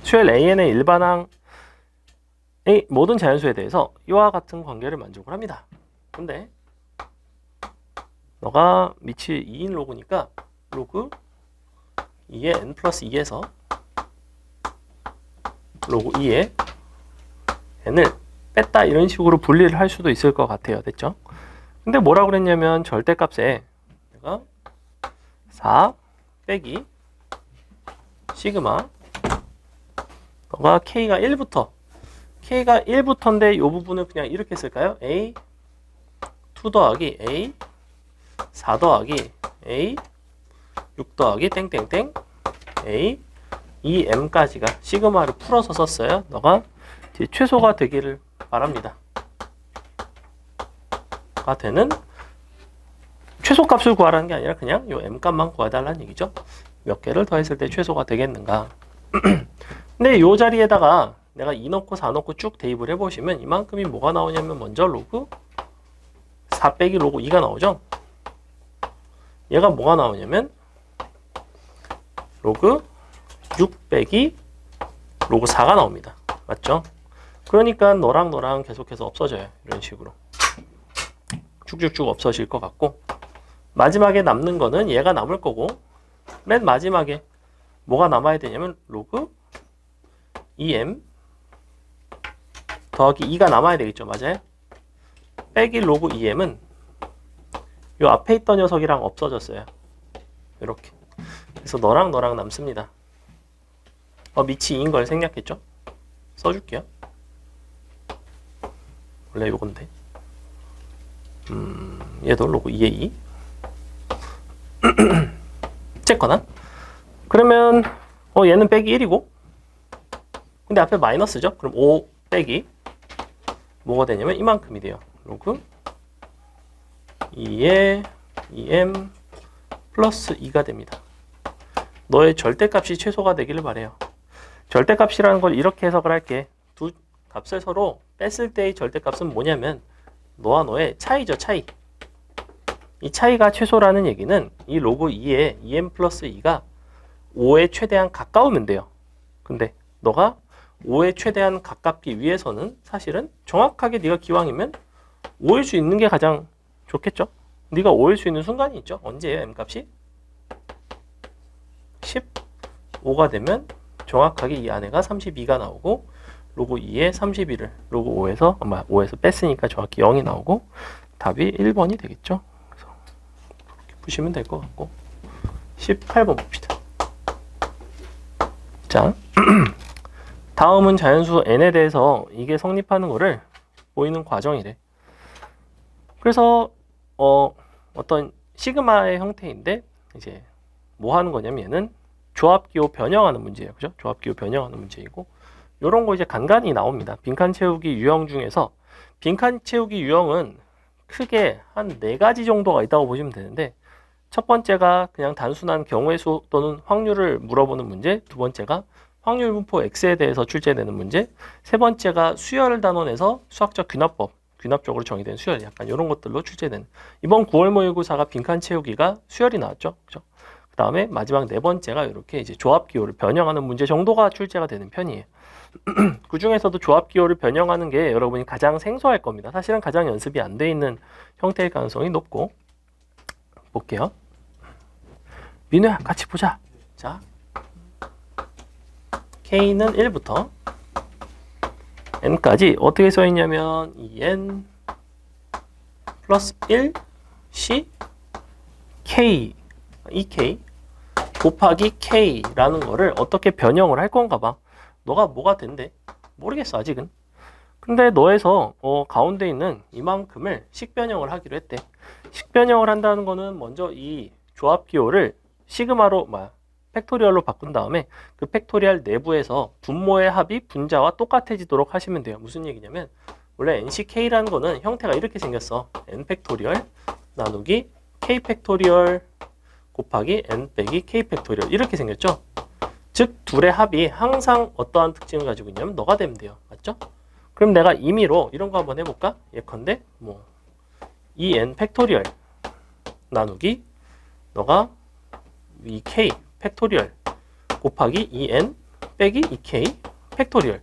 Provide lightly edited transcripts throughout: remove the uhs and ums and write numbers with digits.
수열 AN의 일반항의 모든 자연수에 대해서 이와 같은 관계를 만족을 합니다. 근데 너가 밑이 2인 로그니까 로그 2의 n 플러스 2에서 로그 2의 n을 뺐다 이런 식으로 분리를 할 수도 있을 것 같아요. 됐죠? 근데 뭐라고 그랬냐면 절대값에 내가 4 빼기 시그마 너가 k가 1부터인데 이 부분을 그냥 이렇게 쓸까요? a 2 더하기 a 4 더하기 a 6 더하기 땡땡땡 a 2m까지가 시그마를 풀어서 썼어요. 너가 최소가 되기를 바랍니다. 가 되는 최소값을 구하라는 게 아니라 그냥 이 m값만 구해달라는 얘기죠. 몇 개를 더했을 때 최소가 되겠는가. 근데 이 자리에다가 내가 2 넣고 4 넣고 쭉 대입을 해보시면 이만큼이 뭐가 나오냐면 먼저 로그 4 빼기 로그 2가 나오죠. 얘가 뭐가 나오냐면 로그 6 빼기 로그 4가 나옵니다. 맞죠? 그러니까 너랑 계속해서 없어져요. 이런 식으로 쭉쭉쭉 없어질 것 같고 마지막에 남는 거는 얘가 남을 거고 맨 마지막에 뭐가 남아야 되냐면 로그 2m 더하기 2가 남아야 되겠죠. 맞아요? 빼기 로그 2m은 요 앞에 있던 녀석이랑 없어졌어요. 이렇게. 그래서 너랑 남습니다. 밑이 2인 걸 생략했죠? 써줄게요. 원래 요건데. 얘도 로그 2의 2. 어쨌거나. 그러면, 얘는 빼기 1이고. 근데 앞에 마이너스죠? 그럼 5 빼기. 뭐가 되냐면 이만큼이 돼요. 로그 2의 2m 플러스 2가 됩니다. 너의 절대값이 최소가 되기를 바래요. 절대값이라는 걸 이렇게 해석을 할게. 두 값을 서로 뺐을 때의 절대값은 뭐냐면 너와 너의 차이죠. 차이. 이 차이가 최소라는 얘기는 이 로그 2의 2m 플러스 2가 5에 최대한 가까우면 돼요. 근데 너가 5에 최대한 가깝기 위해서는 사실은 정확하게 네가 기왕이면 5일 수 있는 게 가장 좋겠죠? 네가 5일 수 있는 순간이 있죠? 언제예요? m값이? 15가 되면 정확하게 이 안에가 32가 나오고 로그 2에 31을 로그 5에서 뺐으니까 정확히 0이 나오고 답이 1번이 되겠죠? 그래서 그렇게 푸시면 될 것 같고 18번 봅시다. 자, 다음은 자연수 n에 대해서 이게 성립하는 거를 보이는 과정이래. 그래서 어떤 시그마의 형태인데 이제 뭐 하는 거냐면 얘는 조합기호 변형하는 문제예요. 그죠? 조합기호 변형하는 문제이고 요런 거 이제 간간히 나옵니다. 빈칸 채우기 유형 중에서 빈칸 채우기 유형은 크게 한 4가지 정도가 있다고 보시면 되는데 첫 번째가 그냥 단순한 경우의 수 또는 확률을 물어보는 문제, 두 번째가 확률 분포 X에 대해서 출제되는 문제, 세 번째가 수열 단원에서 수학적 귀납법, 귀납적으로 정의된 수열, 약간 이런 것들로 출제되는. 이번 9월 모의고사가 빈칸 채우기가 수열이 나왔죠. 그죠? 그 다음에 마지막 네 번째가 이렇게 이제 조합 기호를 변형하는 문제 정도가 출제가 되는 편이에요. 그 중에서도 조합 기호를 변형하는 게 여러분이 가장 생소할 겁니다. 사실은 가장 연습이 안 돼 있는 형태일 가능성이 높고. 볼게요. 민우야, 같이 보자. 자, K는 1부터 N까지 어떻게 써 있냐면 2N 플러스 1 C K EK 곱하기 K라는 거를 어떻게 변형을 할 건가 봐. 너가 뭐가 된대? 모르겠어 아직은. 근데 너에서 가운데 있는 이만큼을 식변형을 하기로 했대. 식변형을 한다는 거는 먼저 이 조합 기호를 시그마로 팩토리얼로 바꾼 다음에 그 팩토리얼 내부에서 분모의 합이 분자와 똑같아지도록 하시면 돼요. 무슨 얘기냐면 원래 NCK라는 거는 형태가 이렇게 생겼어. N 팩토리얼 나누기 K 팩토리얼 곱하기 N 빼기 K 팩토리얼 이렇게 생겼죠. 즉 둘의 합이 항상 어떠한 특징을 가지고 있냐면 너가 되면 돼요. 맞죠? 그럼 내가 임의로 이런 거 한번 해볼까? 예컨대 2N 팩토리얼 나누기 너가 이 K 팩토리얼 곱하기 2N 빼기 2k 팩토리얼.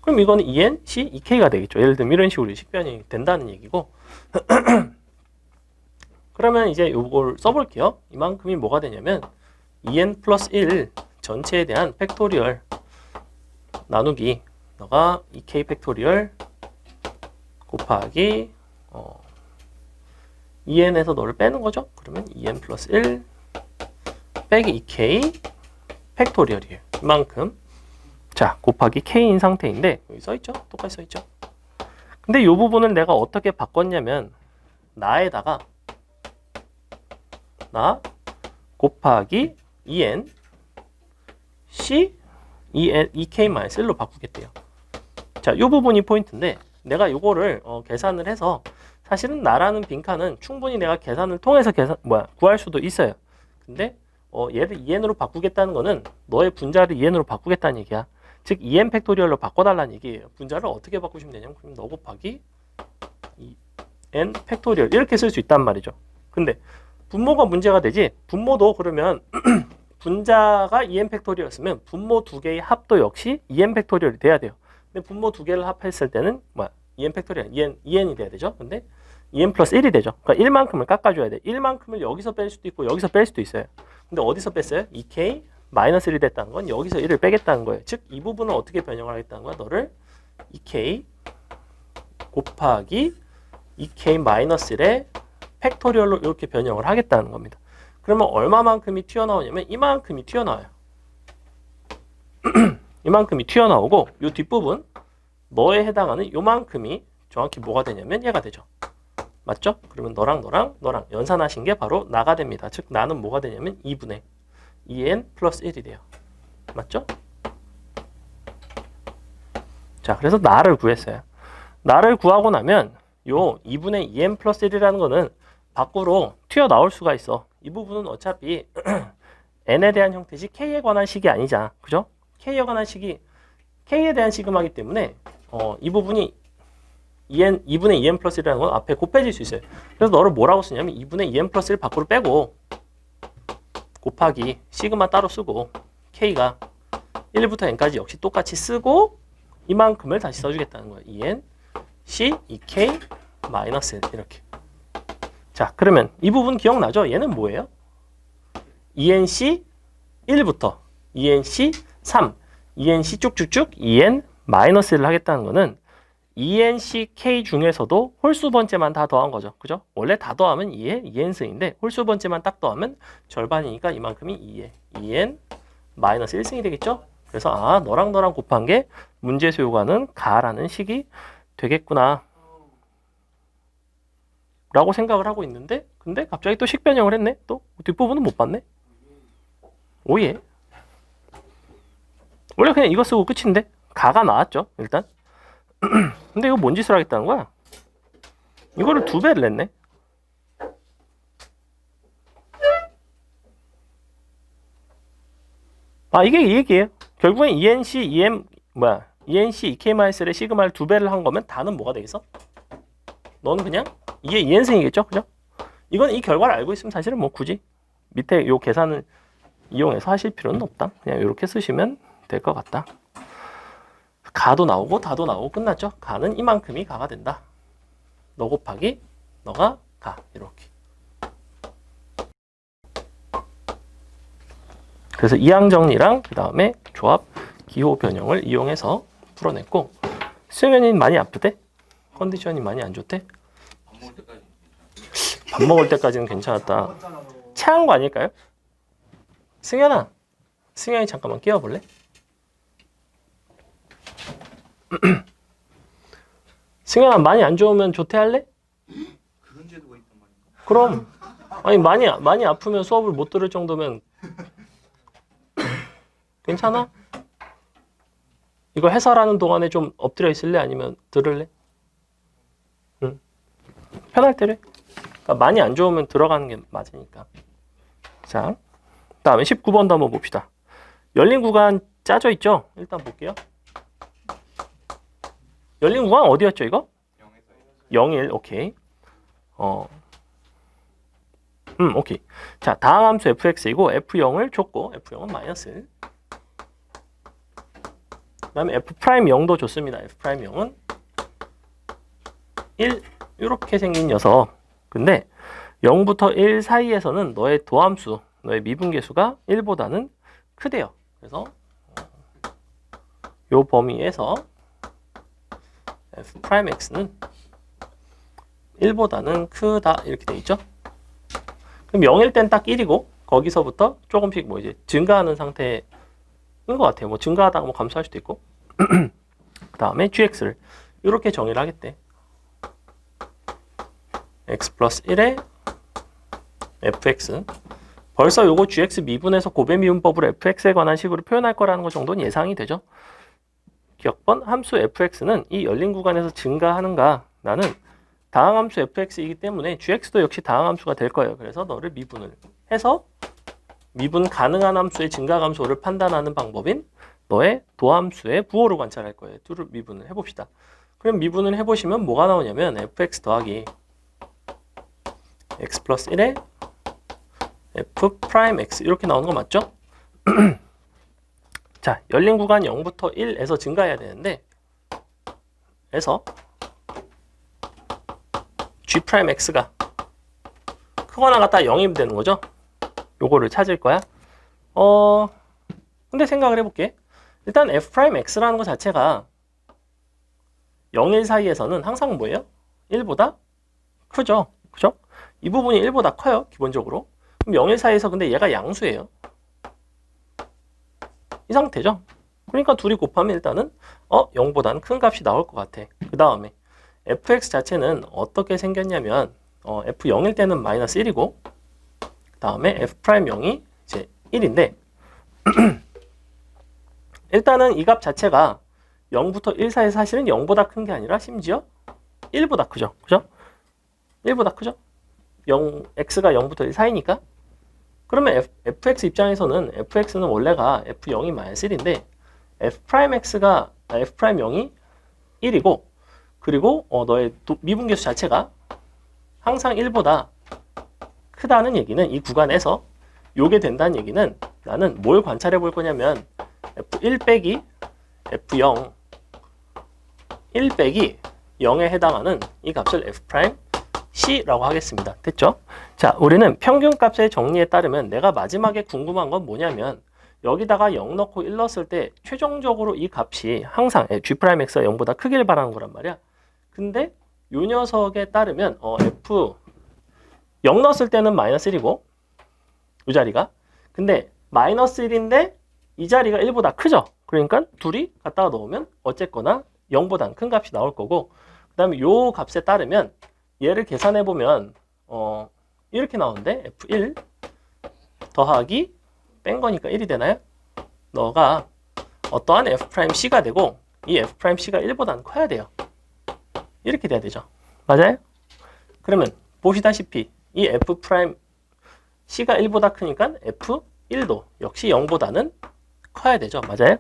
그럼 이거는 2n c 2k가 되겠죠. 예를 들면 이런 식으로 식변이 된다는 얘기고. 그러면 이제 요걸 써볼게요. 이만큼이 뭐가 되냐면 2n 플러스 1 전체에 대한 팩토리얼 나누기 너가 2k 팩토리얼 곱하기 2n에서 너를 빼는 거죠. 그러면 2n 플러스 1 빼기 2k 팩토리얼이에요. 이만큼. 자, 곱하기 k인 상태인데 여기 써있죠? 똑같이 써있죠? 근데 이 부분을 내가 어떻게 바꿨냐면 나에다가 나 곱하기 2n c 2k-1로 바꾸겠대요. 자, 이 부분이 포인트인데 내가 이거를 계산을 해서 사실은 나라는 빈칸은 충분히 내가 계산을 통해서 구할 수도 있어요. 근데 얘를 2n으로 바꾸겠다는 거는 너의 분자를 2n으로 바꾸겠다는 얘기야. 즉 2n 팩토리얼로 바꿔달라는 얘기예요. 분자를 어떻게 바꾸시면 되냐면 그럼 너 곱하기 2n 팩토리얼 이렇게 쓸 수 있단 말이죠. 근데 분모가 문제가 되지. 분모도 그러면 분자가 2n 팩토리얼이었으면 분모 두 개의 합도 역시 2n 팩토리얼이 돼야 돼요. 근데 분모 두 개를 합했을 때는 2n 팩토리얼 2n이 돼야 되죠. 근데 2n 플러스 1이 되죠. 그러니까 1만큼을 깎아줘야 돼. 1만큼을 여기서 뺄 수도 있고 여기서 뺄 수도 있어요. 근데 어디서 뺐어요? 2k 마이너스 1이 됐다는 건 여기서 1을 빼겠다는 거예요. 즉 이 부분을 어떻게 변형을 하겠다는 거야? 너를 2k 곱하기 2k 마이너스 1의 팩토리얼로 이렇게 변형을 하겠다는 겁니다. 그러면 얼마만큼이 튀어나오냐면 이만큼이 튀어나와요. 이만큼이 튀어나오고 이 뒷부분 너에 해당하는 요만큼이 정확히 뭐가 되냐면 얘가 되죠. 맞죠? 그러면 너랑 연산하신 게 바로 나가 됩니다. 즉 나는 뭐가 되냐면 2분의 2n 플러스 1이 돼요. 맞죠? 자, 그래서 나를 구했어요. 나를 구하고 나면 요 2분의 2n 플러스 1이라는 거는 밖으로 튀어나올 수가 있어. 이 부분은 어차피 n에 대한 형태식 k에 관한 식이 아니잖아. 그죠? k에 관한 식이 k에 대한 시그마이기 때문에 이 부분이 2분의 2n 플러스 1이라는 건 앞에 곱해질 수 있어요. 그래서 너를 뭐라고 쓰냐면 2분의 2n 플러스 1 밖으로 빼고 곱하기 시그마 따로 쓰고 k가 1부터 n까지 역시 똑같이 쓰고 이만큼을 다시 써주겠다는 거예요. 2n c 2k 마이너스 1 이렇게. 자, 그러면 이 부분 기억나죠? 얘는 뭐예요? 2nc 1부터 2nc 3 2nc 쭉쭉쭉 2n 마이너스 1을 하겠다는 거는 2nck 중에서도 홀수 번째만 다 더한 거죠. 그죠? 원래 다 더하면 2에 2n승인데 홀수 번째만 딱 더하면 절반이니까 이만큼이 2에 2n 마이너스 1승이 되겠죠? 그래서 너랑 곱한 게 문제에서 요구하는 가라는 식이 되겠구나 라고 생각을 하고 있는데 근데 갑자기 또 식 변형을 했네? 또 뒷부분은 못 봤네? 오예. 원래 그냥 이거 쓰고 끝인데 가가 나왔죠 일단. 근데 이거 뭔 짓을 하겠다는 거야? 이거를 2배를 냈네. 이게 이 얘기예요. 결국엔 ENC, ENC, EK-1의 시그마를 2배를 한 거면 다는 뭐가 되겠어? 너는 그냥 이게 2n승이겠죠? 그죠? 이건 이 결과를 알고 있으면 사실은 뭐 굳이 밑에 요 계산을 이용해서 하실 필요는 없다. 그냥 이렇게 쓰시면 될 것 같다. 가도 나오고 다도 나오고 끝났죠? 가는 이만큼이 가가 된다. 너 곱하기 너가 가 이렇게. 그래서 이항정리랑 그 다음에 조합 기호 변형을 이용해서 풀어냈고 수영현이 많이 아프대? 컨디션이 많이 안 좋대? 밥 먹을 때까지는 괜찮았다. 체한 거 아닐까요? 승현아, 승현이 잠깐만 끼워볼래? 승현아 많이 안 좋으면 조퇴할래? 그런 제도가 있단 말인가? 그럼 아니 많이 아프면 수업을 못 들을 정도면 괜찮아? 이거 해설하는 동안에 좀 엎드려 있을래? 아니면 들을래? 응. 편할 때래. 그러니까 많이 안 좋으면 들어가는 게 맞으니까. 자, 다음에 19번도 한번 봅시다. 열린 구간 짜져 있죠? 일단 볼게요. 열린 구간 어디였죠, 이거? 0, 1, 오케이. 오케이. 자, 다항 함수 fx이고 f0을 줬고 f0은 마이너스 1. 다음에 F'0도 좋습니다. F'0은 1 이렇게 생긴 녀석. 근데 0부터 1 사이에서는 너의 도함수, 너의 미분계수가 1보다는 크대요. 그래서 요 범위에서 F'X는 1보다는 크다 이렇게 돼 있죠. 그럼 0일 땐 딱 1이고 거기서부터 조금씩 뭐 이제 증가하는 상태인 것 같아요. 뭐 증가하다가 뭐 감소할 수도 있고. 그 다음에 gx를 이렇게 정의를 하겠대. x 플러스 1에 fx. 벌써 요거 gx 미분에서 고배 미분법으로 fx에 관한 식으로 표현할 거라는 것 정도는 예상이 되죠. 기억번 함수 fx는 이 열린 구간에서 증가하는가? 나는 다항함수 fx이기 때문에 gx도 역시 다항함수가 될 거예요. 그래서 너를 미분을 해서 미분 가능한 함수의 증가 감소를 판단하는 방법인 너의 도함수의 부호를 관찰할 거예요. 둘을 미분을 해봅시다. 그럼 미분을 해보시면 뭐가 나오냐면 fx 더하기 x 플러스 1에 f 프라임 x 이렇게 나오는 거 맞죠? 자, 열린 구간 0부터 1에서 증가해야 되는데 에서 g 프라임 x가 크거나 같다 0이 되는 거죠? 요거를 찾을 거야. 근데 생각을 해볼게. 일단 f 프라임 x라는 것 자체가 0, 1 사이에서는 항상 뭐예요? 1보다 크죠? 그죠? 이 부분이 1보다 커요, 기본적으로. 그럼 0, 1 사이에서 근데 얘가 양수예요. 이 상태죠? 그러니까 둘이 곱하면 일단은 0보다는 큰 값이 나올 것 같아. 그 다음에 fx 자체는 어떻게 생겼냐면 f 0일 때는 마이너스 1이고 그 다음에 f 프라임 0이 이제 1인데 일단은 이 값 자체가 0부터 1 사이 사실은 0보다 큰 게 아니라 심지어 1보다 크죠. 그죠? 1보다 크죠? x가 0부터 1 사이니까 그러면 fx 입장에서는 fx는 원래가 f0이 마이너스 1인데 f 프라임 x가 f 프라임 0이 1이고 그리고 너의 미분계수 자체가 항상 1보다 크다는 얘기는 이 구간에서 요게 된다는 얘기는 나는 뭘 관찰해 볼 거냐면 f1 빼기 f0 1 빼기 0에 해당하는 이 값을 f 프라임 c라고 하겠습니다. 됐죠? 자, 우리는 평균값의 정리에 따르면 내가 마지막에 궁금한 건 뭐냐면 여기다가 0 넣고 1 넣었을 때 최종적으로 이 값이 항상 g'x가 0보다 크길 바라는 거란 말이야. 근데 요 녀석에 따르면 f 0 넣었을 때는 마이너스 1이고 이 자리가 근데 마이너스 1인데 이 자리가 1보다 크죠. 그러니까 둘이 갖다가 넣으면 어쨌거나 0보다 큰 값이 나올 거고 그 다음에 요 값에 따르면 얘를 계산해 보면 이렇게 나오는데 f1 더하기 뺀 거니까 1이 되나요? 너가 어떠한 f'c가 되고 이 f'c가 1보다는 커야 돼요. 이렇게 돼야 되죠. 맞아요? 그러면 보시다시피 이 f'c가 1보다 크니까 f1도 역시 0보다는 커야 되죠. 맞아요?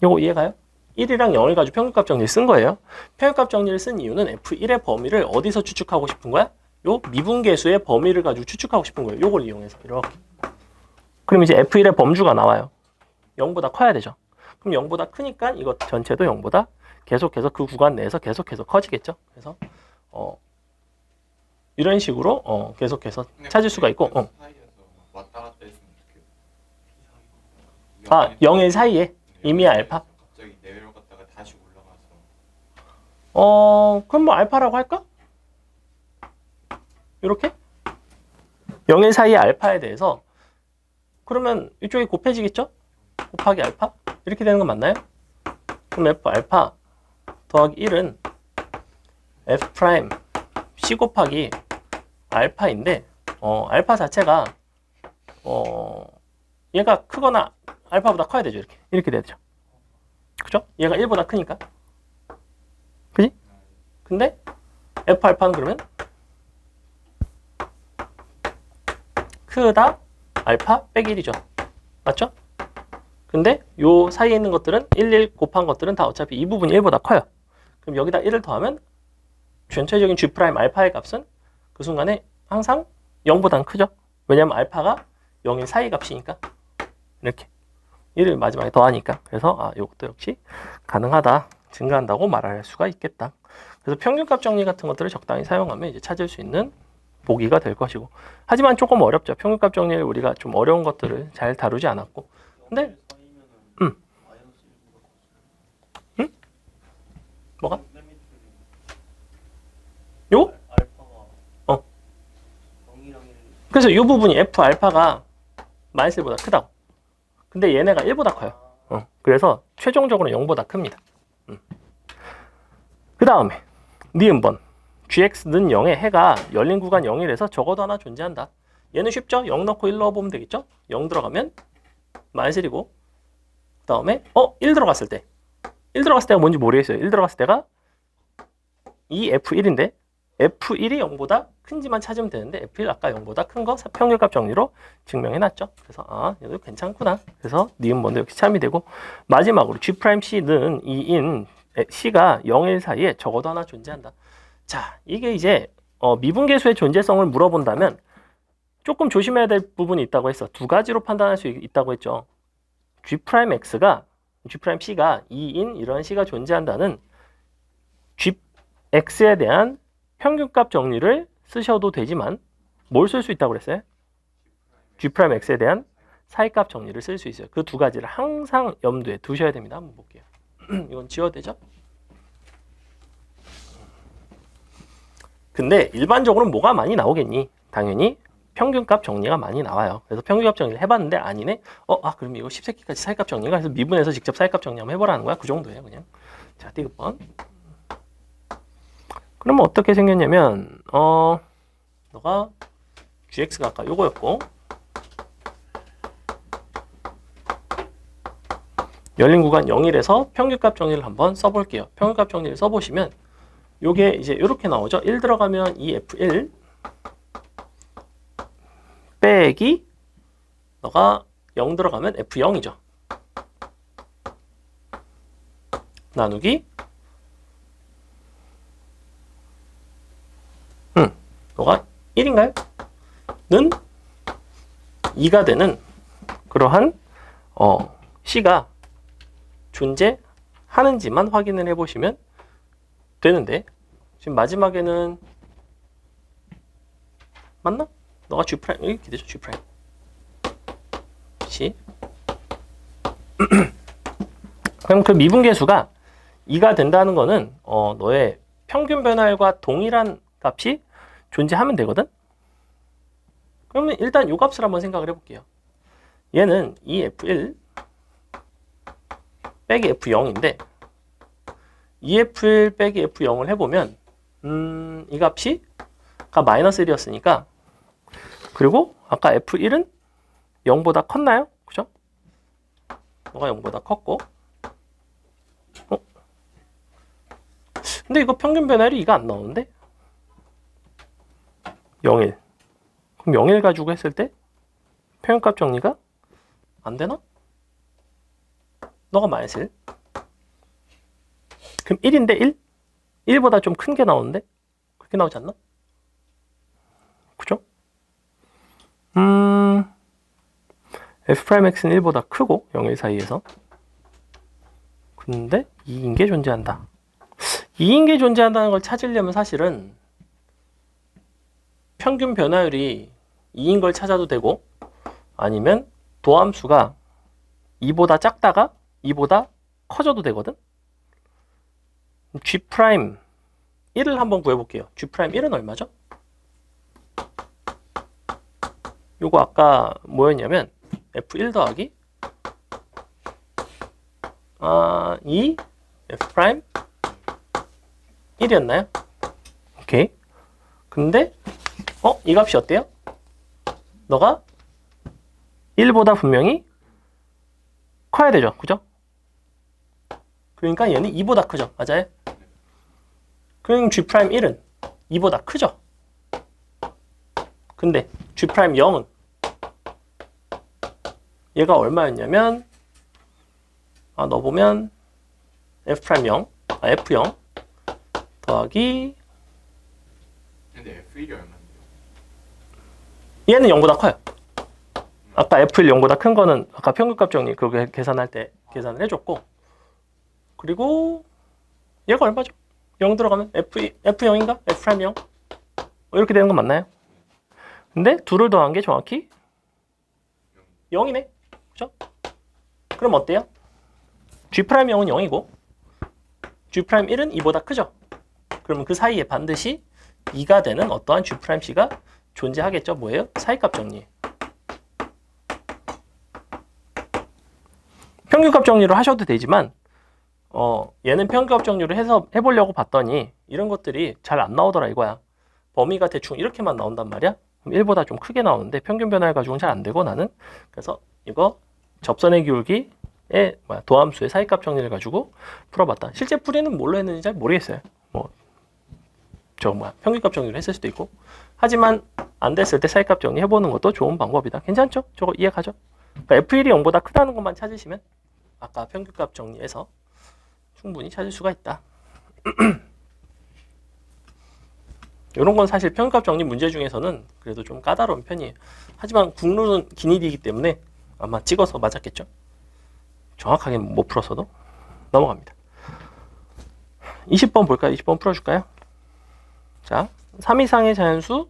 요거 이해가요? 1이랑 0을 가지고 평균값 정리를 쓴 거예요. 평균값 정리를 쓴 이유는 f1의 범위를 어디서 추측하고 싶은 거야? 요 미분계수의 범위를 가지고 추측하고 싶은 거예요. 요걸 이용해서 이렇게. 그럼 이제 f1의 범주가 나와요. 0보다 커야 되죠. 그럼 0보다 크니까 이것 전체도 0보다 계속해서 그 구간 내에서 계속해서 커지겠죠. 그래서 이런 식으로 계속해서 찾을 수가 있고 왔다 갔다 했으면 좋겠어요. 0, 1 사이에 이미 알파? 갑자기 내려갔다가 다시 올라가서 그럼 뭐 알파라고 할까? 이렇게? 0, 1 사이의 알파에 대해서 그러면 이쪽이 곱해지겠죠? 곱하기 알파? 이렇게 되는 건 맞나요? 그럼 f 알파 더하기 1은 f 프라임 c 곱하기 알파인데 알파 자체가 얘가 크거나 알파보다 커야 되죠. 이렇게 돼야 되죠. 그죠? 얘가 1보다 크니까. 그지? 근데 f 알파는 그러면 크다 알파 빼기 1이죠. 맞죠? 근데 요 사이에 있는 것들은 1 곱한 것들은 다 어차피 이 부분이 1보다 커요. 그럼 여기다 1을 더하면 전체적인 g' 알파의 값은 그 순간에 항상 0보다는 크죠. 왜냐면 알파가 0인 사이 값이니까. 이렇게. 1을 마지막에 더하니까. 그래서 이것도 역시 가능하다, 증가한다고 말할 수가 있겠다. 그래서 평균값 정리 같은 것들을 적당히 사용하면 이제 찾을 수 있는 보기가 될 것이고, 하지만 조금 어렵죠. 평균값 정리를 우리가 좀 어려운 것들을 잘 다루지 않았고. 근데 음. 응? 뭐가? 요? 어. 그래서 이 부분이 F 알파가 마이너스 1보다 크다고. 근데 얘네가 1보다 커요. 그래서 최종적으로 0보다 큽니다. 그 다음에 니은번 gx는 0에 해가 열린 구간 0이라서 적어도 하나 존재한다. 얘는 쉽죠? 0 넣고 1 넣어보면 되겠죠? 0 들어가면 마이너스 1이고, 그 다음에 1 들어갔을 때, 1 들어갔을 때가 뭔지 모르겠어요. 1 들어갔을 때가 이 F1인데 F1이 0보다 큰지만 찾으면 되는데 F1 아까 0보다 큰 거 평균값 정리로 증명해놨죠. 그래서 얘도 괜찮구나. 그래서 니은번도 역시 참이 되고, 마지막으로 G'C는 2인 C가 0일 사이에 적어도 하나 존재한다. 자, 이게 이제 미분계수의 존재성을 물어본다면 조금 조심해야 될 부분이 있다고 했어. 두 가지로 판단할 수 있다고 했죠. G'X가 G'C가 2인 이런 C가 존재한다는 Gx에 대한 평균값 정리를 쓰셔도 되지만 뭘 쓸 수 있다고 그랬어요? G'X에 대한 사이값 정리를 쓸 수 있어요. 그 두 가지를 항상 염두에 두셔야 됩니다. 한번 볼게요. 이건 지워도 되죠? 근데 일반적으로는 뭐가 많이 나오겠니? 당연히 평균값 정리가 많이 나와요. 그래서 평균값 정리를 해봤는데 아니네? 그럼 이거 10세기까지 사이값 정리가, 그래서 미분해서 직접 사이값 정리 한번 해보라는 거야. 그 정도예요, 그냥. 자, 디귿번. 그러면 어떻게 생겼냐면, 너가 gx가 아까 요거였고, 열린 구간 0일에서 평균값 정리를 한번 써볼게요. 평균값 정리를 써보시면 요게 이제 이렇게 나오죠. 1 들어가면 2F1 빼기 너가 0 들어가면 F0이죠. 나누기 너가 1인가요? 는 2가 되는 그러한 C가 존재하는지만 확인을 해보시면 되는데, 지금 마지막에는 맞나? 너가 G' 이렇게 되죠. G' C. 그럼 그 미분계수가 2가 된다는 거는 너의 평균 변화율과 동일한 값이 존재하면 되거든. 그러면 일단 이 값을 한번 생각을 해볼게요. 얘는 2F1 빼기 F0인데 2F1 빼기 F0을 해보면 이 값이 아까 마이너스 1이었으니까, 그리고 아까 F1은 0보다 컸나요? 그죠? 너가 0보다 컸고, 근데 이거 평균 변화율이 2가 안 나오는데? 0일. 그럼 0일 가지고 했을 때 평균값 정리가 안 되나? 너가 마이너스 1. 그럼 1인데 1? 1보다 좀 큰 게 나오는데? 그렇게 나오지 않나? 그죠? F'X는 1보다 크고 0일 사이에서, 근데 2인 게 존재한다. 2인 게 존재한다는 걸 찾으려면 사실은 평균 변화율이 2인 걸 찾아도 되고, 아니면 도함수가 2보다 작다가 2보다 커져도 되거든. G' 1을 한번 구해볼게요. G' 1은 얼마죠? 요거 아까 뭐였냐면 F1 더하기 2 F' 1이었나요? 오케이. 근데 이 값이 어때요? 너가 1보다 분명히 커야 되죠. 그죠? 그러니까 얘는 2보다 크죠. 맞아요? 그럼 G'1은 2보다 크죠. 근데 G'0은 얘가 얼마였냐면 넣어보면 F'0 F0 더하기, 근데 F1이 얼마인데요? 얘는 0보다 커요. 아까 F1 0보다 큰 거는 아까 평균값 정리 그거 계산할 때 계산을 해줬고, 그리고 얘가 얼마죠? 0 들어가면 F0인가? F'0 이렇게 되는 거 맞나요? 근데 둘을 더한 게 정확히 0이네. 그죠? 그럼 어때요? G'0은 0이고 G'1은 2보다 크죠? 그러면 그 사이에 반드시 2가 되는 어떠한 G'C가 존재하겠죠? 뭐예요? 사이값 정리. 평균값 정리로 하셔도 되지만 얘는 평균값 정리로 해서 해보려고 봤더니 이런 것들이 잘 안 나오더라 이거야. 범위가 대충 이렇게만 나온단 말이야. 그럼 1보다 좀 크게 나오는데 평균 변화를 가지고는 잘 안 되고 나는 그래서 이거 접선의 기울기의 도함수의 사이값 정리를 가지고 풀어봤다. 실제 풀이는 뭘로 했는지 잘 모르겠어요. 평균값 정리를 했을 수도 있고. 하지만 안 됐을 때 사이값 정리 해보는 것도 좋은 방법이다. 괜찮죠? 저거 이해 가죠? 그러니까 F1이 0보다 크다는 것만 찾으시면 아까 평균값 정리해서 충분히 찾을 수가 있다. 이런 건 사실 평균값 정리 문제 중에서는 그래도 좀 까다로운 편이에요. 하지만 국룰은 기니디이기 때문에 아마 찍어서 맞았겠죠. 정확하게 못 풀었어도 넘어갑니다. 20번 볼까요? 20번 풀어줄까요? 자, 3 이상의 자연수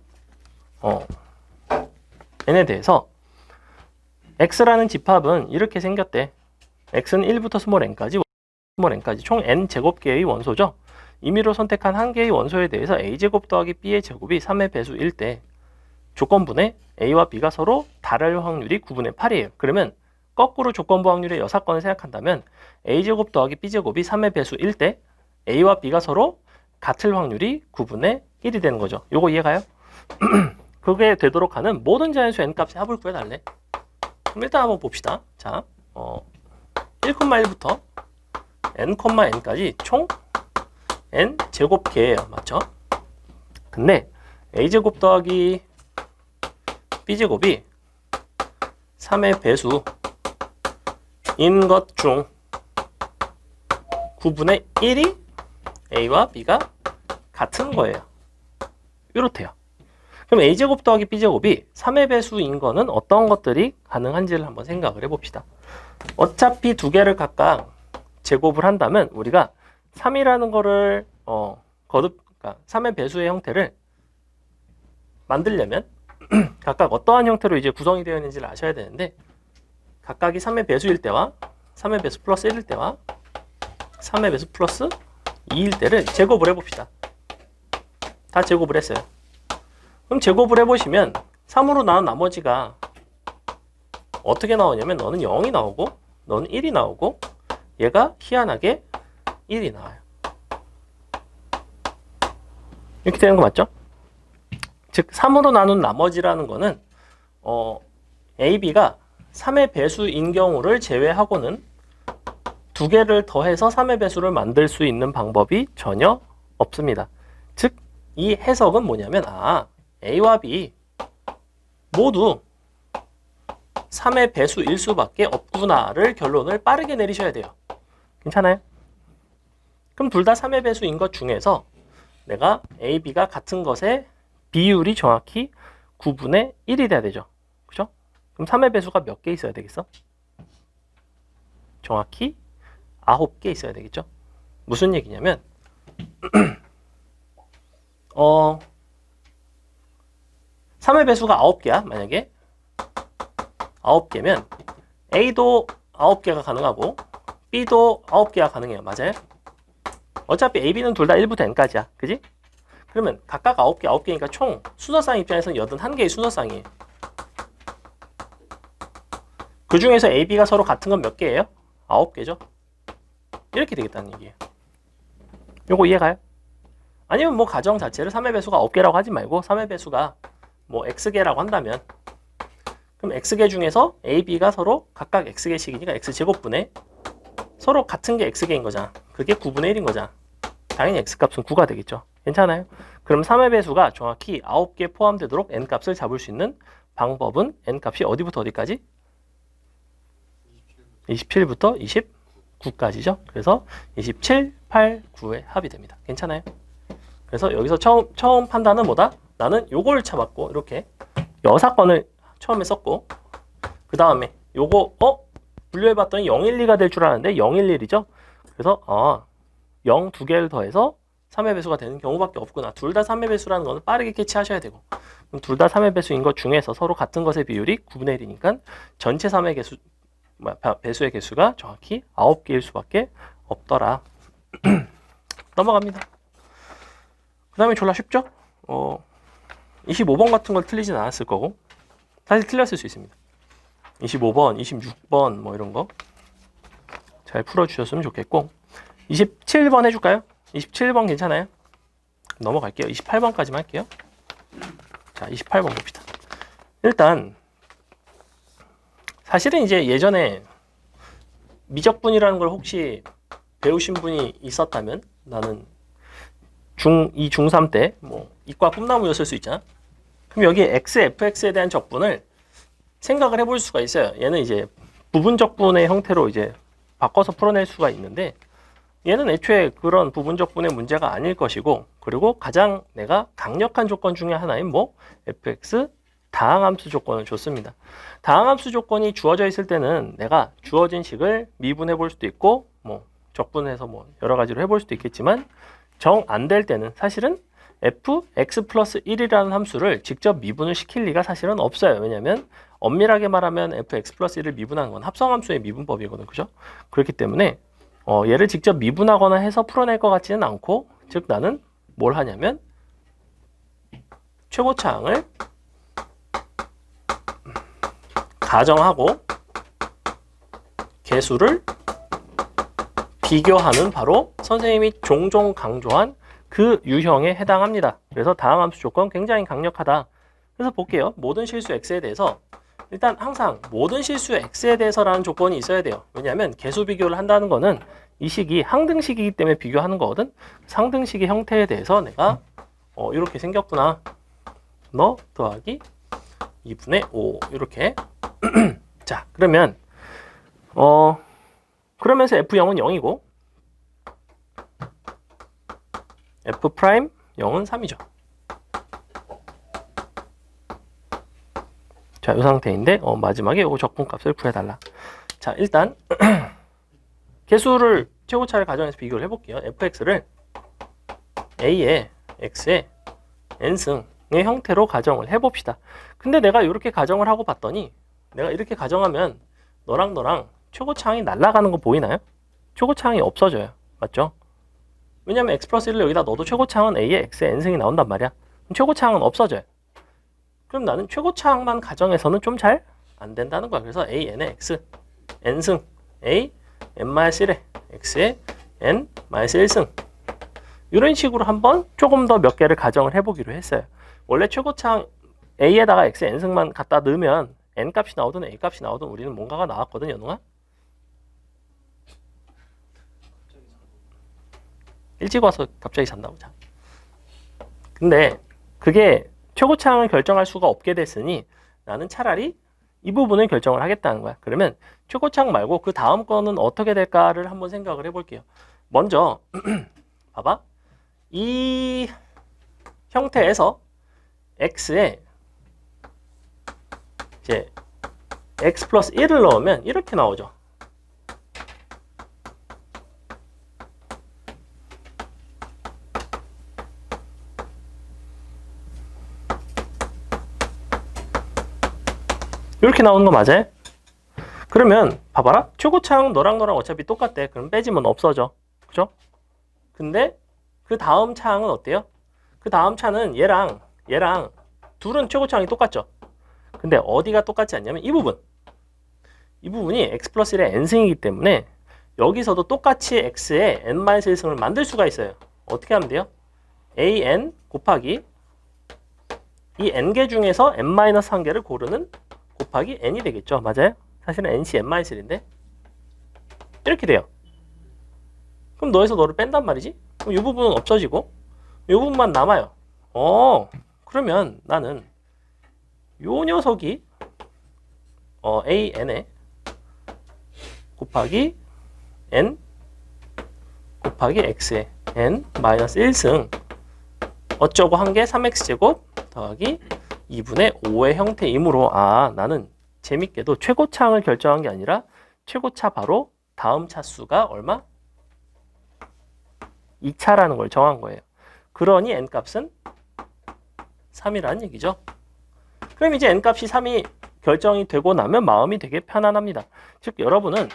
n에 대해서 x라는 집합은 이렇게 생겼대. x는 1부터 스몰 n까지 총 n 제곱개의 원소죠. 임의로 선택한 한 개의 원소에 대해서 a제곱 더하기 b의 제곱이 3의 배수일 때 조건분의 a와 b가 서로 다를 확률이 9분의 8이에요. 그러면 거꾸로 조건부 확률의 여사건을 생각한다면 a제곱 더하기 b제곱이 3의 배수일 때 a와 b가 서로 같을 확률이 9분의 1이 되는 거죠. 요거 이해가요? 그게 되도록 하는 모든 자연수 n값의 합을 구해달래. 그럼 일단 한번 봅시다. 자, 1,1부터 n,n까지 총 n 제곱개예요. 맞죠? 근데 a제곱 더하기 b제곱이 3의 배수인 것 중 9분의 1이 a와 b가 같은 거예요. 이렇대요. 그럼 a제곱 더하기 b제곱이 3의 배수인 거는 어떤 것들이 가능한지를 한번 생각을 해봅시다. 어차피 두 개를 각각 제곱을 한다면 우리가 3이라는 거를 그러니까 3의 배수의 형태를 만들려면 각각 어떠한 형태로 이제 구성이 되어 있는지를 아셔야 되는데 각각이 3의 배수일 때와 3의 배수 플러스 1일 때와 3의 배수 플러스 2일 때를 제곱을 해봅시다. 다 제곱을 했어요. 그럼 제곱을 해보시면 3으로 나온 나머지가 어떻게 나오냐면 너는 0이 나오고 너는 1이 나오고 얘가 희한하게 1이 나와요. 이렇게 되는 거 맞죠? 즉 3으로 나눈 나머지라는 거는 A, B가 3의 배수인 경우를 제외하고는 두 개를 더해서 3의 배수를 만들 수 있는 방법이 전혀 없습니다. 즉 이 해석은 뭐냐면 A와 B 모두 3의 배수일 수밖에 없구나를 결론을 빠르게 내리셔야 돼요. 괜찮아요? 그럼 둘 다 3의 배수인 것 중에서 내가 A, B가 같은 것의 비율이 정확히 9분의 1이 돼야 되죠. 그죠? 그럼 3의 배수가 몇 개 있어야 되겠어? 정확히 9개 있어야 되겠죠? 무슨 얘기냐면 3의 배수가 9개야. 만약에 9개면 A도 9개가 가능하고 B도 9개가 가능해요. 맞아요? 어차피 A, B는 둘 다 1부터 n까지야. 그지? 그러면 각각 9개, 9개니까 총 순서상 입장에서는 81개의 순서상이에요. 그 중에서 A, B가 서로 같은 건 몇 개예요? 9개죠. 이렇게 되겠다는 얘기예요. 요거 이해가요? 아니면 뭐 가정 자체를 3의 배수가 9개라고 하지 말고 3의 배수가 뭐 x개라고 한다면 그럼 x개 중에서 a, b가 서로 각각 x개씩이니까 x제곱분의 서로 같은 게 x개인 거잖아. 그게 9분의 1인 거잖아. 당연히 x값은 9가 되겠죠. 괜찮아요? 그럼 3의 배수가 정확히 9개 포함되도록 n값을 잡을 수 있는 방법은 n값이 어디부터 어디까지? 27부터 29까지죠. 그래서 27, 8, 9의 합이 됩니다. 괜찮아요? 그래서 여기서 처음 판단은 뭐다? 나는 요걸 잡았고 이렇게 여사건을 처음에 썼고 그 다음에 요거 분류해봤더니 012가 될 줄 알았는데 011이죠. 그래서 0 두 개를 더해서 3의 배수가 되는 경우밖에 없구나. 둘 다 3의 배수라는 거는 빠르게 캐치하셔야 되고, 둘 다 3의 배수인 것 중에서 서로 같은 것의 비율이 9분의 1이니까 전체 3의 배수의 개수가 정확히 9개일 수밖에 없더라. 넘어갑니다. 그 다음에 졸라 쉽죠? 25번 같은 걸 틀리진 않았을 거고, 사실 틀렸을 수 있습니다. 25번, 26번 뭐 이런 거 잘 풀어주셨으면 좋겠고, 27번 해줄까요? 27번 괜찮아요? 넘어갈게요. 28번까지만 할게요. 자, 28번 봅시다. 일단 사실은 이제 예전에 미적분이라는 걸 혹시 배우신 분이 있었다면, 나는 중2, 중3 때 뭐 이과 꿈나무였을 수 있잖아. 그럼 여기 x, fx에 대한 적분을 생각을 해볼 수가 있어요. 얘는 이제 부분 적분의 형태로 이제 바꿔서 풀어낼 수가 있는데, 얘는 애초에 그런 부분 적분의 문제가 아닐 것이고, 그리고 가장 내가 강력한 조건 중에 하나인 뭐 fx 다항함수 조건을 줬습니다. 다항함수 조건이 주어져 있을 때는 내가 주어진 식을 미분해 볼 수도 있고, 뭐 적분해서 뭐 여러 가지로 해볼 수도 있겠지만, 정 안 될 때는 사실은 fx 플러스 1이라는 함수를 직접 미분을 시킬 리가 사실은 없어요. 왜냐하면 엄밀하게 말하면 fx 플러스 1을 미분하는 건 합성함수의 미분법이거든, 그죠? 그렇기 때문에 얘를 직접 미분하거나 해서 풀어낼 것 같지는 않고, 즉 나는 뭘 하냐면 최고차항을 가정하고 개수를 비교하는 바로 선생님이 종종 강조한 그 유형에 해당합니다. 그래서 다항함수 조건 굉장히 강력하다. 그래서 볼게요. 모든 실수 x에 대해서 일단 항상 모든 실수 x에 대해서라는 조건이 있어야 돼요. 왜냐하면 개수 비교를 한다는 거는 이 식이 항등식이기 때문에 비교하는 거거든. 상등식의 형태에 대해서 내가 이렇게 생겼구나. 너 더하기 2분의 5 이렇게. 자, 그러면 그러면서 f0은 0이고 f 프라임 0은 3이죠. 자, 이 상태인데 마지막에 이 적분값을 구해달라. 자, 일단 개수를 최고차를 가정해서 비교를 해볼게요. fx를 a에 x에 n승의 형태로 가정을 해봅시다. 근데 내가 이렇게 가정을 하고 봤더니, 내가 이렇게 가정하면 너랑 최고차항이 날아가는 거 보이나요? 최고차항이 없어져요. 맞죠? 왜냐면 x 플러스 1을 여기다 넣어도 최고차항은 a에 x에 n승이 나온단 말이야. 그럼 최고차항은 없어져요. 그럼 나는 최고차항만 가정해서는 좀 잘 안 된다는 거야. 그래서 a n에 x n승 a n-1에 x에 n-1승 이런 식으로 한번 조금 더 몇 개를 가정을 해보기로 했어요. 원래 최고차항 a에다가 x에 n승만 갖다 넣으면 n 값이 나오든 a 값이 나오든 우리는 뭔가가 나왔거든, 연웅아. 일찍 와서 갑자기 잔다고. 자. 근데 그게 최고차항을 결정할 수가 없게 됐으니 나는 차라리 이 부분을 결정을 하겠다는 거야. 그러면 최고차항 말고 그 다음 거는 어떻게 될까를 한번 생각을 해볼게요. 먼저 봐봐. 이 형태에서 x에 이제 x 플러스 1을 넣으면 이렇게 나오죠. 이렇게 나오는 거 맞아요? 그러면 봐봐라. 최고차항 너랑 어차피 똑같대. 그럼 빼지면 없어져. 그죠? 근데 그 다음 차항은 어때요? 그 다음 차는 얘랑 둘은 최고차항이 똑같죠? 근데 어디가 똑같지 않냐면 이 부분. 이 부분이 x 플러스 1의 n승이기 때문에 여기서도 똑같이 x에 n-1승을 만들 수가 있어요. 어떻게 하면 돼요? an 곱하기 이 n개 중에서 n-1개를 고르는 곱하기 n이 되겠죠. 맞아요? 사실은 nC n-1인데 이렇게 돼요. 그럼 너에서 너를 뺀단 말이지? 그럼 이 부분은 없어지고 이 부분만 남아요. 그러면 나는 요 녀석이 an에 곱하기 n 곱하기 x에 n-1승 어쩌고 한 게 3x제곱 더하기 2분의 5의 형태이므로 나는 재밌게도 최고차항을 결정한 게 아니라 최고차 바로 다음 차수가 얼마? 2차라는 걸 정한 거예요. 그러니 n값은 3이라는 얘기죠. 그럼 이제 n값이 3이 결정이 되고 나면 마음이 되게 편안합니다. 즉 여러분은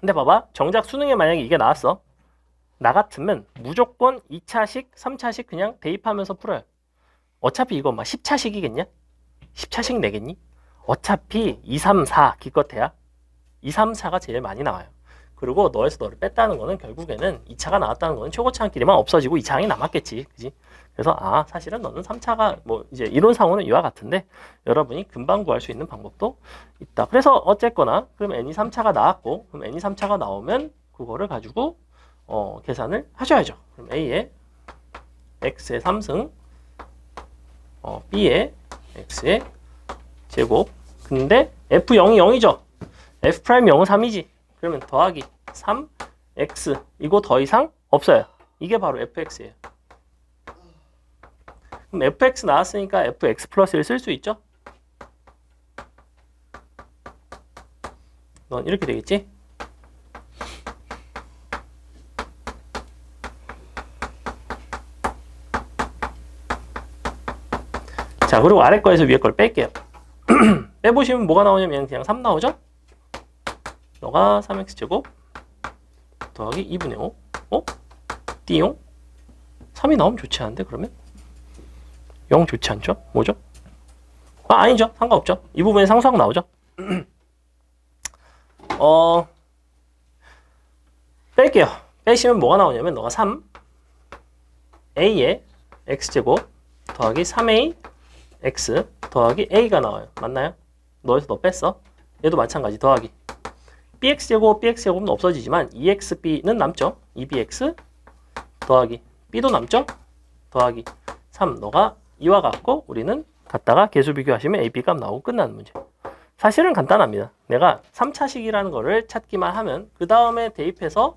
근데 봐봐. 정작 수능에 만약에 이게 나왔어. 나 같으면 무조건 2차식, 3차식 그냥 대입하면서 풀어요. 어차피 이거 막 10차식이겠냐? 10차식 내겠니? 어차피 2, 3, 4 기껏해야 2, 3, 4가 제일 많이 나와요. 그리고 너에서 너를 뺐다는 거는 결국에는 2차가 나왔다는 거는 최고차항끼리만 없어지고 2차항이 남았겠지. 그지? 그래서 사실은 너는 3차가 뭐 이제 이론상으로는 이와 같은데 여러분이 금방 구할 수 있는 방법도 있다. 그래서 어쨌거나 그럼 n이 3차가 나왔고 그럼 n이 3차가 나오면 그거를 가지고 계산을 하셔야죠. 그럼 a의 x의 3승 b의 x의 제곱 근데 f0이 0이죠. f'0은 3이지. 그러면 더하기 3x 이거 더 이상 없어요. 이게 바로 fx예요. 그럼 fx 나왔으니까 fx 플러스를 쓸 수 있죠? 넌 이렇게 되겠지? 자, 그리고 아래 거에서 위에 걸 뺄게요. 빼보시면 뭐가 나오냐면 그냥 3 나오죠? 너가 3x제곱 더하기 2분의 5 띠용 3이 나오면 좋지 않은데 그러면? 0 좋지 않죠? 뭐죠? 아니죠. 상관없죠. 이 부분에 상수항 나오죠. 뺄게요. 빼시면 뭐가 나오냐면 너가 3 a의 x제곱 더하기 3a x 더하기 a가 나와요. 맞나요? 너에서 너 뺐어. 얘도 마찬가지 더하기 bx제곱 bx제곱은 없어지지만 2xb는 남죠. 2bx 더하기 b도 남죠. 더하기 3 너가 이와 같고 우리는 갖다가 계수 비교하시면 AB 값 나오고 끝나는 문제. 사실은 간단합니다. 내가 3차식이라는 거를 찾기만 하면 그 다음에 대입해서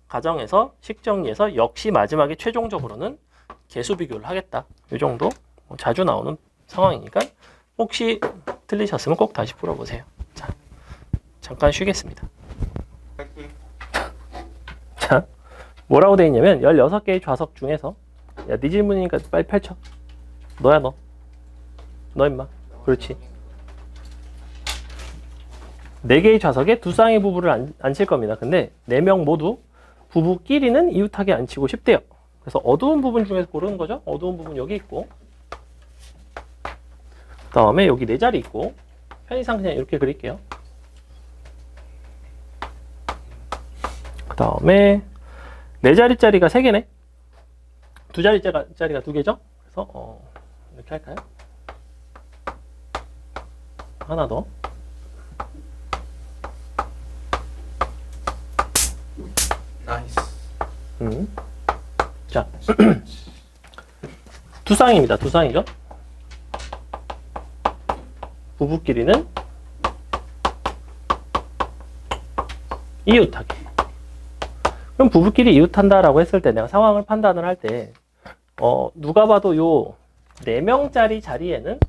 가정에서 식정리해서 역시 마지막에 최종적으로는 계수 비교를 하겠다. 이 정도 자주 나오는 상황이니까 혹시 틀리셨으면 꼭 다시 풀어보세요. 자, 잠깐 쉬겠습니다. 자, 뭐라고 되어 있냐면 16개의 좌석 중에서 야, 네 질문이니까 빨리 펼쳐. 너야 너. 너 임마. 그렇지. 4개의 좌석에 두 쌍의 부부를 앉힐 겁니다. 근데 4명 모두 부부끼리는 이웃하게 앉히고 싶대요. 그래서 어두운 부분 중에서 고르는 거죠. 어두운 부분 여기 있고 그 다음에 여기 4자리 있고 편의상 그냥 이렇게 그릴게요. 그 다음에 4자리짜리가 3개네. 2자리짜리가 2개죠. 그래서 이렇게 할까요? 하나 더. 나이스. 자, 두 쌍입니다. 두 쌍이죠. 부부끼리는 이웃하게. 그럼 부부끼리 이웃한다라고 했을 때 내가 상황을 판단을 할 때 누가 봐도 요 4명짜리 자리에는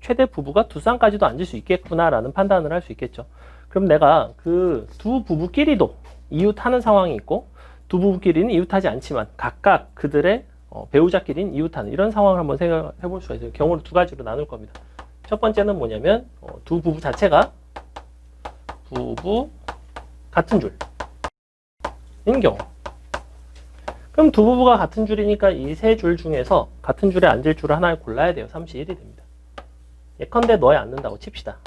최대 부부가 두 쌍까지도 앉을 수 있겠구나라는 판단을 할 수 있겠죠. 그럼 내가 그 두 부부끼리도 이웃하는 상황이 있고 두 부부끼리는 이웃하지 않지만 각각 그들의 배우자끼리는 이웃하는 이런 상황을 한번 생각해 볼 수가 있어요. 경우를 두 가지로 나눌 겁니다. 첫 번째는 뭐냐면 두 부부 자체가 부부 같은 줄인 경우. 그럼 두 부부가 같은 줄이니까 이 세 줄 중에서 같은 줄에 앉을 줄을 하나를 골라야 돼요. 3시 1이 됩니다. 예컨대 너에 앉는다고 칩시다.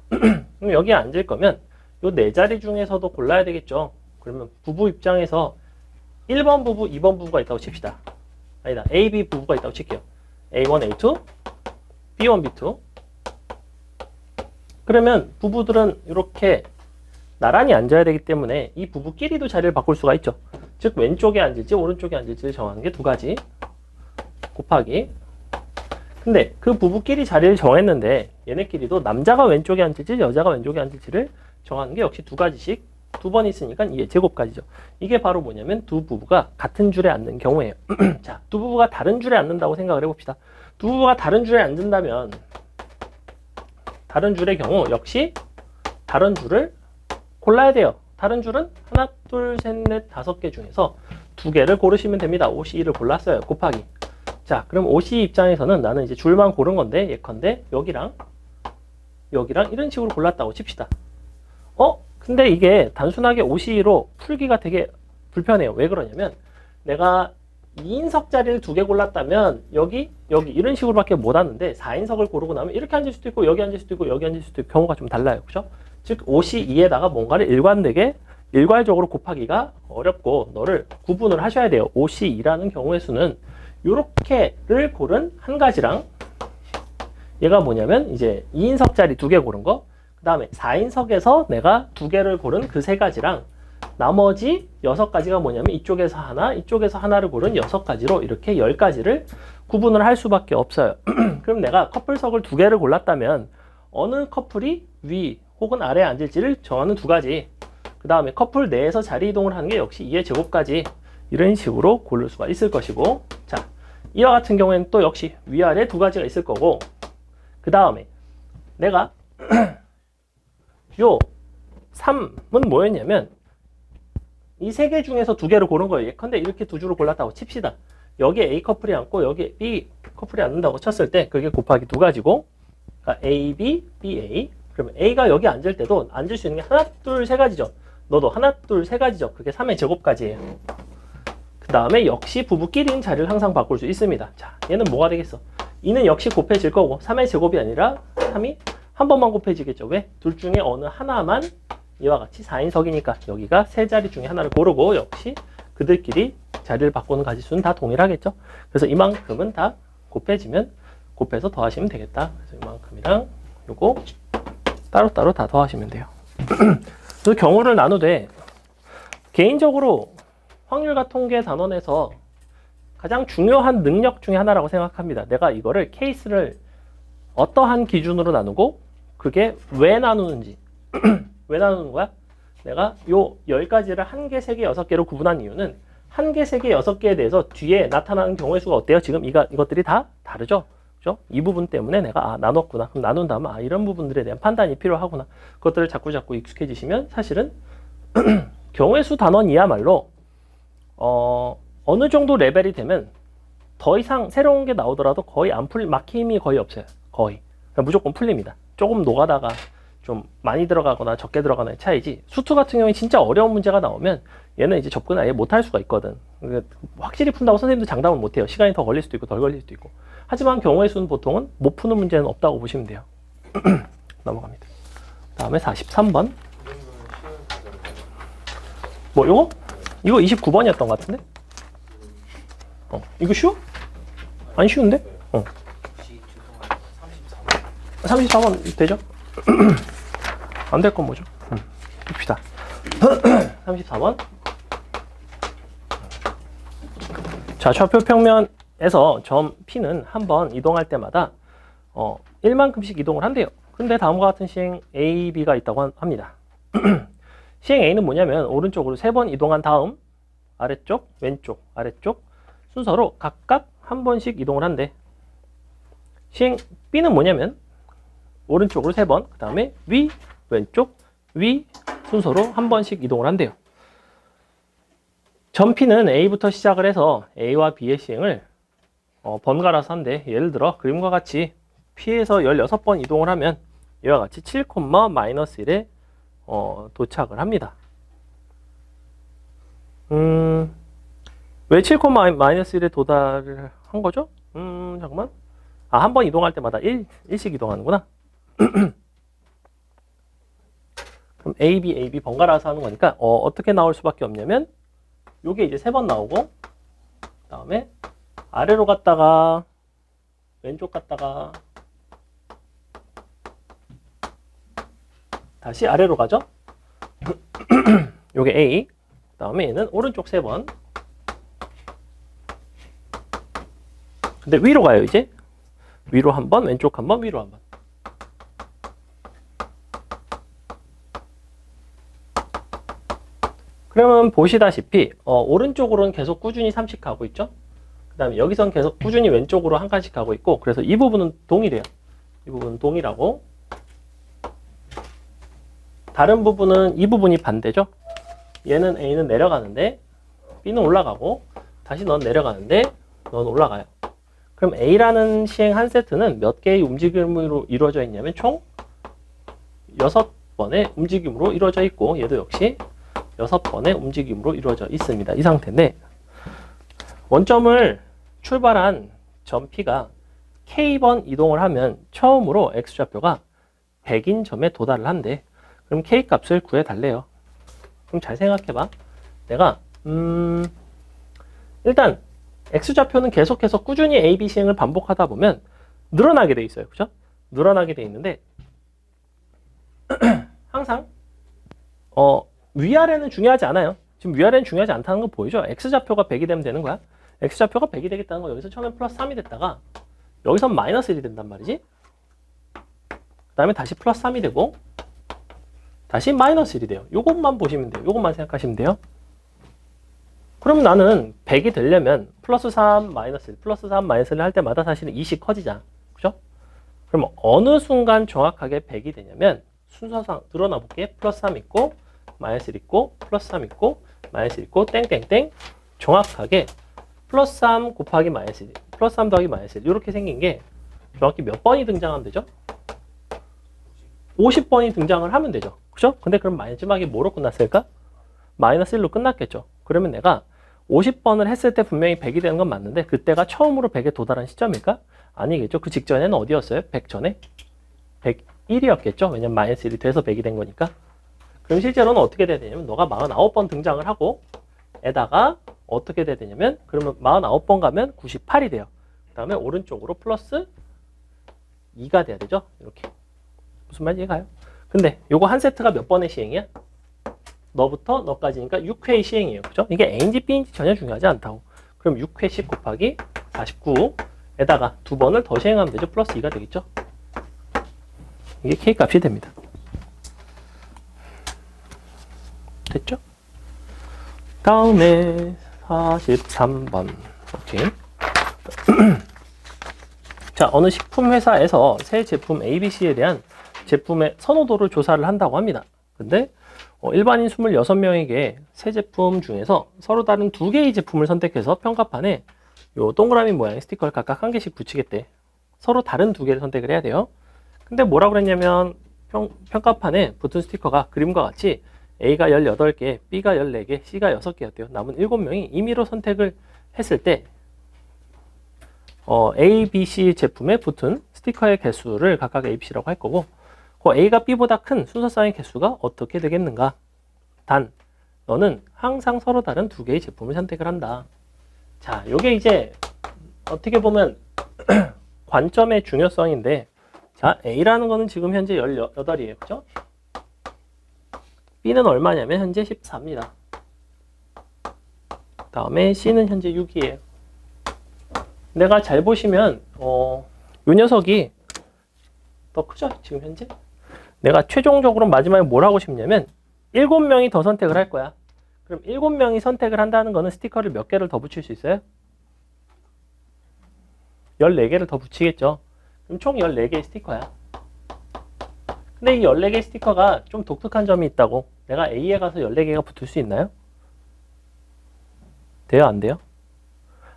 그럼 여기에 앉을 거면 요 4자리 중에서도 골라야 되겠죠. 그러면 부부 입장에서 1번 부부, 2번 부부가 있다고 칩시다. 아니다. A, B 부부가 있다고 칠게요. A1, A2, B1, B2. 그러면 부부들은 이렇게 나란히 앉아야 되기 때문에 이 부부끼리도 자리를 바꿀 수가 있죠. 즉 왼쪽에 앉을지 오른쪽에 앉을지를 정하는 게 두 가지 곱하기. 근데 그 부부끼리 자리를 정했는데 얘네끼리도 남자가 왼쪽에 앉을지 여자가 왼쪽에 앉을지를 정하는 게 역시 두 가지씩 두 번 있으니까 이게 제곱까지죠. 이게 바로 뭐냐면 두 부부가 같은 줄에 앉는 경우예요. 자, 두 부부가 다른 줄에 앉는다고 생각을 해봅시다. 두 부부가 다른 줄에 앉는다면 다른 줄의 경우 역시 다른 줄을 골라야 돼요. 다른 줄은 하나, 둘, 셋, 넷, 5개 중에서 2개를 고르시면 됩니다. OC를 골랐어요. 곱하기. 자, 그럼 OC 입장에서는 나는 이제 줄만 고른 건데 예컨대 여기랑 이런 식으로 골랐다고 칩시다. 근데 이게 단순하게 OC로 풀기가 되게 불편해요. 왜 그러냐면 내가 2인석 자리를 2개 골랐다면 여기 이런 식으로밖에 못 하는데 4인석을 고르고 나면 이렇게 앉을 수도 있고 여기 앉을 수도 있고 여기 앉을 수도 있고 경우가 좀 달라요. 그죠? 즉 OC2에다가 뭔가를 일관되게 일괄적으로 곱하기가 어렵고 너를 구분을 하셔야 돼요. OC2라는 경우의 수는 요렇게를 고른 한 가지랑 얘가 뭐냐면 이제 2인석짜리 2개 고른 거, 그 다음에 4인석에서 내가 2개를 고른 그 3가지랑 나머지 6가지가 뭐냐면 이쪽에서 하나, 이쪽에서 하나를 고른 6가지로 이렇게 10가지를 구분을 할 수밖에 없어요. 그럼 내가 커플석을 2개를 골랐다면 어느 커플이 위 혹은 아래에 앉을지를 정하는 2가지, 그 다음에 커플 내에서 자리 이동을 하는 게 역시 2의 제곱까지 이런 식으로 고를 수가 있을 것이고, 자, 이와 같은 경우에는 또 역시 위아래 2가지가 있을 거고, 그 다음에 내가 요 3은 뭐였냐면 이 3개 중에서 2개를 고른 거예요. 예컨대 이렇게 2줄을 골랐다고 칩시다. 여기에 A 커플이 앉고 여기에 B 커플이 앉는다고 쳤을 때 그게 곱하기 2가지고, 그러니까 A, B, B, A. 그러면 A가 여기 앉을 때도 앉을 수 있는 게 하나, 둘, 3가지죠. 너도 하나, 둘, 3가지죠. 그게 3의 제곱까지예요. 그 다음에 역시 부부끼리는 자리를 항상 바꿀 수 있습니다. 자, 얘는 뭐가 되겠어? 2는 역시 곱해질 거고 3의 제곱이 아니라 3이 한 번만 곱해지겠죠. 왜? 둘 중에 어느 하나만 이와 같이 4인석이니까 여기가 3자리 중에 하나를 고르고 역시 그들끼리 자리를 바꾸는 가지수는 다 동일하겠죠. 그래서 이만큼은 다 곱해지면 곱해서 더하시면 되겠다. 그래서 이만큼이랑 요거 따로따로 다 더하시면 돼요. 그래서 경우를 나누되 개인적으로 확률과 통계 단원에서 가장 중요한 능력 중에 하나라고 생각합니다. 내가 이거를 케이스를 어떠한 기준으로 나누고 그게 왜 나누는지 왜 나누는 거야? 내가 요 10가지를 1개, 3개, 6개로 구분한 이유는 1개, 3개, 6개에 대해서 뒤에 나타나는 경우의 수가 어때요? 지금 이것들이 다 다르죠? 그죠? 이 부분 때문에 내가 나눴구나. 그럼 나눈 다음에 이런 부분들에 대한 판단이 필요하구나. 그것들을 자꾸 익숙해지시면 사실은 경우의 수 단원이야말로 어느 정도 레벨이 되면 더 이상 새로운 게 나오더라도 거의 안 막힘이 거의 없어요. 거의. 그러니까 무조건 풀립니다. 조금 노가다가 좀 많이 들어가거나 적게 들어가는 차이지, 수투 같은 경우에 진짜 어려운 문제가 나오면 얘는 이제 접근 아예 못할 수가 있거든. 그러니까 확실히 푼다고 선생님도 장담을 못해요. 시간이 더 걸릴 수도 있고 덜 걸릴 수도 있고. 하지만 경우의 수는 보통은 못 푸는 문제는 없다고 보시면 돼요. 넘어갑니다. 다음에 43번. 뭐 요거? 이거 29번이었던 것 같은데? 이거 쉬워? 안 쉬운데? 34번 되죠? 안 될 건 뭐죠? 봅시다. 34번. 자, 좌표 평면에서 점 P는 한 번 이동할 때마다 1만큼씩 이동을 한대요. 근데 다음과 같은 시행 A, B가 있다고 합니다. 시행 A는 뭐냐면 오른쪽으로 3번 이동한 다음 아래쪽, 왼쪽, 아래쪽 순서로 각각 한 번씩 이동을 한대. 시행 B는 뭐냐면 오른쪽으로 3번, 그 다음에 위, 왼쪽, 위 순서로 한 번씩 이동을 한대요. 점 P는 A부터 시작을 해서 A와 B의 시행을 번갈아서 한대. 예를 들어 그림과 같이 P에서 16번 이동을 하면 이와 같이 7,-1에 도착을 합니다. 왜 7,-1에 도달을 한 거죠? 잠깐만. 한 번 이동할 때마다 1씩 이동하는구나. 그럼 A, B, A, B 번갈아서 하는 거니까 어떻게 나올 수밖에 없냐면 요게 이제 3번 나오고, 그 다음에 아래로 갔다가 왼쪽 갔다가 다시 아래로 가죠. 요게 A, 그 다음에 얘는 오른쪽 3번. 근데 위로 가요. 이제 위로 한 번, 왼쪽 한 번, 위로 한 번. 그러면 보시다시피 오른쪽으로는 계속 꾸준히 3씩 가고 있죠. 그 다음에 여기선 계속 꾸준히 왼쪽으로 한 칸씩 가고 있고, 그래서 이 부분은 동일해요. 이 부분은 동일하고, 다른 부분은 이 부분이 반대죠. 얘는 A는 내려가는데 B는 올라가고 다시 넌 내려가는데 넌 올라가요. 그럼 A라는 시행 한 세트는 몇 개의 움직임으로 이루어져 있냐면 총 6번의 움직임으로 이루어져 있고 얘도 역시 6번의 움직임으로 이루어져 있습니다. 이 상태인데 원점을 출발한 점 P가 K번 이동을 하면 처음으로 X좌표가 100인 점에 도달을 한대. 그럼 K 값을 구해달래요. 그럼 잘 생각해봐. 내가 일단 X좌표는 계속해서 꾸준히 A, B 시행을 반복하다 보면 늘어나게 돼 있어요. 그죠? 늘어나게 돼 있는데 항상 위아래는 중요하지 않아요. 지금 위아래는 중요하지 않다는 거 보이죠? X좌표가 100이 되면 되는 거야. X좌표가 100이 되겠다는 거 여기서 처음엔 플러스 3이 됐다가 여기서 마이너스 1이 된단 말이지. 그 다음에 다시 플러스 3이 되고 다시 마이너스 1이 돼요. 요것만 보시면 돼요. 요것만 생각하시면 돼요. 그럼 나는 100이 되려면 플러스 3, 마이너스 1, 플러스 3, 마이너스 1을 할 때마다 사실은 2씩 커지잖아. 그죠? 그럼 어느 순간 정확하게 100이 되냐면 순서상 드러나 볼게. 플러스 3 있고 마이너스 1 있고 플러스 3 있고 마이너스 1 있고 땡땡땡 정확하게 플러스 3 곱하기 마이너스 1, 플러스 3 더하기 마이너스 1 이렇게 생긴 게 정확히 몇 번이 등장하면 되죠? 50번이 등장을 하면 되죠. 그죠? 근데 그럼 마지막에 뭐로 끝났을까? 마이너스 1로 끝났겠죠. 그러면 내가 50번을 했을 때 분명히 100이 되는 건 맞는데 그때가 처음으로 100에 도달한 시점일까? 아니겠죠. 그 직전에는 어디였어요? 100 전에? 101이었겠죠. 왜냐면 마이너스 1이 돼서 100이 된 거니까. 그럼 실제로는 어떻게 돼야 되냐면 너가 49번 등장을 하고 에다가 어떻게 돼야 되냐면 그러면 49번 가면 98이 돼요. 그 다음에 오른쪽으로 플러스 2가 돼야 되죠. 이렇게. 무슨 말인지 가요? 근데 요거 한 세트가 몇 번의 시행이야? 너부터 너까지니까 6회의 시행이에요. 그죠? 이게 A인지 B인지 전혀 중요하지 않다고. 그럼 6회씩 곱하기 49에다가 두 번을 더 시행하면 되죠. 플러스 2가 되겠죠? 이게 K 값이 됩니다. 됐죠? 다음에 43번. 오케이. 자, 어느 식품 회사에서 새 제품 ABC에 대한 제품의 선호도를 조사를 한다고 합니다. 근데 일반인 26명에게 새 제품 중에서 서로 다른 두 개의 제품을 선택해서 평가판에 요 동그라미 모양의 스티커를 각각 한 개씩 붙이겠대. 서로 다른 두 개를 선택을 해야 돼요. 근데 뭐라고 그랬냐면 평가판에 붙은 스티커가 그림과 같이 A가 18개, B가 14개, C가 6개였대요. 남은 7명이 임의로 선택을 했을 때 A, B, C 제품에 붙은 스티커의 개수를 각각 A, B, C라고 할 거고 그 A가 B보다 큰 순서상의 개수가 어떻게 되겠는가? 단, 너는 항상 서로 다른 두 개의 제품을 선택을 한다. 자, 요게 이제 어떻게 보면 관점의 중요성인데 자, A라는 거는 지금 현재 18이에요. 그죠? B는 얼마냐면 현재 14입니다. 다음에 C는 현재 6이에요. 내가 잘 보시면 요 녀석이 더 크죠? 지금 현재? 내가 최종적으로 마지막에 뭘 하고 싶냐면 7명이 더 선택을 할 거야. 그럼 7명이 선택을 한다는 거는 스티커를 몇 개를 더 붙일 수 있어요? 14개를 더 붙이겠죠. 그럼 총 14개의 스티커야. 근데 이 14개의 스티커가 좀 독특한 점이 있다고. 내가 A에 가서 14개가 붙을 수 있나요? 돼요? 안 돼요?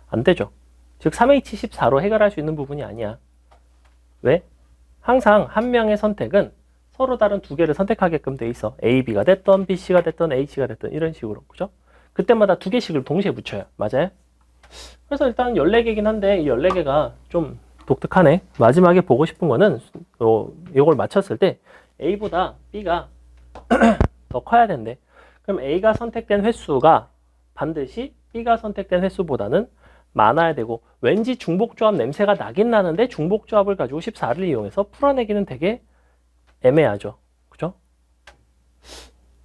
안 되죠. 즉 3H14로 해결할 수 있는 부분이 아니야. 왜? 항상 한 명의 선택은 서로 다른 두 개를 선택하게끔 돼 있어. A, B가 됐던, B, C가 됐던, H가 됐던 이런 식으로. 그죠? 그때마다 두 개씩을 동시에 붙여요. 맞아요? 그래서 일단 14개긴 한데 이 14개가 좀 독특하네. 마지막에 보고 싶은 거는 이걸 맞췄을 때 A보다 B가 더 커야 된대. 그럼 A가 선택된 횟수가 반드시 B가 선택된 횟수보다는 많아야 되고 왠지 중복조합 냄새가 나긴 나는데 중복조합을 가지고 14를 이용해서 풀어내기는 되게 애매하죠. 그죠?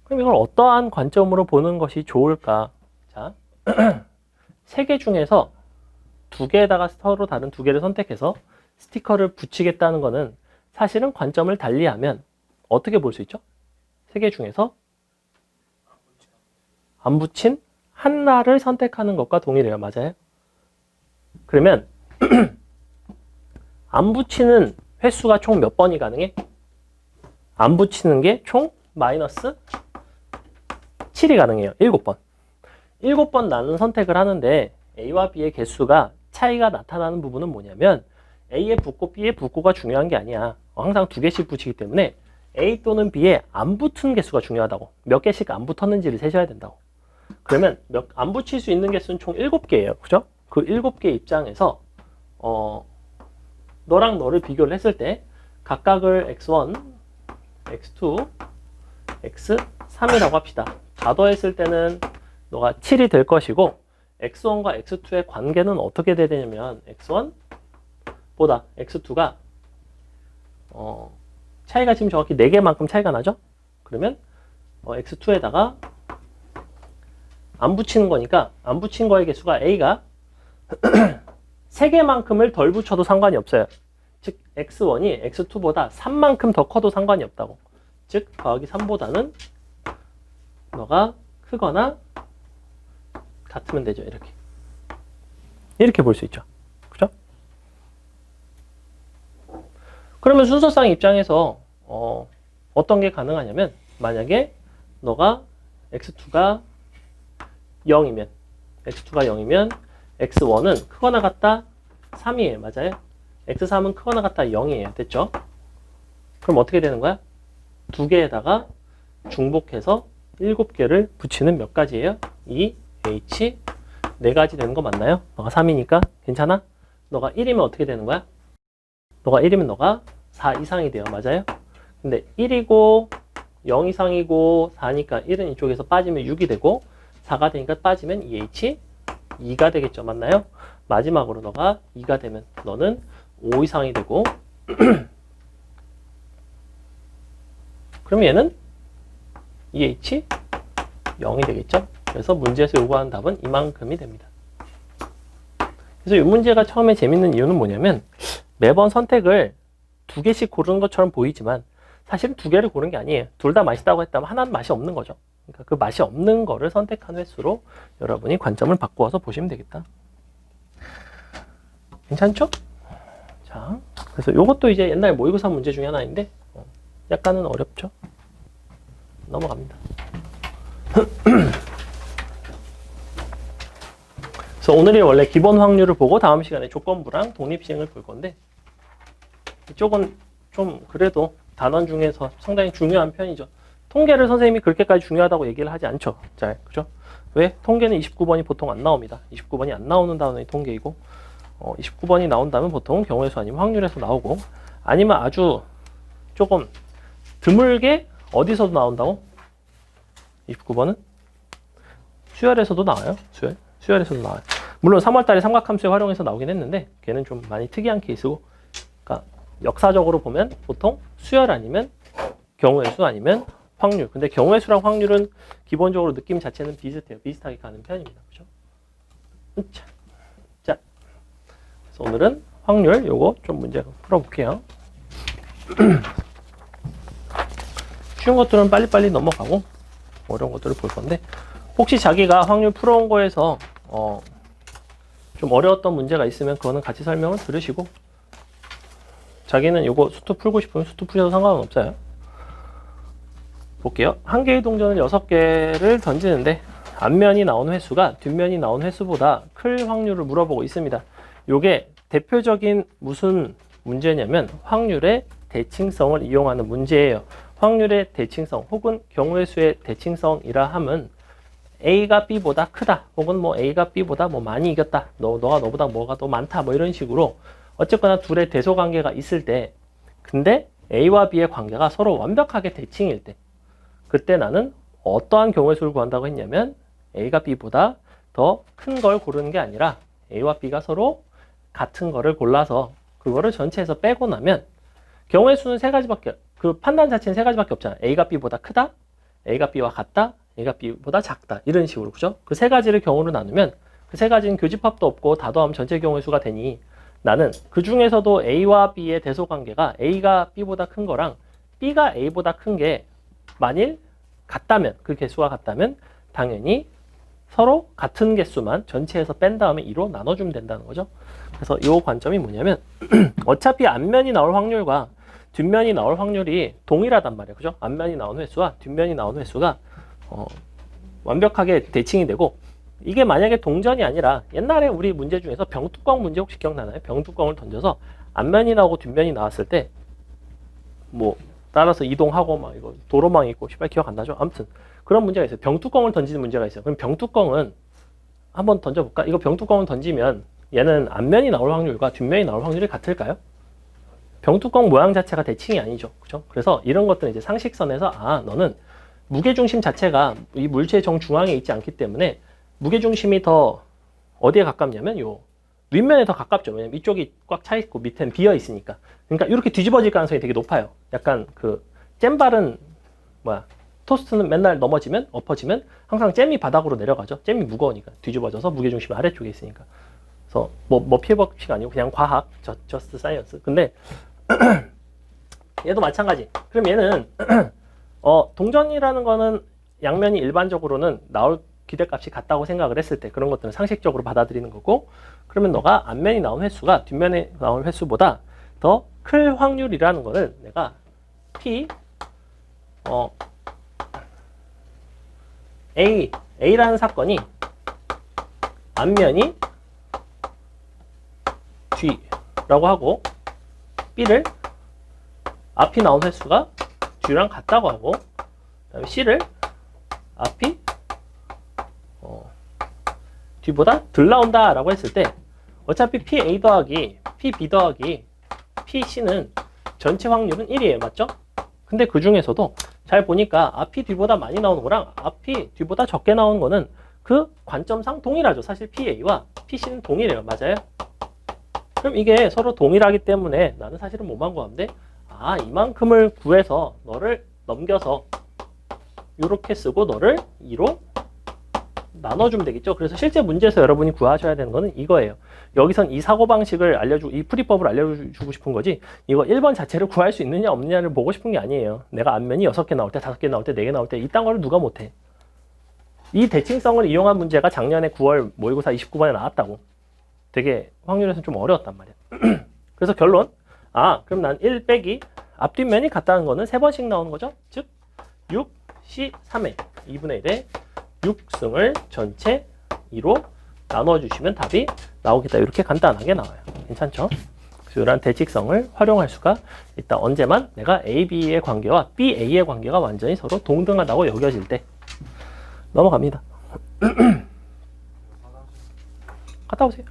그럼 이걸 어떠한 관점으로 보는 것이 좋을까? 자, 3개 중에서 2개에다가 서로 다른 2개를 선택해서 스티커를 붙이겠다는 거는 사실은 관점을 달리하면 어떻게 볼 수 있죠? 3개 중에서 안 붙인 하나를 선택하는 것과 동일해요. 맞아요? 그러면 안 붙이는 횟수가 총 몇 번이 가능해? 안 붙이는 게 총 마이너스 7이 가능해요. 7번. 7번 나눈 선택을 하는데 A와 B의 개수가 차이가 나타나는 부분은 뭐냐면 A에 붙고 B에 붙고가 중요한 게 아니야. 항상 두 개씩 붙이기 때문에 A 또는 B에 안 붙은 개수가 중요하다고. 몇 개씩 안 붙었는지를 세셔야 된다고. 그러면 안 붙일 수 있는 개수는 총 7개예요. 그죠? 그 7개 입장에서 너랑 너를 비교를 했을 때 각각을 x1, x2, x3이라고 합시다. 다 더했을 때는 너가 7이 될 것이고 x1과 x2의 관계는 어떻게 돼야 되냐면 x1보다 x2가 차이가 지금 정확히 4개만큼 차이가 나죠? 그러면 x2에다가 안 붙이는 거니까 안 붙인 거의 개수가 a가 3개만큼을 덜 붙여도 상관이 없어요. 즉 x1이 x2보다 3만큼 더 커도 상관이 없다고. 즉 더하기 3보다는 너가 크거나 같으면 되죠. 이렇게 볼 수 있죠. 그죠? 그러면 순서상 입장에서 어떤 게 가능하냐면 만약에 너가 x2가 0이면 x1은 크거나 같다 3이에요. 맞아요? x3은 크거나 같다 0이에요. 됐죠? 그럼 어떻게 되는 거야? 두 개에다가 중복해서 7개를 붙이는 몇 가지예요? 2, h, 4가지 되는 거 맞나요? 너가 3이니까 괜찮아? 너가 1이면 어떻게 되는 거야? 너가 1이면 너가 4 이상이 돼요. 맞아요? 근데 1이고 0 이상이고 4니까 1은 이쪽에서 빠지면 6이 되고 4가 되니까 빠지면 2h, 2가 되겠죠. 맞나요? 마지막으로 너가 2가 되면 너는 5 이상이 되고 그럼 얘는 2h, 0이 되겠죠. 그래서 문제에서 요구하는 답은 이만큼이 됩니다. 그래서 이 문제가 처음에 재밌는 이유는 뭐냐면 매번 선택을 2개씩 고르는 것처럼 보이지만 사실은 2개를 고른 게 아니에요. 둘 다 맛있다고 했다면 하나는 맛이 없는 거죠. 그러니까 그 맛이 없는 거를 선택한 횟수로 여러분이 관점을 바꾸어서 보시면 되겠다. 괜찮죠? 자, 그래서 요것도 이제 옛날 모의고사 문제 중에 하나인데 약간은 어렵죠? 넘어갑니다. 그래서 오늘이 원래 기본 확률을 보고 다음 시간에 조건부랑 독립시행을 볼 건데 이쪽은 좀 그래도 단원 중에서 상당히 중요한 편이죠. 통계를 선생님이 그렇게까지 중요하다고 얘기를 하지 않죠. 잘, 그죠? 왜? 통계는 29번이 보통 안 나옵니다. 29번이 안 나오는 단원이 통계이고 29번이 나온다면 보통 경우의 수 아니면 확률에서 나오고 아니면 아주 조금 드물게 어디서도 나온다고? 29번은? 수열에서도 나와요. 수열에서도 나와요. 물론 3월달에 삼각함수에 활용해서 나오긴 했는데 걔는 좀 많이 특이한 케이스고 그러니까 역사적으로 보면 보통 수열 아니면 경우의 수 아니면 확률. 근데 경우의 수랑 확률은 기본적으로 느낌 자체는 비슷해요. 비슷하게 가는 편입니다. 그죠? 자, 그래서 오늘은 확률 요거 좀 문제 풀어볼게요. 쉬운 것들은 빨리빨리 넘어가고 어려운 것들을 볼 건데 혹시 자기가 확률 풀어온 거에서 좀 어려웠던 문제가 있으면 그거는 같이 설명을 들으시고 자기는 요거 수투 풀고 싶으면 수투 푸셔도 상관은 없어요. 볼게요. 한 개의 동전을 6개를 던지는데 앞면이 나온 횟수가 뒷면이 나온 횟수보다 클 확률을 물어보고 있습니다. 요게 대표적인 무슨 문제냐면 확률의 대칭성을 이용하는 문제예요. 확률의 대칭성 혹은 경우의 수의 대칭성이라 함은 A가 B보다 크다 혹은 뭐 A가 B보다 뭐 많이 이겼다 너가 너보다 뭐가 더 많다 뭐 이런 식으로 어쨌거나 둘의 대소 관계가 있을 때 근데 A와 B의 관계가 서로 완벽하게 대칭일 때 그때 나는 어떠한 경우의 수를 구한다고 했냐면 A가 B보다 더 큰 걸 고르는 게 아니라 A와 B가 서로 같은 거를 골라서 그거를 전체에서 빼고 나면 경우의 수는 3가지밖에 그 판단 자체는 3가지밖에 없잖아. A가 B보다 크다, A가 B와 같다, A가 B보다 작다 이런 식으로 그죠? 그 3가지를 경우로 나누면 그 3가지는 교집합도 없고 다 더하면 전체 경우의 수가 되니 나는 그 중에서도 A와 B의 대소관계가 A가 B보다 큰 거랑 B가 A보다 큰 게 만일 같다면 그 개수가 같다면 당연히 서로 같은 개수만 전체에서 뺀 다음에 2로 나눠주면 된다는 거죠. 그래서 이 관점이 뭐냐면 어차피 앞면이 나올 확률과 뒷면이 나올 확률이 동일하단 말이에요. 그죠? 앞면이 나온 횟수와 뒷면이 나온 횟수가 완벽하게 대칭이 되고, 이게 만약에 동전이 아니라 옛날에 우리 문제 중에서 병뚜껑 문제 혹시 기억나나요? 병뚜껑을 던져서 앞면이 나오고 뒷면이 나왔을 때 뭐 따라서 이동하고 막 이거 도로망이 있고 시발 기억 안 나죠? 아무튼 그런 문제가 있어요. 병뚜껑을 던지는 문제가 있어요. 그럼 병뚜껑은 한번 던져볼까? 이거 병뚜껑을 던지면 얘는 앞면이 나올 확률과 뒷면이 나올 확률이 같을까요? 병뚜껑 모양 자체가 대칭이 아니죠. 그죠? 그래서 이런 것들은 이제 상식선에서 너는 무게중심 자체가 이 물체의 정중앙에 있지 않기 때문에 무게중심이 더 어디에 가깝냐면 요 윗면에 더 가깝죠. 왜냐면 이쪽이 꽉 차 있고 밑에는 비어 있으니까. 그러니까 이렇게 뒤집어질 가능성이 되게 높아요. 약간 그 잼발은 토스트는 맨날 넘어지면 엎어지면 항상 잼이 바닥으로 내려가죠. 잼이 무거우니까 뒤집어져서 무게중심이 아래쪽에 있으니까. 그래서 뭐 피해 법칙 아니고 그냥 과학, 저스트 사이언스. 근데 얘도 마찬가지. 그럼 얘는 동전이라는 거는 양면이 일반적으로는 나올 기대값이 같다고 생각을 했을 때 그런 것들은 상식적으로 받아들이는 거고, 그러면 너가 앞면이 나온 횟수가 뒷면에 나온 횟수보다 더 클 확률이라는 거를 내가 A라는 사건이 앞면이 뒤라고 하고, B를 앞이 나온 횟수가 뒤랑 같다고 하고, 그다음에 C를 앞이 뒤보다 덜 나온다 라고 했을 때 어차피 PA 더하기 PB 더하기 PC는 전체 확률은 1이에요. 맞죠? 근데 그 중에서도 잘 보니까 앞이 뒤보다 많이 나오는 거랑 앞이 뒤보다 적게 나오는 거는 그 관점상 동일하죠. 사실 PA와 PC는 동일해요. 맞아요? 그럼 이게 서로 동일하기 때문에 나는 사실은 뭐만 구하면 돼? 이만큼을 구해서 너를 넘겨서 이렇게 쓰고 너를 2로 나눠주면 되겠죠. 그래서 실제 문제에서 여러분이 구하셔야 되는 거는 이거예요. 여기선 이 사고방식을 알려주고 이 풀이법을 알려주고 싶은 거지, 이거 1번 자체를 구할 수 있느냐 없느냐를 보고 싶은 게 아니에요. 내가 앞면이 6개 나올 때 5개 나올 때 4개 나올 때 이딴 거를 누가 못해. 이 대칭성을 이용한 문제가 작년에 9월 모의고사 29번에 나왔다고. 되게 확률에서는 좀 어려웠단 말이야. 그래서 결론, 그럼 난 1 빼기 앞뒷면이 같다는 거는 3번씩 나오는 거죠. 즉 6, C, 3회 2분의 1에 6승을 전체 2로 나눠주시면 답이 나오겠다. 이렇게 간단하게 나와요. 괜찮죠? 그래서 이런 대칭성을 활용할 수가 있다. 언제만 내가 AB의 관계와 BA의 관계가 완전히 서로 동등하다고 여겨질 때. 넘어갑니다. 갔다 오세요.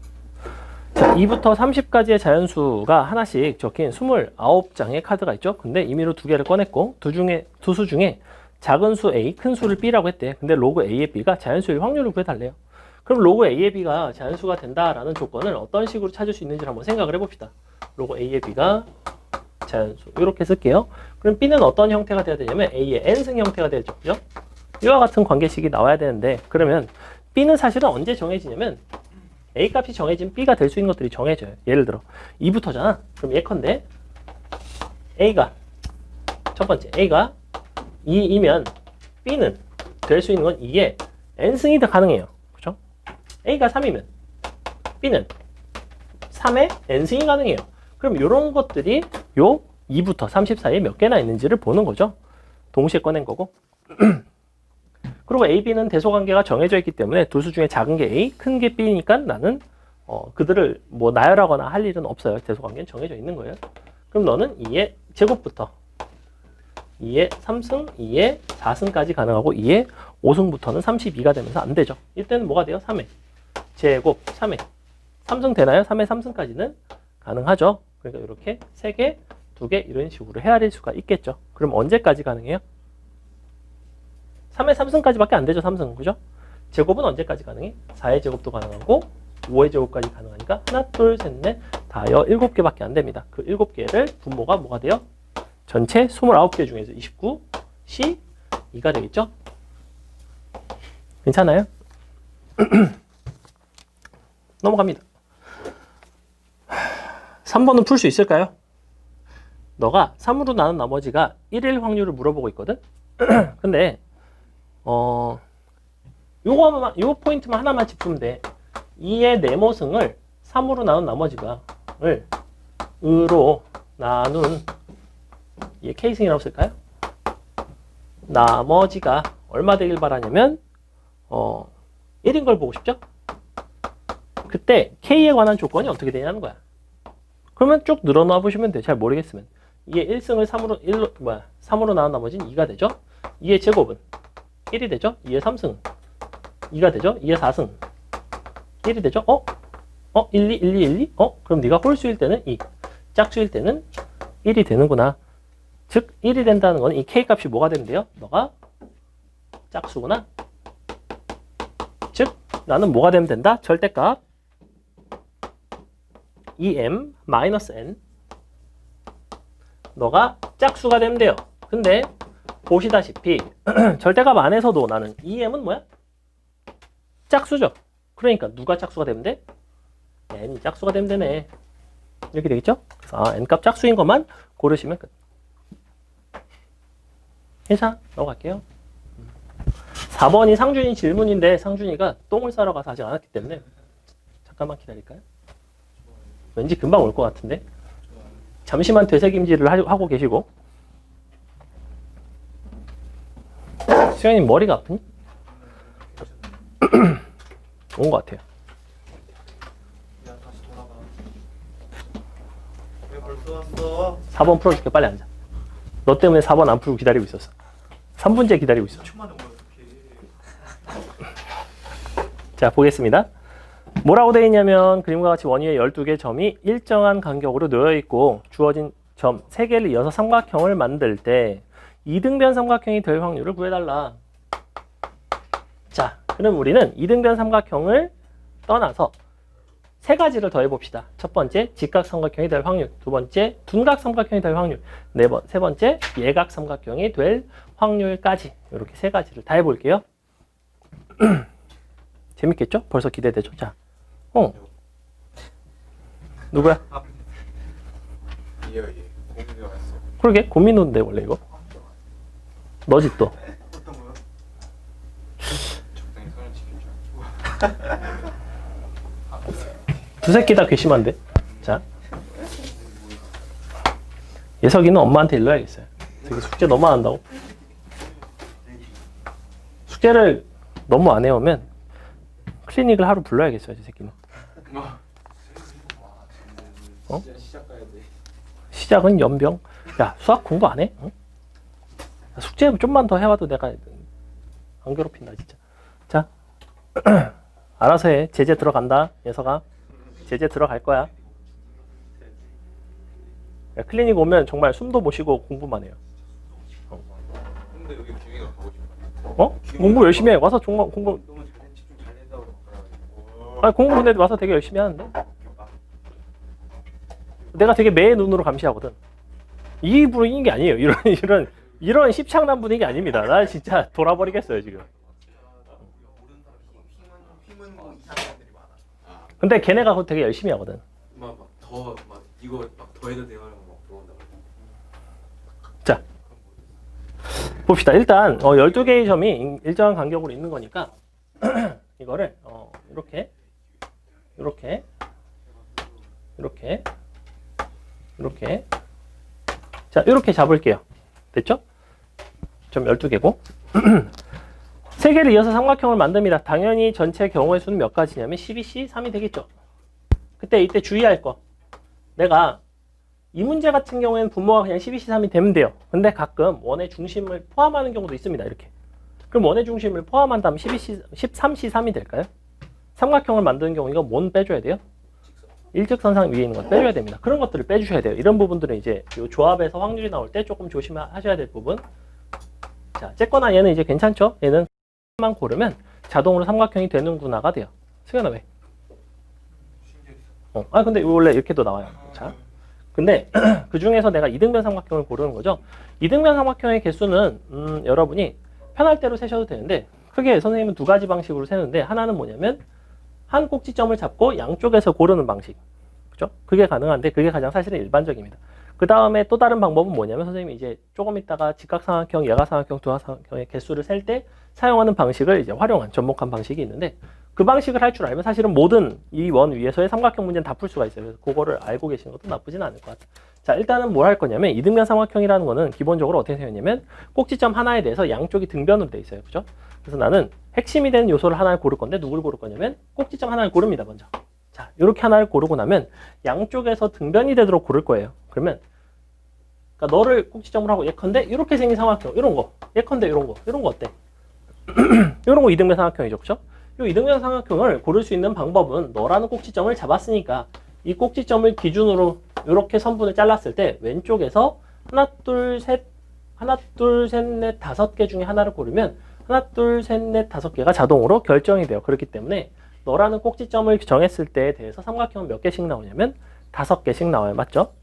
자, 2부터 30까지의 자연수가 하나씩 적힌 29장의 카드가 있죠. 근데 임의로 2개를 꺼냈고 두 수 중에 작은 수 A, 큰 수를 B라고 했대. 근데 로그 A의 B가 자연수일 확률을 구해달래요. 그럼 로그 A의 B가 자연수가 된다라는 조건을 어떤 식으로 찾을 수 있는지 한번 생각을 해봅시다. 로그 A의 B가 자연수. 이렇게 쓸게요. 그럼 B는 어떤 형태가 돼야 되냐면 A의 N승 형태가 되죠. 그죠? 이와 같은 관계식이 나와야 되는데, 그러면 B는 사실은 언제 정해지냐면 A 값이 정해진 B가 될 수 있는 것들이 정해져요. 예를 들어 2부터잖아. 그럼 예컨대 A가 첫 번째 A가 2이면 B는 될 수 있는 건 2에 N승이 더 가능해요. 그죠? A가 3이면 B는 3에 N승이 가능해요. 그럼 이런 것들이 요 2부터 30 사이에 몇 개나 있는지를 보는 거죠. 동시에 꺼낸 거고. 그리고 A, B는 대소관계가 정해져 있기 때문에 두 수 중에 작은 게 A, 큰 게 B니까 나는 그들을 뭐 나열하거나 할 일은 없어요. 대소관계는 정해져 있는 거예요. 그럼 너는 2의 제곱부터 2의 3승, 2의 4승까지 가능하고 2의 5승부터는 32가 되면서 안 되죠. 이때는 뭐가 돼요? 3회 제곱 3회 3승 되나요? 3회 3승까지는 가능하죠. 그러니까 이렇게 3개, 2개 이런 식으로 헤아릴 수가 있겠죠. 그럼 언제까지 가능해요? 3회 3승까지밖에 안 되죠. 3승. 그죠? 제곱은 언제까지 가능해? 4의 제곱도 가능하고 5의 제곱까지 가능하니까 하나, 둘, 셋, 넷, 다여 7개밖에 안 됩니다. 그 7개를 분모가 뭐가 돼요? 전체 29개 중에서 29, C, 2가 되겠죠? 괜찮아요? 넘어갑니다. 3번은 풀 수 있을까요? 너가 3으로 나눈 나머지가 1일 확률을 물어보고 있거든? 근데 요 포인트만 하나만 짚으면 돼. 2의 네모승을 3으로 나눈 나머지가 으로 나눈 얘 K승이라고 쓸까요? 나머지가 얼마 되길 바라냐면 1인 걸 보고 싶죠? 그때 K에 관한 조건이 어떻게 되냐는 거야. 그러면 쭉 늘어놔 보시면 돼요. 잘 모르겠으면. 이게 1승을 3으로 나눈 나머지는 2가 되죠? 2의 제곱은 1이 되죠? 2의 3승 2가 되죠? 2의 4승 1이 되죠? 1, 2, 1, 2, 1, 2? 그럼 네가 홀수일 때는 2, 짝수일 때는 1이 되는구나. 즉 1이 된다는 건 이 K 값이 뭐가 되면 돼요? 너가 짝수구나. 즉 나는 뭐가 되면 된다? 절대값 EM-N 너가 짝수가 되면 돼요. 근데 보시다시피 절대값 안에서도 나는 EM은 뭐야? 짝수죠. 그러니까 누가 짝수가 되면 돼? N이 짝수가 되면 되네. 이렇게 되겠죠? 그래서 N값 짝수인 것만 고르시면 끝. 괜찮아? 넘어갈게요. 4번이 상준이 질문인데 상준이가 똥을 싸러 가서 아직 안 왔기 때문에 잠깐만 기다릴까요? 왠지 금방 올 것 같은데 잠시만 되새김질을 하고 계시고. 수현님 머리가 아프니? 좋은 것 같아요. 야 다시 돌아가. 왜 벌써 왔어? 4번 풀어줄게. 빨리 앉아. 너 때문에 4번 안 풀고 기다리고 있었어. 3분째 기다리고 있어. 10초 만에 오면 어떡해. 자, 보겠습니다. 뭐라고 되어 있냐면 그림과 같이 원위에 12개의 점이 일정한 간격으로 놓여 있고 주어진 점 3개를 이어서 삼각형을 만들 때 이등변 삼각형이 될 확률을 구해달라. 자, 그럼 우리는 이등변 삼각형을 떠나서 세 가지를 더해 봅시다. 첫 번째, 직각 삼각형이 될 확률. 두 번째, 둔각 삼각형이 될 확률. 세 번째, 예각 삼각형이 될 확률까지. 이렇게 세 가지를 다 해볼게요. 재밌겠죠? 벌써 기대되죠? 자, 누구야? 얘가 얘. 공유가 왔어. 그러게, 고민호인데 원래 이거. 너지 또. 어떤 거요? 적당히 선을 지킬 줄 알고. 두 새끼 다 괘씸한데. 자, 예석이는 엄마한테 일러야겠어요. 되게 숙제 너무 안 한다고. 숙제를 너무 안 해오면 클리닉을 하루 불러야겠어요, 저 새끼는. 진짜 시작 가야 돼. 시작은 연병. 야, 수학 공부 안 해? 응? 숙제 좀만 더 해와도 내가 안 괴롭힌다, 진짜. 자, 알아서 해. 제재 들어간다, 예석아. 제재 들어갈 거야. 야, 클리닉 오면 정말 숨도 못 쉬고 공부만 해요. 근데 여기 기회가 가고 싶어. 공부 열심히 해. 와서 정말 공부. 너무 잘 집중 잘 된다고 그러더라고. 아니, 공부 근데 와서 되게 열심히 하는데. 내가 되게 매의 눈으로 감시하거든. 이 분위기 아니에요. 이런 십창난 분위기 아닙니다. 나 진짜 돌아버리겠어요 지금. 휘문고 이상한 애들이 많아. 근데 걔네가 되게 열심히 하거든. 막 이거 막 더 해도 돼요 하면 막 들어온다고. 자, 봅시다. 일단 12개의 점이 일정한 간격으로 있는 거니까 이거를 이렇게 자, 이렇게 잡을게요. 됐죠? 점 12개고 3개를 이어서 삼각형을 만듭니다. 당연히 전체 경우의 수는 몇 가지냐면 12C 3이 되겠죠. 이때 주의할 거, 내가 이 문제 같은 경우에는 분모가 그냥 12C 3이 되면 돼요. 근데 가끔 원의 중심을 포함하는 경우도 있습니다. 이렇게. 그럼 원의 중심을 포함한다면 13C 3이 될까요? 삼각형을 만드는 경우 이거 뭔 빼줘야 돼요? 일직선상 위에 있는 것 빼줘야 됩니다. 그런 것들을 빼주셔야 돼요. 이런 부분들은 이제 이 조합에서 확률이 나올 때 조금 조심하셔야 될 부분. 자, 쨌거나 얘는 이제 괜찮죠? 얘는 만 고르면 자동으로 삼각형이 되는구나가 돼요. 승현아 왜? 근데 원래 이렇게도 나와요. 자, 근데 그 중에서 내가 이등변 삼각형을 고르는 거죠. 이등변 삼각형의 개수는 여러분이 편할 대로 세셔도 되는데 크게 선생님은 두 가지 방식으로 세는데 하나는 뭐냐면 한 꼭지점을 잡고 양쪽에서 고르는 방식. 그죠? 그게 가능한데 그게 가장 사실은 일반적입니다. 그 다음에 또 다른 방법은 뭐냐면 선생님이 이제 조금 있다가 직각삼각형, 예각삼각형, 두각삼각형의 개수를 셀 때 사용하는 방식을 이제 활용한 접목한 방식이 있는데 그 방식을 할 줄 알면 사실은 모든 이 원 위에서의 삼각형 문제는 다 풀 수가 있어요. 그래서 그거를 알고 계시는 것도 나쁘진 않을 것 같아요. 자, 일단은 뭘 할 거냐면 이등변 삼각형이라는 거는 기본적으로 어떻게 생겼냐면 꼭지점 하나에 대해서 양쪽이 등변으로 돼 있어요. 그죠? 그래서 나는 핵심이 되는 요소를 하나를 고를 건데 누굴 고를 거냐면 꼭지점 하나를 고릅니다. 먼저. 자, 이렇게 하나를 고르고 나면 양쪽에서 등변이 되도록 고를 거예요. 그러면 그러니까 너를 꼭지점으로 하고 예컨대 이렇게 생긴 삼각형 이런 거 예컨대 이런 거 어때? 이런 거 이등변 삼각형이죠. 그죠? 이 이등변 삼각형을 고를 수 있는 방법은 너라는 꼭지점을 잡았으니까 이 꼭지점을 기준으로 이렇게 선분을 잘랐을 때 왼쪽에서 하나 둘 셋 넷 다섯 개 중에 하나를 고르면 하나 둘 셋 넷 다섯 개가 자동으로 결정이 돼요. 그렇기 때문에 너라는 꼭지점을 정했을 때에 대해서 삼각형은 몇 개씩 나오냐면 5개씩 나와요. 맞죠?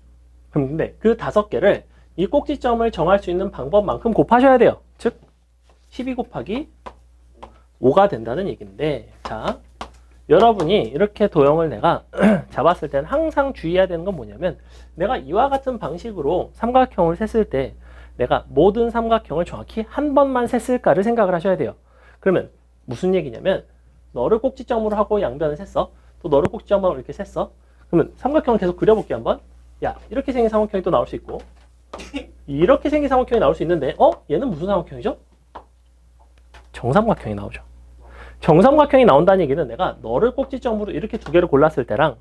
그럼 근데 그 5개를 이 꼭지점을 정할 수 있는 방법만큼 곱하셔야 돼요. 즉 12 곱하기 5가 된다는 얘기인데, 자, 여러분이 이렇게 도형을 내가 잡았을 때는 항상 주의해야 되는 건 뭐냐면 내가 이와 같은 방식으로 삼각형을 셌을 때 내가 모든 삼각형을 정확히 한 번만 셌을까를 생각을 하셔야 돼요. 그러면 무슨 얘기냐면 너를 꼭지점으로 하고 양변을 셌어. 또 너를 꼭지점으로 이렇게 셌어. 그러면 삼각형을 계속 그려볼게 한번. 야, 이렇게 생긴 삼각형이 또 나올 수 있고 이렇게 생긴 삼각형이 나올 수 있는데 얘는 무슨 삼각형이죠? 정삼각형이 나오죠. 정삼각형이 나온다는 얘기는 내가 너를 꼭지점으로 이렇게 두 개를 골랐을 때랑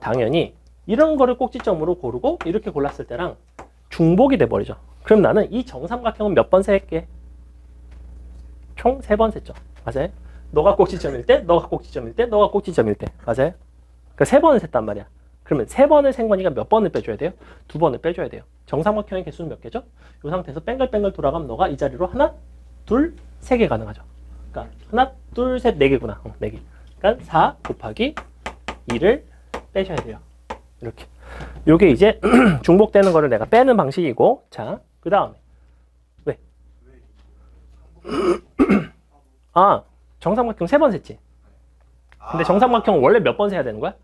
당연히 이런 거를 꼭지점으로 고르고 이렇게 골랐을 때랑 중복이 돼버리죠. 그럼 나는 이 정삼각형은 몇 번 셀게? 총 3번 셌죠. 맞아요? 너가 꼭지점일 때, 너가 꼭지점일 때, 너가 꼭지점일 때. 맞아요? 그러니까 3번을 셌단 말이야. 그러면 3번을 센 거니까 몇 번을 빼줘야 돼요? 2번을 빼줘야 돼요. 정삼각형의 개수는 몇 개죠? 이 상태에서 뱅글뱅글 돌아가면 너가 이 자리로 하나, 둘, 3개 가능하죠. 그러니까 하나, 둘, 셋, 4개구나. 4개. 그러니까 4 곱하기 2를 빼셔야 돼요. 이렇게. 요게 이제 중복되는 거를 내가 빼는 방식이고, 자, 그 다음에 왜? 아, 정삼각형 3번 셌지. 근데 정삼각형 원래 몇 번 세야 되는 거야?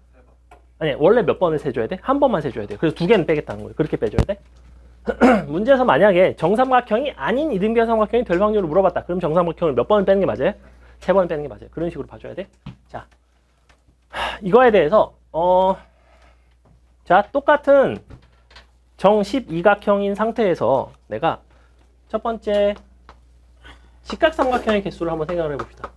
아니, 원래 몇 번을 세줘야 돼? 한 번만 세줘야 돼. 그래서 2개는 빼겠다는 거예요. 그렇게 빼줘야 돼. 문제에서 만약에 정삼각형이 아닌 이등변 삼각형이 될 확률을 물어봤다. 그럼 정삼각형을 몇 번을 빼는 게 맞아요? 3번을 빼는 게 맞아요. 그런 식으로 봐줘야 돼. 자, 이거에 대해서 자, 똑같은 정 12각형인 상태에서 내가 첫 번째 직각삼각형의 개수를 한번 생각을 해봅시다.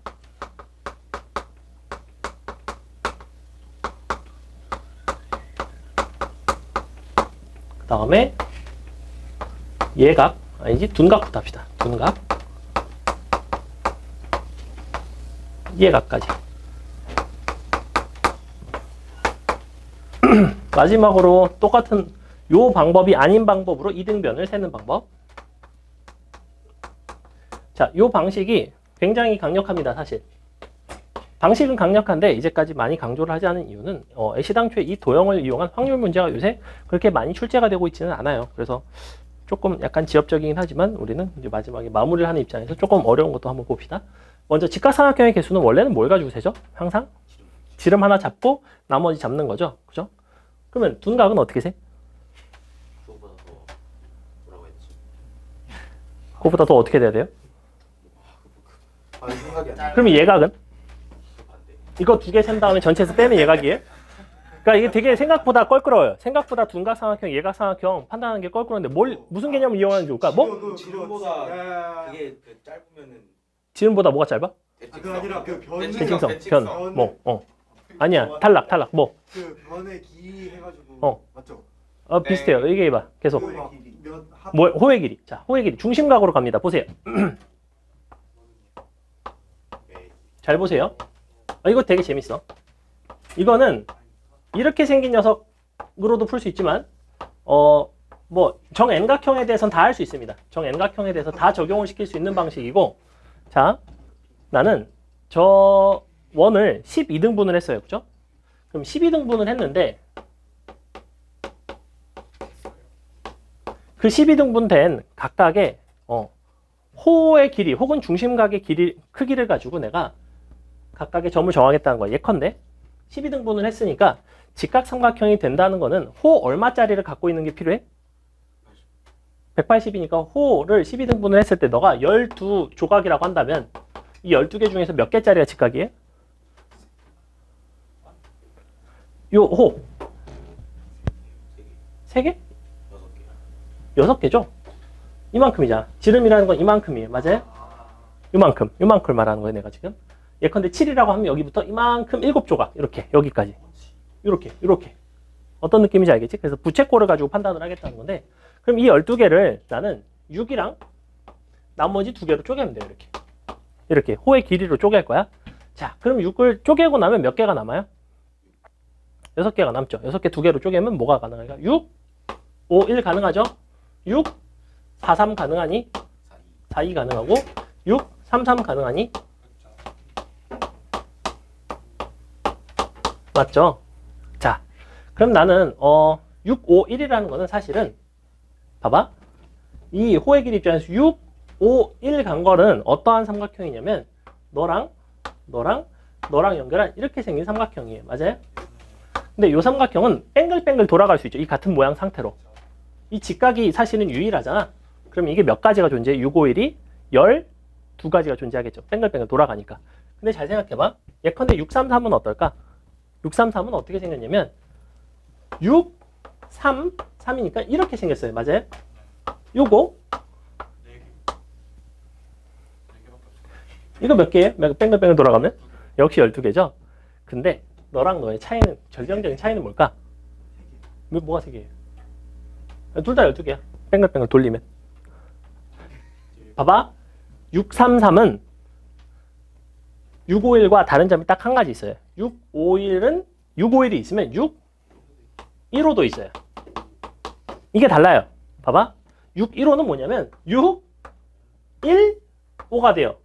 그 다음에 예각, 아니지, 둔각부터 합시다. 둔각, 예각까지. 마지막으로 똑같은 요 방법이 아닌 방법으로 이등변을 세는 방법. 자, 요 방식이 굉장히 강력합니다, 사실. 방식은 강력한데 이제까지 많이 강조를 하지 않은 이유는 애시당초에 이 도형을 이용한 확률 문제가 요새 그렇게 많이 출제가 되고 있지는 않아요. 그래서 조금 약간 지엽적이긴 하지만 우리는 이제 마지막에 마무리를 하는 입장에서 조금 어려운 것도 한번 봅시다. 먼저 직각삼각형의 개수는 원래는 뭘 가지고 세죠? 항상 지름 하나 잡고 나머지 잡는 거죠. 그죠? 그러면 둔각은 어떻게 세? 그거보다 더 뭐라고 했지? 그거보다 더 어떻게 돼야 돼요? 생각이 안 나. 그러면 예각은? 반대. 이거 2개 센 다음에 전체에서 빼면 예각이에요? 그러니까 이게 되게 생각보다 껄끄러워요. 생각보다 둔각삼각형, 예각삼각형 판단하는 게 껄끄러운데 무슨 개념을 이용하는 게 좋을까? 지름보다 그게 그 짧으면은 지름보다 뭐가 짧아? 그 아니라 그 변, 대칭성, 변, 뭐, 아니야, 탈락, 뭐, 그 변의 길이 해가지고 맞죠? 비슷해요. 얘기해봐, 계속. 몇 합? 뭐, 호의 길이. 자, 호의 길이. 중심각으로 갑니다. 보세요. 잘 보세요. 이거 되게 재밌어. 이거는 이렇게 생긴 녀석으로도 풀 수 있지만, 뭐, 정N각형에 대해서는 다 할 수 있습니다. 정N각형에 대해서 다 적용을 시킬 수 있는 방식이고, 자, 나는 저 원을 12등분을 했어요. 그죠? 그럼 12등분을 했는데, 그 12등분 된 각각의 호의 길이 혹은 중심각의 길이, 크기를 가지고 내가 각각의 점을 정하겠다는 거야. 예컨대 12등분을 했으니까 직각삼각형이 된다는 거는 호 얼마짜리를 갖고 있는 게 필요해? 180이니까 호를 12등분을 했을 때 너가 12조각이라고 한다면 이 12개 중에서 몇 개짜리가 직각이에요? 요 호. 3개? 6개죠? 이만큼이잖아. 지름이라는 건 이만큼이에요. 맞아요? 요만큼 말하는 거예요, 내가 지금. 예컨대 7이라고 하면 여기부터 이만큼 7조각. 이렇게, 여기까지. 이렇게. 어떤 느낌인지 알겠지? 그래서 부채꼴을 가지고 판단을 하겠다는 건데, 그럼 이 12개를 나는 6이랑 나머지 2개로 쪼개면 돼요, 이렇게. 이렇게. 호의 길이로 쪼갤 거야. 자, 그럼 6을 쪼개고 나면 몇 개가 남아요? 6개가 남죠. 6개 2개로 쪼개면 뭐가 가능할까? 6, 5, 1 가능하죠? 6, 4, 3 가능하니? 4, 2 가능하고 6, 3, 3 가능하니? 맞죠? 자, 그럼 나는 6, 5, 1이라는 거는 사실은 봐봐. 이 호의 길이 입장에서 6, 5, 1 간 거는 어떠한 삼각형이냐면 너랑 연결한 이렇게 생긴 삼각형이에요. 맞아요? 근데 이 삼각형은 뺑글뺑글 돌아갈 수 있죠. 이 같은 모양 상태로. 이 직각이 사실은 유일하잖아. 그럼 이게 몇 가지가 존재해? 6, 5, 1이 12가지가 존재하겠죠. 뺑글뺑글 돌아가니까. 근데 잘 생각해봐. 예컨대 6, 3, 3은 어떨까? 6, 3, 3은 어떻게 생겼냐면 6, 3, 3이니까 이렇게 생겼어요. 맞아요? 요거 이거 몇 개예요? 뺑글뺑글 돌아가면? 역시 12개죠? 근데 너랑 너의 차이는, 결정적인 차이는 뭘까? 뭐가 3개예요? 둘 다 12개야. 뺑글뺑글 돌리면. 봐봐. 6, 3, 3은 6, 5, 1과 다른 점이 딱 한 가지 있어요. 6, 5, 1은 6, 5, 1이 있으면 6, 1, 5도 있어요. 이게 달라요. 봐봐. 6, 1, 5는 뭐냐면 6, 1, 5가 돼요.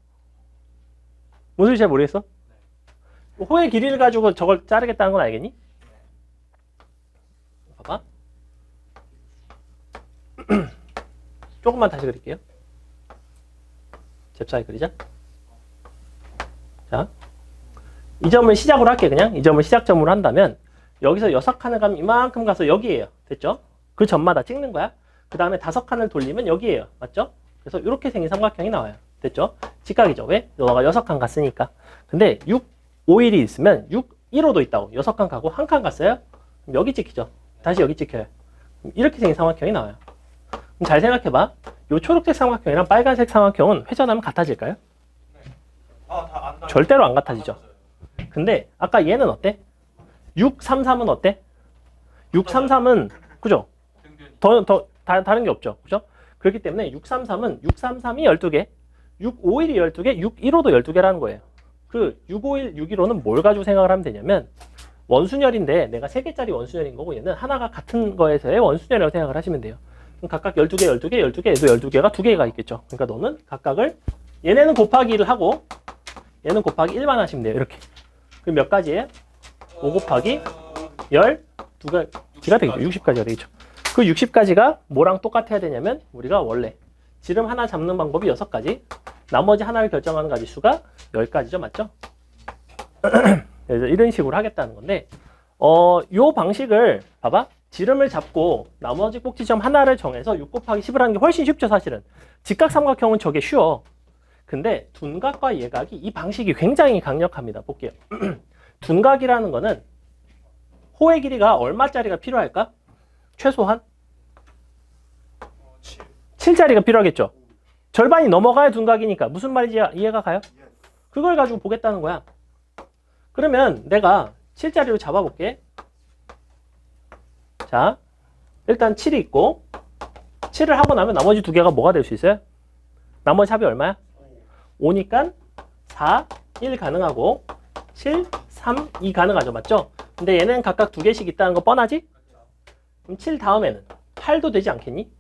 무슨 소리인지 잘 모르겠어? 호의 길이를 가지고 저걸 자르겠다는 건 알겠니? 봐봐. 조금만 다시 그릴게요. 잽싸게 그리자. 자, 이 점을 시작으로 할게. 그냥 이 점을 시작점으로 한다면 여기서 6칸을 가면 이만큼 가서 여기에요. 됐죠? 그 점마다 찍는 거야. 그 다음에 5칸을 돌리면 여기에요. 맞죠? 그래서 이렇게 생긴 삼각형이 나와요. 됐죠? 직각이죠. 왜? 너가 6칸 갔으니까. 근데 6, 5, 1이 있으면 6, 1호도 있다고. 6칸 가고 1칸 갔어요? 그럼 여기 찍히죠. 다시 여기 찍혀요. 이렇게 생긴 삼각형이 나와요. 그럼 잘 생각해봐. 요 초록색 삼각형이랑 빨간색 삼각형은 회전하면 같아질까요? 절대로 안 같아지죠. 근데 아까 얘는 어때? 6, 3, 3은 어때? 6, 3, 3은 그죠? 다른 게 없죠. 그죠? 그렇기 때문에 6, 3, 3은 6, 3, 3이 12개, 6, 5, 1이 12개, 6, 1호도 12개라는 거예요. 그 6, 5, 1, 6, 1호는 뭘 가지고 생각을 하면 되냐면 원순열인데 내가 3개짜리 원순열인 거고 얘는 하나가 같은 거에서의 원순열이라고 생각을 하시면 돼요. 그럼 각각 12개, 12개, 12개, 얘도 12개가 2개가 있겠죠. 그러니까 너는 각각을 얘네는 곱하기 1을 하고 얘는 곱하기 1만 하시면 돼요. 이렇게. 그럼 몇 가지예요? 5 곱하기 12가지가 되겠죠. 60가지가 되겠죠. 그 60가지가 뭐랑 똑같아야 되냐면 우리가 원래 지름 하나 잡는 방법이 6가지, 나머지 하나를 결정하는 가지수가 10가지죠. 맞죠? 그래서 이런 식으로 하겠다는 건데 요 방식을 봐봐. 지름을 잡고 나머지 꼭지점 하나를 정해서 6 곱하기 10을 하는 게 훨씬 쉽죠. 사실은. 직각삼각형은 저게 쉬워. 근데 둔각과 예각이 이 방식이 굉장히 강력합니다. 볼게요. 둔각이라는 거는 호의 길이가 얼마짜리가 필요할까? 최소한 7짜리가 필요하겠죠. 절반이 넘어가야 둔각이니까. 무슨 말인지 이해가 가요? 그걸 가지고 보겠다는 거야. 그러면 내가 7짜리로 잡아볼게. 자, 일단 7이 있고 7을 하고 나면 나머지 2개가 뭐가 될 수 있어요? 나머지 합이 얼마야? 5니까 4, 1 가능하고 7, 3, 2 가능하죠. 맞죠? 근데 얘는 각각 2개씩 있다는 거 뻔하지? 그럼 7 다음에는 8도 되지 않겠니?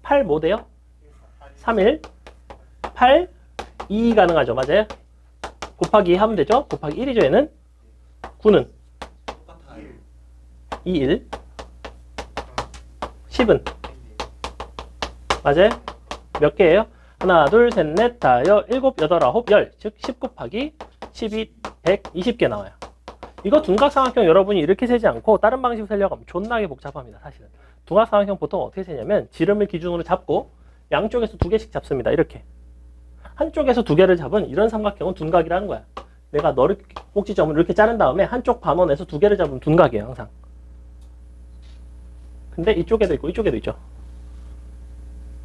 8 뭐 돼요? 3, 1, 8, 2 가능하죠. 맞아요? 곱하기 2 하면 되죠? 곱하기 1이죠. 얘는 9는 2, 1, 10은 맞아요? 몇 개예요? 하나, 둘, 셋, 넷, 다, 여, 일곱, 여덟, 아홉, 열. 즉 10 곱하기 12, 120개 나와요. 이거 둔각삼각형 여러분이 이렇게 세지 않고 다른 방식으로 세려고 하면 존나게 복잡합니다. 사실은. 둔각삼각형 보통 어떻게 세냐면 지름을 기준으로 잡고 양쪽에서 2개씩 잡습니다. 이렇게. 한쪽에서 2개를 잡은 이런 삼각형은 둔각이라는 거야. 내가 너를 꼭지점을 이렇게 자른 다음에 한쪽 반원에서 2개를 잡으면 둔각이에요. 항상. 근데 이쪽에도 있고 이쪽에도 있죠.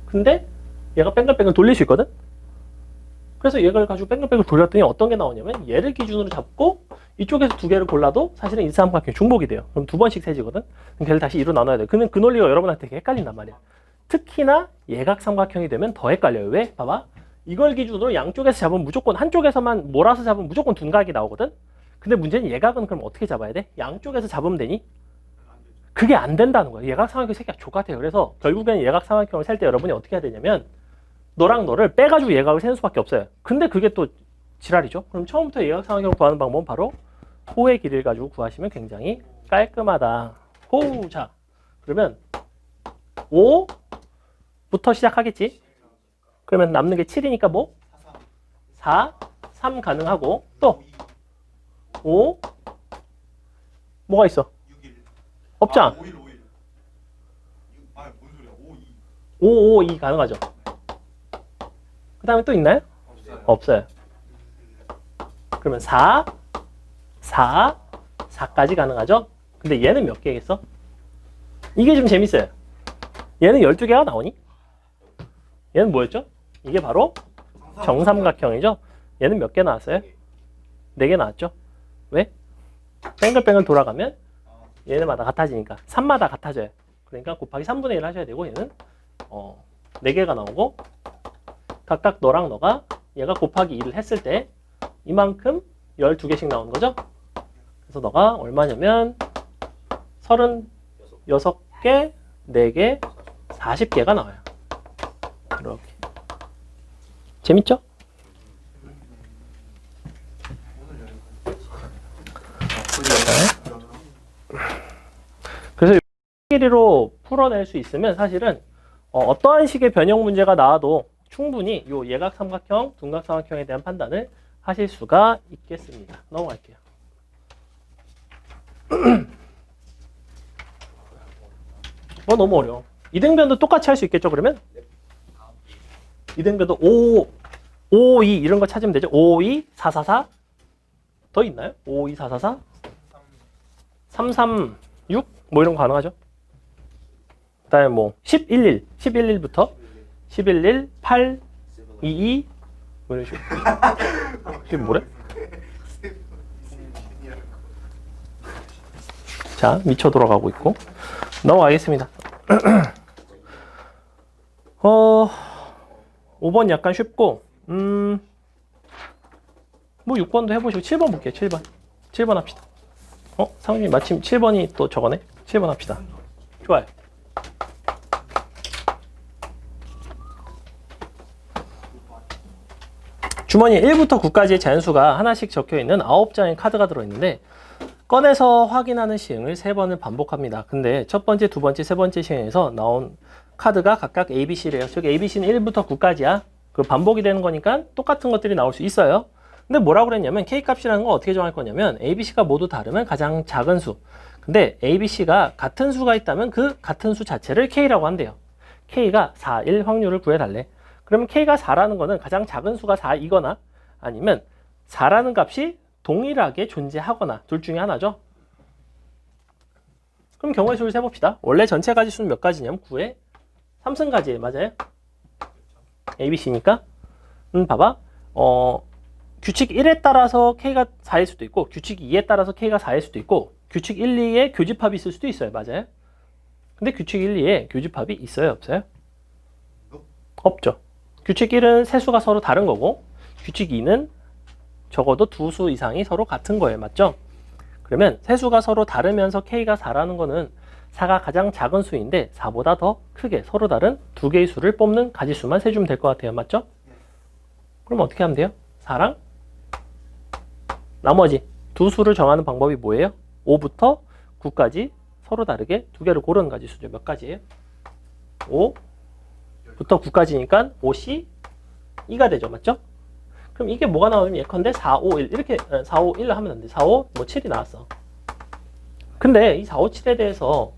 근데 얘가 뺑글뺑글 돌릴 수 있거든. 그래서 얘를 가지고 뺑글뺑글 돌렸더니 어떤 게 나오냐면 얘를 기준으로 잡고 이쪽에서 두 개를 골라도 사실은 이 삼각형이 중복이 돼요. 그럼 두 번씩 세지거든. 그럼 걔를 다시 2로 나눠야 돼. 근데 그 논리가 여러분한테 되게 헷갈린단 말이야. 특히나 예각 삼각형이 되면 더 헷갈려요. 왜? 봐봐. 이걸 기준으로 양쪽에서 잡으면 무조건 한쪽에서만 몰아서 잡으면 무조건 둔각이 나오거든. 근데 문제는 예각은 그럼 어떻게 잡아야 돼? 양쪽에서 잡으면 되니? 그게 안 된다는 거야. 예각 삼각형 새끼가 족같아요. 그래서 결국에는 예각 삼각형을 셀 때 여러분이 어떻게 해야 되냐면 너랑 너를 빼가지고 예각을 세는 수밖에 없어요. 근데 그게 또 지랄이죠. 그럼 처음부터 예각 삼각형을 구하는 방법은 바로 호의 길이를 가지고 구하시면 굉장히 깔끔하다. 호, 자, 그러면 5부터 시작하겠지? 그러면 남는 게 7이니까 뭐? 4, 3 가능하고 또 5, 뭐가 있어? 6일. 없잖아. 5일. 아니 뭔 소리야? 5, 2. 5, 5, 2 가능하죠. 그 다음에 또 있나요? 없어요. 그러면 4, 4까지 가능하죠? 근데 얘는 몇 개겠어? 이게 좀 재밌어요. 얘는 12개가 나오니? 얘는 뭐였죠? 이게 바로 정삼각형이죠? 얘는 몇 개 나왔어요? 4개 나왔죠? 왜? 뺑글뺑글 돌아가면 얘네마다 같아지니까 3마다 같아져요. 그러니까 곱하기 3분의 1 하셔야 되고 얘는 4개가 나오고 각각 너랑 너가 얘가 곱하기 2를 했을 때 이만큼 12개씩 나오는 거죠? 그래서 너가 얼마냐면 36개, 4개, 40개가 나와요. 이렇게. 재밌죠? 그래서 길이로 풀어낼 수 있으면 사실은 어떠한 식의 변형 문제가 나와도 충분히 요 예각 삼각형, 둔각 삼각형에 대한 판단을 하실 수가 있겠습니다. 넘어갈게요. 너무 어려워. 이등변도 똑같이 할 수 있겠죠, 그러면? 이등변도 5, 2 이런 거 찾으면 되죠. 5, 2, 4, 4, 4. 더 있나요? 5, 2, 4, 4, 4. 3, 3, 6? 뭐 이런 거 가능하죠. 그 다음에 뭐 10, 1, 1. 11, 1부터 11, 1, 8, 2, 2. 뭐 이런 식으로. 이게 뭐래? 자, 미쳐 돌아가고 있고. 넘어가겠습니다. 5번 약간 쉽고, 뭐 6번도 해보시고, 7번 볼게요, 7번. 7번 합시다. 상준이 마침 7번이 또 저거네? 7번 합시다. 좋아요. 주머니에 1부터 9까지의 자연수가 하나씩 적혀있는 9장의 카드가 들어있는데 꺼내서 확인하는 시행을 3번을 반복합니다. 근데 첫 번째, 두 번째, 세 번째 시행에서 나온 카드가 각각 A, B, C래요. 즉 A, B, C는 1부터 9까지야. 그 반복이 되는 거니까 똑같은 것들이 나올 수 있어요. 근데 뭐라고 그랬냐면 K값이라는 거 어떻게 정할 거냐면 A, B, C가 모두 다르면 가장 작은 수. 근데 A, B, C가 같은 수가 있다면 그 같은 수 자체를 K라고 한대요. K가 4, 1 확률을 구해달래. 그러면 K가 4라는 거는 가장 작은 수가 4이거나 아니면 4라는 값이 동일하게 존재하거나 둘 중에 하나죠. 그럼 경우의 수를 세봅시다. 원래 전체 가지수는 몇 가지냐면 9에 3승가지예요. 맞아요? A, B, C니까 봐봐. 규칙 1에 따라서 K가 4일 수도 있고 규칙 2에 따라서 K가 4일 수도 있고 규칙 1, 2에 교집합이 있을 수도 있어요. 맞아요? 근데 규칙 1, 2에 교집합이 있어요? 없어요? 없죠. 규칙 1은 세 수가 서로 다른 거고 규칙 2는 적어도 두 수 이상이 서로 같은 거예요. 맞죠? 그러면 세 수가 서로 다르면서 K가 4라는 거는 4가 가장 작은 수인데 4보다 더 크게 서로 다른 두 개의 수를 뽑는 가지수만 세주면 될 것 같아요. 맞죠? 그럼 어떻게 하면 돼요? 4랑 나머지 두 수를 정하는 방법이 뭐예요? 5부터 9까지 서로 다르게 두 개를 고르는 가지수죠. 몇 가지예요? 5부터 9까지니까 5C 2가 되죠. 맞죠? 그럼 이게 뭐가 나오면 예컨대 4, 5, 1 이렇게 4, 5, 1로 하면 안 돼. 4, 5, 뭐 7이 나왔어. 근데 이 4, 5, 7에 대해서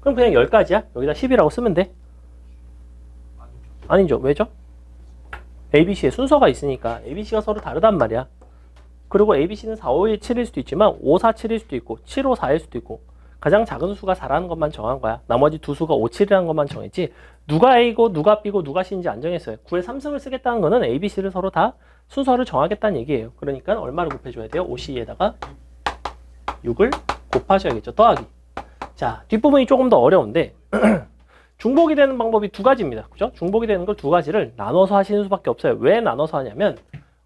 그럼 그냥 10가지야? 여기다 10이라고 쓰면 돼? 아니죠. 왜죠? ABC의 순서가 있으니까 ABC가 서로 다르단 말이야. 그리고 ABC는 4, 5, 1, 7일 수도 있지만 5, 4, 7일 수도 있고 7, 5, 4일 수도 있고 가장 작은 수가 4라는 것만 정한 거야. 나머지 두 수가 5, 7이라는 것만 정했지 누가 A고 누가 B고 누가 C인지 안 정했어요. 9의 3승을 쓰겠다는 거는 A, B, C를 서로 다 순서를 정하겠다는 얘기예요. 그러니까 얼마를 곱해줘야 돼요? 5C에다가 6을 곱하셔야겠죠. 더하기. 자, 뒷부분이 조금 더 어려운데 중복이 되는 방법이 두 가지입니다. 그죠? 중복이 되는 걸 두 가지를 나눠서 하시는 수밖에 없어요. 왜 나눠서 하냐면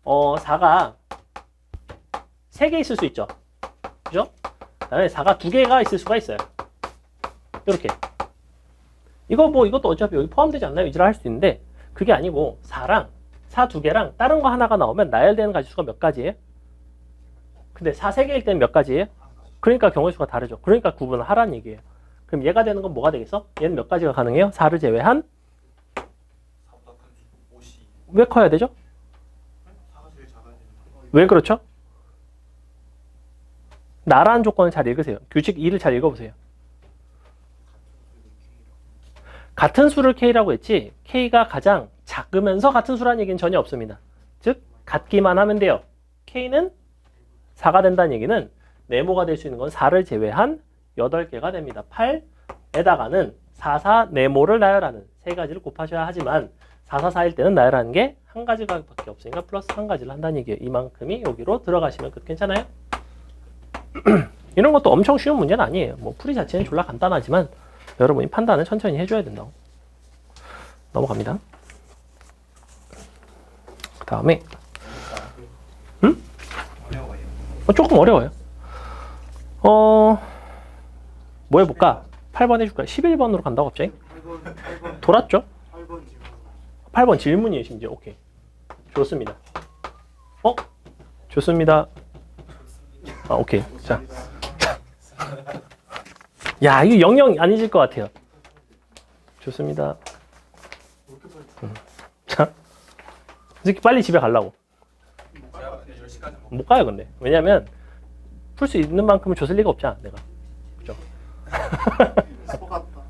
4가 3개 있을 수 있죠. 그죠? 그다음에 4가 2개가 있을 수가 있어요. 이렇게. 이것도 어차피 여기 포함되지 않나요? 이지랄 할 수 있는데 그게 아니고 4랑 4 2개랑 다른 거 하나가 나오면 나열되는 가지수가 몇 가지예요? 근데 4 3개일 때는 몇 가지예요? 그러니까 경우의 수가 다르죠. 그러니까 구분을 하라는 얘기예요. 그럼 얘가 되는 건 뭐가 되겠어? 얘는 몇 가지가 가능해요? 4를 제외한 4보다 큰 수, 5C. 왜 커야 되죠? 4가 제일 작아야 되는 왜 그렇죠? 나라는 조건을 잘 읽으세요. 규칙 2를 잘 읽어보세요. 같은 수를 K라고 했지 K가 가장 작으면서 같은 수라는 얘기는 전혀 없습니다. 즉 같기만 하면 돼요. K는 4가 된다는 얘기는 네모가 될 수 있는 건 4를 제외한 8개가 됩니다. 8에다가는 4, 4 네모를 나열하는 세 가지를 곱하셔야 하지만 4, 4, 4일 때는 나열하는 게 한 가지가 밖에 없으니까 플러스 한 가지를 한다는 얘기예요. 이만큼이 여기로 들어가시면 끝. 괜찮아요? 이런 것도 엄청 쉬운 문제는 아니에요. 뭐 풀이 자체는 졸라 간단하지만 여러분이 판단을 천천히 해줘야 된다고. 넘어갑니다. 그 다음에 어려워요. 조금 어려워요. 뭐 해볼까? 8번 해줄까요? 11번으로 간다고 갑자기? 8번 돌았죠? 8번 지금 8번 질문이에요 심지어. 오케이. 좋습니다. 좋습니다. 오케이. 자. 야, 이거 영영 안 잊을 것 같아요. 좋습니다. 자. 이렇게 빨리 집에 가려고. 제가 근데 10시까지 먹 못 가요, 근데. 왜냐면 풀 수 있는 만큼은 줬을 리가 없잖아, 내가. 그죠? 속았다.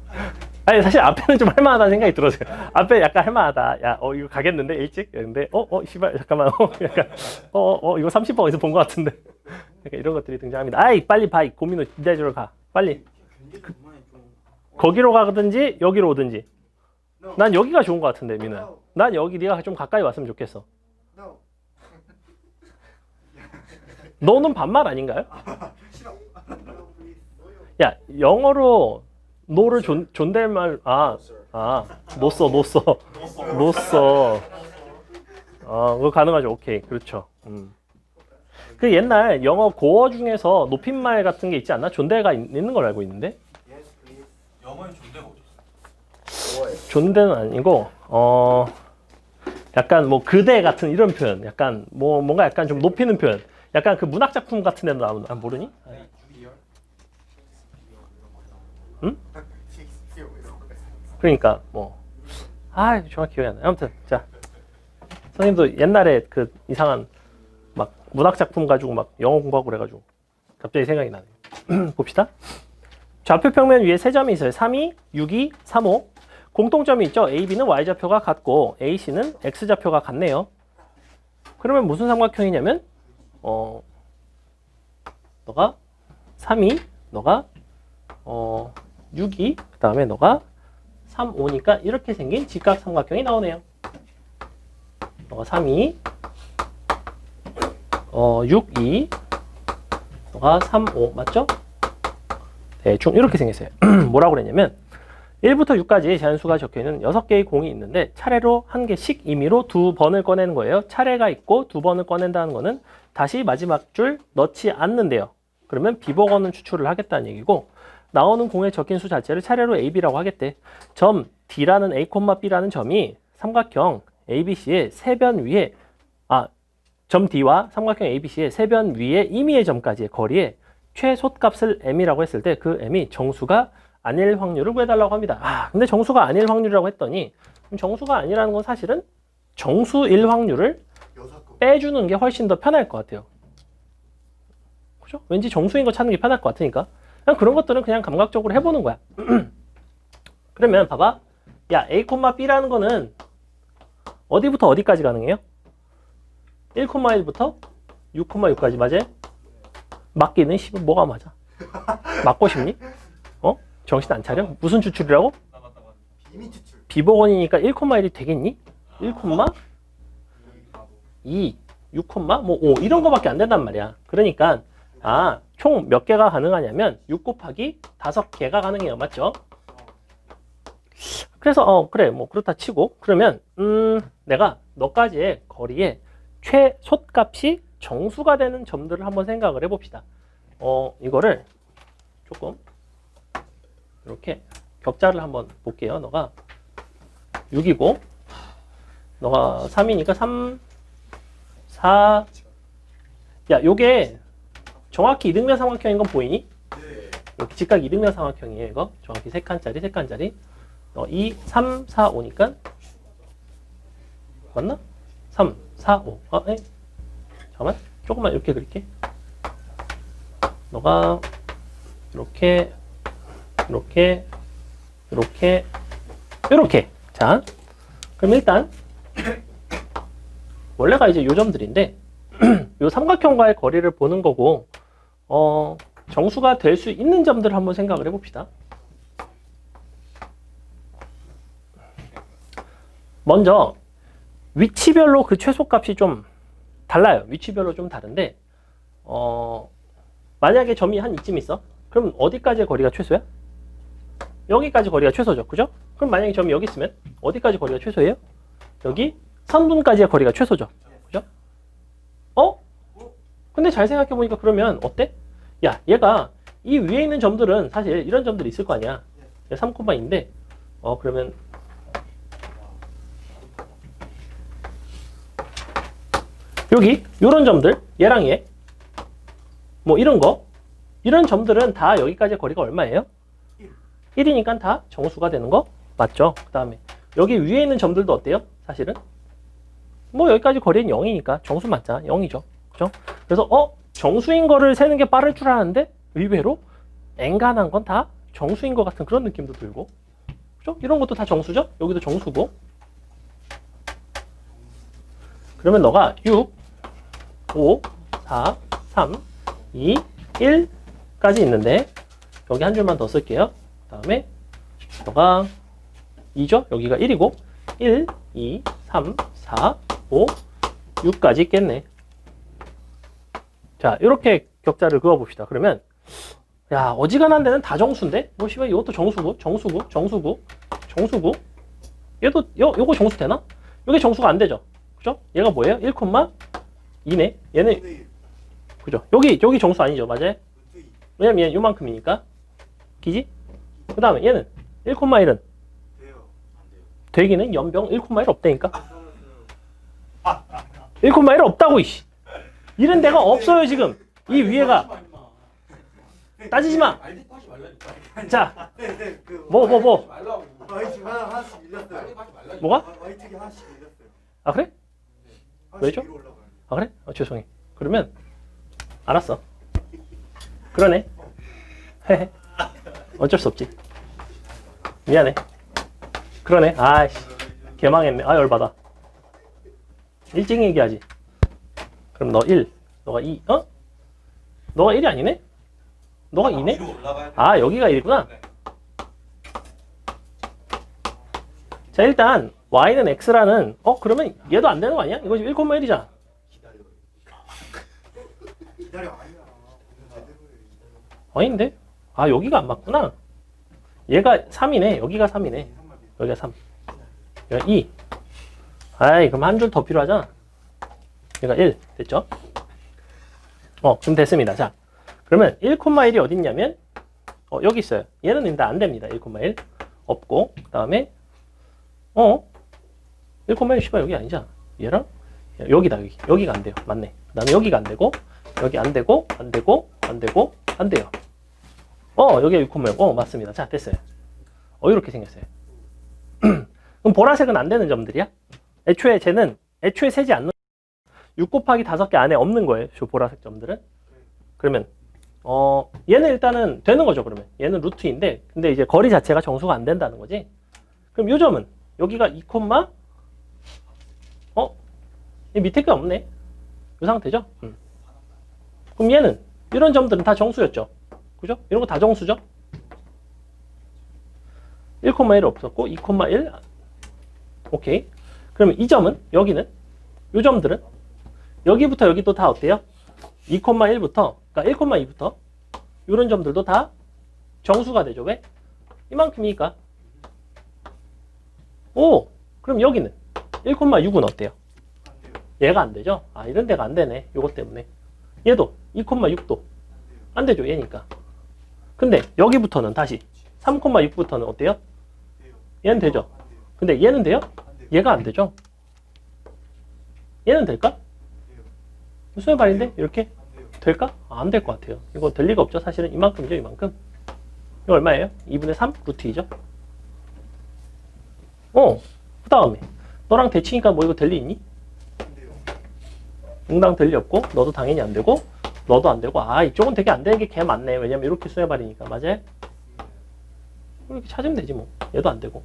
아니, 사실 앞에는 좀 할만하다는 생각이 들었어요. 앞에 약간 할만하다. 야, 이거 가겠는데, 일찍? 근데, 씨발, 잠깐만. 약간, 이거 30번 어디서 본 것 같은데. 그러니까 이런 것들이 등장합니다. 아이, 빨리 봐. 고민호 기다려주러 가. 빨리. 거기로 가든지, 여기로 오든지. 난 여기가 좋은 것 같은데, 민호야. 난 여기 네가 좀 가까이 왔으면 좋겠어. No. 너는 반말 아닌가요? 싫어. 야, 영어로 no를 존댓말, 못 써. 그거 가능하죠. 오케이. 그렇죠. 그 옛날 영어 고어 중에서 높임말 같은 게 있지 않나? 존대가 있는 걸 알고 있는데? 영어에 존재가 어딨어? 존대는 아니고, 약간 뭐 그대 같은 이런 표현. 약간 뭐 뭔가 약간 좀 높이는 표현. 약간 그 문학 작품 같은 데도 나오는, 모르니? 응? 그러니까 뭐 정확히 기억이 안 나. 아무튼 자 선생님도 옛날에 그 이상한 막 문학 작품 가지고 막 영어 공부하고 그래가지고 갑자기 생각이 나네요. 봅시다. 좌표 평면 위에 세 점이 있어요. 3, 2, 6, 2, 3, 5. 공통점이 있죠. A, B는 Y좌표가 같고 A, C는 X좌표가 같네요. 그러면 무슨 삼각형이냐면 너가 3, 2, 너가 6, 2, 그 다음에 너가 3, 5니까 이렇게 생긴 직각 삼각형이 나오네요. 너가 3, 2, 6, 2, 너가 3, 5 맞죠? 대충 이렇게 생겼어요. 뭐라고 그랬냐면 1부터 6까지 자연수가 적혀있는 6개의 공이 있는데 차례로 한 개씩 임의로 두 번을 꺼내는 거예요. 차례가 있고 두 번을 꺼낸다는 거는 다시 마지막 줄 넣지 않는데요. 그러면 비보거는 추출을 하겠다는 얘기고 나오는 공에 적힌 수 자체를 차례로 A, B라고 하겠대. 점 D라는 A, B라는 점이 삼각형 ABC의 세 변 위에 점 D와 삼각형 ABC의 세 변 위에 임의의 점까지의 거리에 최소값을 M이라고 했을 때 그 M이 정수가 아닐 확률을 구해달라고 합니다. 근데 정수가 아닐 확률이라고 했더니 정수가 아니라는 건 사실은 정수일 확률을 빼주는 게 훨씬 더 편할 것 같아요. 그죠? 왠지 정수인 거 찾는 게 편할 것 같으니까. 그냥 그런 것들은 그냥 감각적으로 해보는 거야. 그러면 봐봐. 야, A, B라는 거는 어디부터 어디까지 가능해요? 1,1부터 6,6까지 맞아요? 맞기는 10은 뭐가 맞아? 맞고 싶니? 어? 정신 안 차려? 무슨 추출이라고? 나 맞다 맞다. 비미 추출. 비복원이니까 1,1이 되겠니? 1, 2, 6, 뭐 5 이런 거밖에 안 된단 말이야. 그러니까 총 몇 개가 가능하냐면 6 곱하기 5개가 가능해요. 맞죠? 그래서 그래 뭐 그렇다 치고 그러면 내가 너까지의 거리에 최소값이 정수가 되는 점들을 한번 생각을 해봅시다. 이거를 조금 이렇게 격자를 한번 볼게요. 너가 6이고 너가 3이니까 3, 4. 야, 요게 정확히 이등변 삼각형인 건 보이니? 네. 여기 직각 이등변 삼각형이에요. 이거 정확히 3칸짜리 3칸짜리 2, 3, 4, 5니까 맞나? 3, 4, 5 잠깐만 조금만 이렇게 그릴게. 너가 이렇게 이렇게 자 그럼 일단 원래가 이제 요 점들인데 요 삼각형과의 거리를 보는 거고 정수가 될 수 있는 점들을 한번 생각을 해봅시다. 먼저 위치별로 그 최소값이 좀 달라요. 위치별로 좀 다른데 만약에 점이 한 이쯤 있어. 그럼 어디까지의 거리가 최소야? 여기까지 거리가 최소죠. 그죠? 그럼 만약에 점이 여기 있으면 어디까지 거리가 최소예요? 여기 선분까지의 거리가 최소죠. 그죠? 근데 잘 생각해보니까 그러면 어때? 야, 얘가 이 위에 있는 점들은 사실 이런 점들이 있을 거 아니야. 3,2인데 그러면 여기 이런 점들 얘랑 얘 뭐 이런 거 이런 점들은 다 여기까지의 거리가 얼마예요? 1이니까 다 정수가 되는 거 맞죠? 그 다음에 여기 위에 있는 점들도 어때요? 사실은 뭐 여기까지 거리는 0이니까 정수 맞잖아. 0이죠. 그죠? 그래서 정수인 거를 세는 게 빠를 줄 알았는데 의외로 엔간한 건 다 정수인 것 같은 그런 느낌도 들고 그죠? 이런 것도 다 정수죠? 여기도 정수고 그러면 너가 6, 5, 4, 3, 2, 1까지 있는데 여기 한 줄만 더 쓸게요. 그 다음에 너가 2죠? 여기가 1이고 1, 2, 3, 4, 5, 6까지 있겠네. 자, 이렇게 격자를 그어봅시다. 그러면 야, 어지간한 데는 다 정수인데? 뭐 씨발 이것도 정수고 얘도 요거 정수 되나? 요게 정수가 안 되죠. 그죠? 얘가 뭐예요? 1,2네. 얘는 그죠? 여기 정수 아니죠. 맞아요? 왜냐면 얘는 요만큼이니까. 기지? 그 다음에 얘는 1,1은 돼요. 되기는 연병 1,1 없다니까. 1,1 없다고 이씨. 이런 데가 없어요 지금. 이 위에가 따지지 마. 말대꾸하지 말라니까. 자, 네. 뭐. 말라고. YTG 하나씩 밀렸어요. 말대꾸하지 말라니까. 뭐가? YTG 하나씩 밀렸어요. 아 그래? 왜죠? 위로 올라가요. 아 그래? 죄송해. 그러면 알았어. 그러네. 헤헤. 어쩔 수 없지. 미안해. 그러네. 아이씨. 개망했네. 아 열받아. 일찍 얘기하지. 그럼 너 1, 너가 2, 너가 1이 아니네? 너가 2네? 위로 올라가야 돼. 아 여기가 1이구나. 자 일단 y는 x라는 그러면 얘도 안 되는 거 아니야? 이거 지금 1,1이잖아. 기다려 아니야. 아닌데? 아 여기가 안 맞구나. 얘가 3이네. 여기가 3이네. 여기가 3. 여기가 2. 아이 그럼 한 줄 더 필요하잖아. 얘가 1 됐죠? 그럼 됐습니다. 자 그러면 1,1이 어디 있냐면 여기 있어요. 얘는 일단 안 됩니다. 1,1 없고 그 다음에 1,1 씨발 여기 아니잖아. 얘랑 여기다 여기가 안 돼요. 맞네. 그 다음에 여기가 안 되고 여기 안 되고 안 돼요. 여기가 6,1 맞습니다. 자 됐어요. 이렇게 생겼어요. 그럼 보라색은 안 되는 점들이야? 애초에 세지 않는 6 곱하기 5개 안에 없는 거예요. 저 보라색 점들은. 그러면 얘는 일단은 되는 거죠. 그러면 얘는 루트인데 근데 이제 거리 자체가 정수가 안 된다는 거지. 그럼 요 점은 여기가 2, 이 밑에 게 없네. 이 상태죠. 그럼 얘는 이런 점들은 다 정수였죠. 그죠? 이런 거 다 정수죠? 1,1 없었고 2,1 오케이. 그러면 이 점은 여기는 이 점들은 여기부터 여기도 다 어때요? 2,1부터 그러니까 1,2부터 이런 점들도 다 정수가 되죠. 왜? 이만큼이니까. 오, 그럼 여기는 1,6은 어때요? 안 돼요. 얘가 안 되죠? 아, 이런 데가 안 되네. 요것 때문에. 얘도 2,6도 안 되죠. 얘니까. 근데 여기부터는 다시 3,6부터는 어때요? 돼요. 얘는 되죠. 안 돼요. 근데 얘는 돼요? 안 돼요. 얘가 안 되죠. 얘는 될까? 돼요. 무슨 말인데? 이렇게? 안 돼요. 될까? 안 될 것 같아요. 이거 될 리가 없죠. 사실은 이만큼이죠. 이만큼. 이거 얼마예요? 2분의 3 루트 2죠. 그 다음에 너랑 대치니까 뭐 이거 될 리 있니? 안 돼요. 응당 될 리 없고 너도 당연히 안 되고 너도 안 되고 아 이쪽은 되게 안 되는 게 개 많네. 왜냐면 이렇게 수해버리니까. 맞아요? 이렇게 찾으면 되지 뭐. 얘도 안 되고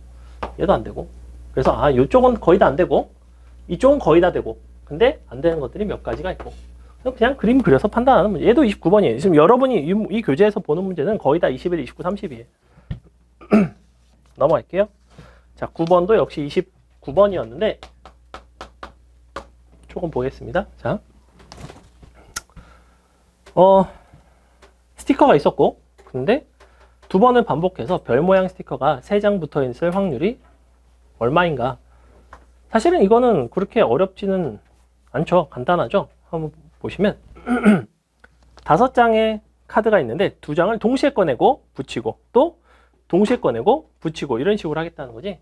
얘도 안 되고 그래서 아 이쪽은 거의 다 안 되고 이쪽은 거의 다 되고 근데 안 되는 것들이 몇 가지가 있고 그냥 그림 그려서 판단하는 문제. 얘도 29번이에요. 지금 여러분이 이 교재에서 보는 문제는 거의 다 21, 29, 30이에요. 넘어갈게요. 자, 9번도 역시 29번이었는데 조금 보겠습니다. 자, 스티커가 있었고 근데 두 번을 반복해서 별 모양 스티커가 3장 붙어 있을 확률이 얼마인가? 사실은 이거는 그렇게 어렵지는 않죠. 간단하죠. 한번 보시면 5장의 카드가 있는데 2장을 동시에 꺼내고 붙이고 또 동시에 꺼내고 붙이고 이런 식으로 하겠다는 거지.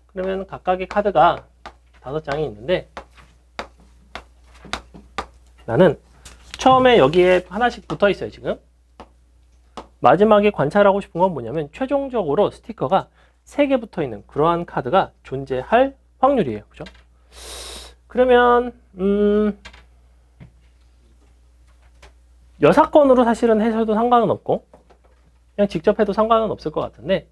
그러면 각각의 카드가 5장이 있는데 나는 처음에 여기에 하나씩 붙어 있어요. 지금 마지막에 관찰하고 싶은 건 뭐냐면 최종적으로 스티커가 3개 붙어 있는 그러한 카드가 존재할 확률이에요. 그죠? 그러면 여사건으로 사실은 해서도 상관은 없고 그냥 직접 해도 상관은 없을 것 같은데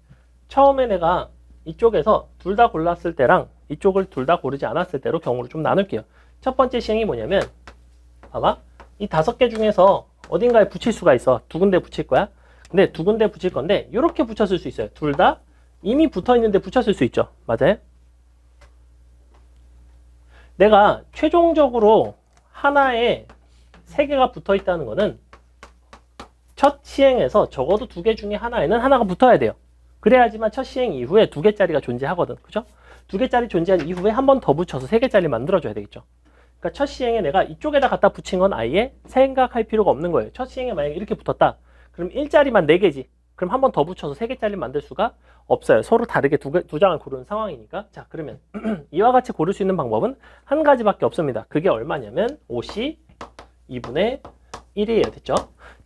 처음에 내가 이쪽에서 둘 다 골랐을 때랑 이쪽을 둘 다 고르지 않았을 때로 경우를 좀 나눌게요. 첫 번째 시행이 뭐냐면 봐봐. 이 5개 중에서 어딘가에 붙일 수가 있어. 2군데 붙일 거야. 근데 2군데 붙일 건데 이렇게 붙였을 수 있어요. 둘 다 이미 붙어 있는데 붙였을 수 있죠. 맞아요? 내가 최종적으로 하나에 3개가 붙어 있다는 거는 첫 시행에서 적어도 2개 중에 하나에는 하나가 붙어야 돼요. 그래야지만 첫 시행 이후에 2개짜리가 존재하거든. 그죠? 2개짜리 존재한 이후에 한 번 더 붙여서 3개짜리 만들어줘야 되겠죠. 그러니까 첫 시행에 내가 이쪽에다 갖다 붙인 건 아예 생각할 필요가 없는 거예요. 첫 시행에 만약에 이렇게 붙었다. 그럼 1자리만 4개지. 그럼 한 번 더 붙여서 3개짜리 만들 수가 없어요. 서로 다르게 두 장을 고르는 상황이니까. 자, 그러면 이와 같이 고를 수 있는 방법은 한 가지밖에 없습니다. 그게 얼마냐면 5C 2분의 1이에요. 됐죠?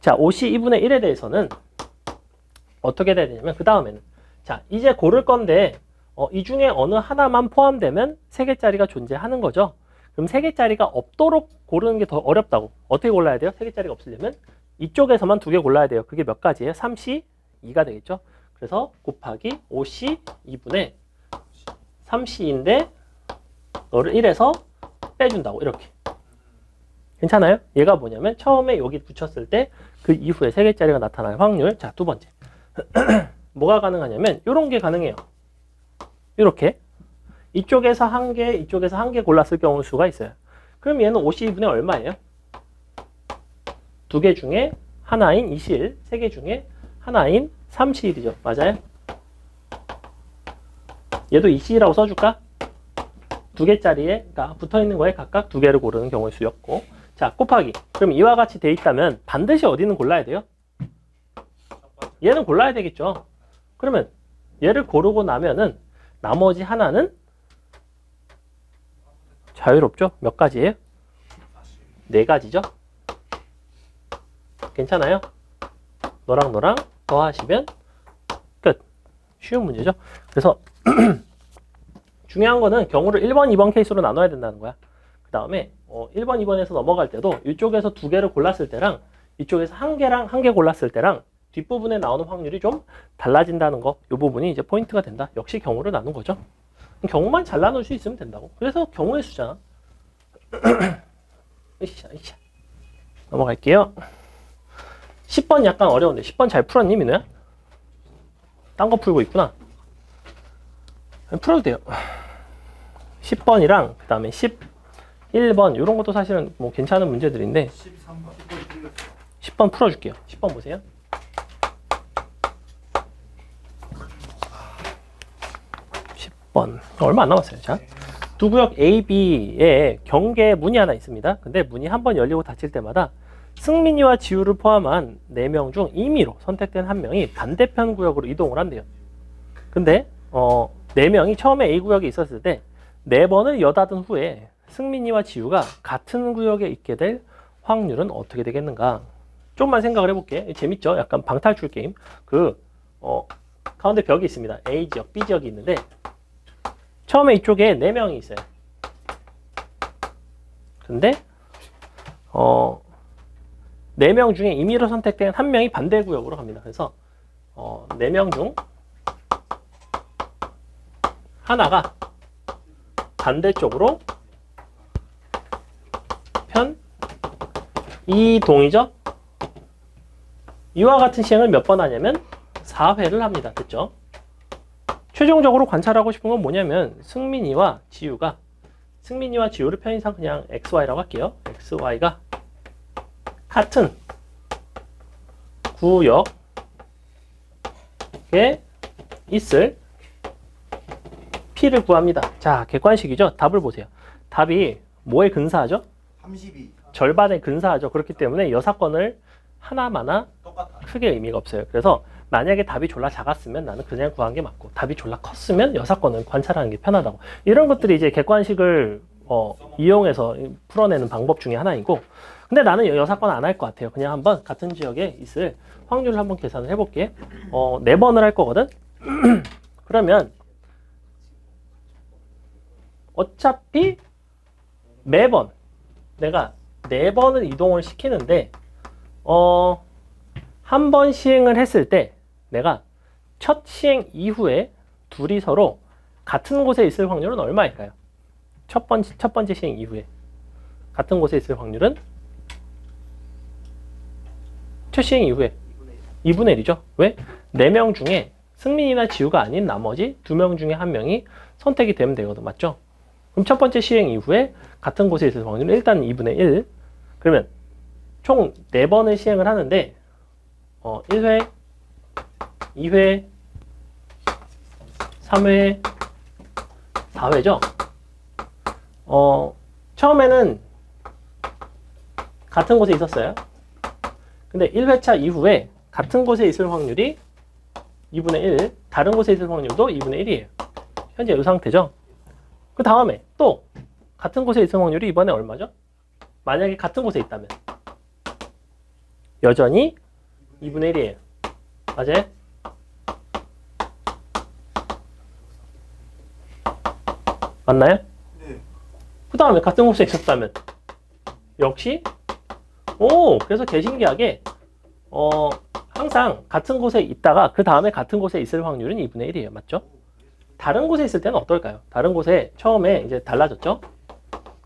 자, 5C 2분의 1에 대해서는 어떻게 돼야 되냐면 그 다음에는 자, 이제 고를 건데 이 중에 어느 하나만 포함되면 3개짜리가 존재하는 거죠. 그럼 3개짜리가 없도록 고르는 게 더 어렵다고. 어떻게 골라야 돼요? 3개짜리가 없으려면 이쪽에서만 2개 골라야 돼요. 그게 몇 가지예요? 3C 2가 되겠죠. 그래서 곱하기 5C 2분의 3C인데 너를 1에서 빼준다고. 이렇게. 괜찮아요? 얘가 뭐냐면 처음에 여기 붙였을 때 그 이후에 3개짜리가 나타날 확률. 자, 두 번째. 뭐가 가능하냐면 이런 게 가능해요. 이렇게. 이쪽에서 1개, 이쪽에서 1개 골랐을 경우 수가 있어요. 그럼 얘는 52분의 얼마예요? 2개 중에 하나인 2C1, 3개 중에 하나인 3C1이죠. 맞아요? 얘도 2C1이라고 써줄까? 2개짜리에, 그러니까 붙어있는 거에 각각 2개를 고르는 경우의 수였고. 자, 곱하기. 그럼 이와 같이 돼 있다면 반드시 어디는 골라야 돼요? 얘는 골라야 되겠죠. 그러면 얘를 고르고 나면은 나머지 하나는 자유롭죠? 몇 가지예요? 4가지죠? 괜찮아요? 너랑 더하시면 끝. 쉬운 문제죠? 그래서 중요한 거는 경우를 1번, 2번 케이스로 나눠야 된다는 거야. 그 다음에 1번, 2번에서 넘어갈 때도 이쪽에서 2개를 골랐을 때랑 이쪽에서 1개랑 1개 골랐을 때랑 뒷부분에 나오는 확률이 좀 달라진다는 거. 이 부분이 이제 포인트가 된다. 역시 경우를 나눈 거죠. 경우만 잘 나눌 수 있으면 된다고. 그래서 경우의 수잖아. 넘어갈게요. 10번 약간 어려운데 10번 잘 풀었니 민우야? 딴 거 풀고 있구나. 풀어도 돼요. 10번이랑 그 다음에 11번 이런 것도 사실은 뭐 괜찮은 문제들인데 13번 10번 풀어줄게요. 10번 보세요. 10번 얼마 안 남았어요. 자, 두 구역 A, B에 경계 문이 하나 있습니다. 근데 문이 한 번 열리고 닫힐 때마다 승민이와 지우를 포함한 4명 중 임의로 선택된 한 명이 반대편 구역으로 이동을 한대요. 근데 4명이 처음에 A 구역에 있었을 때 4번을 여닫은 후에 승민이와 지우가 같은 구역에 있게 될 확률은 어떻게 되겠는가? 좀만 생각을 해볼게. 재밌죠? 약간 방탈출 게임. 가운데 벽이 있습니다. A 지역, B 지역이 있는데 처음에 이쪽에 4명이 있어요. 근데 4명 중에 임의로 선택된 한 명이 반대 구역으로 갑니다. 그래서 4명 중 하나가 반대쪽으로 편 이동이죠. 이와 같은 시행을 몇 번 하냐면 4회를 합니다. 됐죠? 최종적으로 관찰하고 싶은 건 뭐냐면 승민이와 지우를 편의상 그냥 XY라고 할게요. XY가 같은 구역에 있을 P를 구합니다. 자, 객관식이죠. 답을 보세요. 답이 뭐에 근사하죠? 32 절반에 근사하죠. 그렇기 때문에 여사건을 하나마나 똑같아. 크게 의미가 없어요. 그래서 만약에 답이 졸라 작았으면 나는 그냥 구한 게 맞고 답이 졸라 컸으면 여사건을 관찰하는 게 편하다고. 이런 것들이 이제 객관식을 이용해서 풀어내는 방법 중에 하나이고, 근데 나는 여사건 안 할 것 같아요. 그냥 한번 같은 지역에 있을 확률을 한번 계산을 해볼게. 4번을 할 거거든. 그러면 어차피 매번 내가 4번을 이동을 시키는데 한 번 시행을 했을 때 내가 첫 시행 이후에 둘이 서로 같은 곳에 있을 확률은 얼마일까요? 첫 번째 시행 이후에 같은 곳에 있을 확률은 첫 시행 이후에 2분의 1이죠. 왜? 4명 중에 승민이나 지우가 아닌 나머지 2명 중에 1명이 선택이 되면 되거든. 맞죠? 그럼 첫 번째 시행 이후에 같은 곳에 있을 확률은 일단 2분의 1. 그러면 총 4번을 시행을 하는데 1회, 2회, 3회, 4회죠. 처음에는 같은 곳에 있었어요. 근데 1회차 이후에 같은 곳에 있을 확률이 2분의 1, 다른 곳에 있을 확률도 2분의 1이에요. 현재 이 상태죠. 그 다음에 또 같은 곳에 있을 확률이 이번에 얼마죠? 만약에 같은 곳에 있다면 여전히 2분의 1이에요. 맞아요? 맞나요? 네. 그 다음에 같은 곳에 있었다면 역시 그래서 개신기하게 항상 같은 곳에 있다가 그 다음에 같은 곳에 있을 확률은 2분의 1이에요. 맞죠? 다른 곳에 있을 때는 어떨까요? 다른 곳에 처음에 이제 달라졌죠?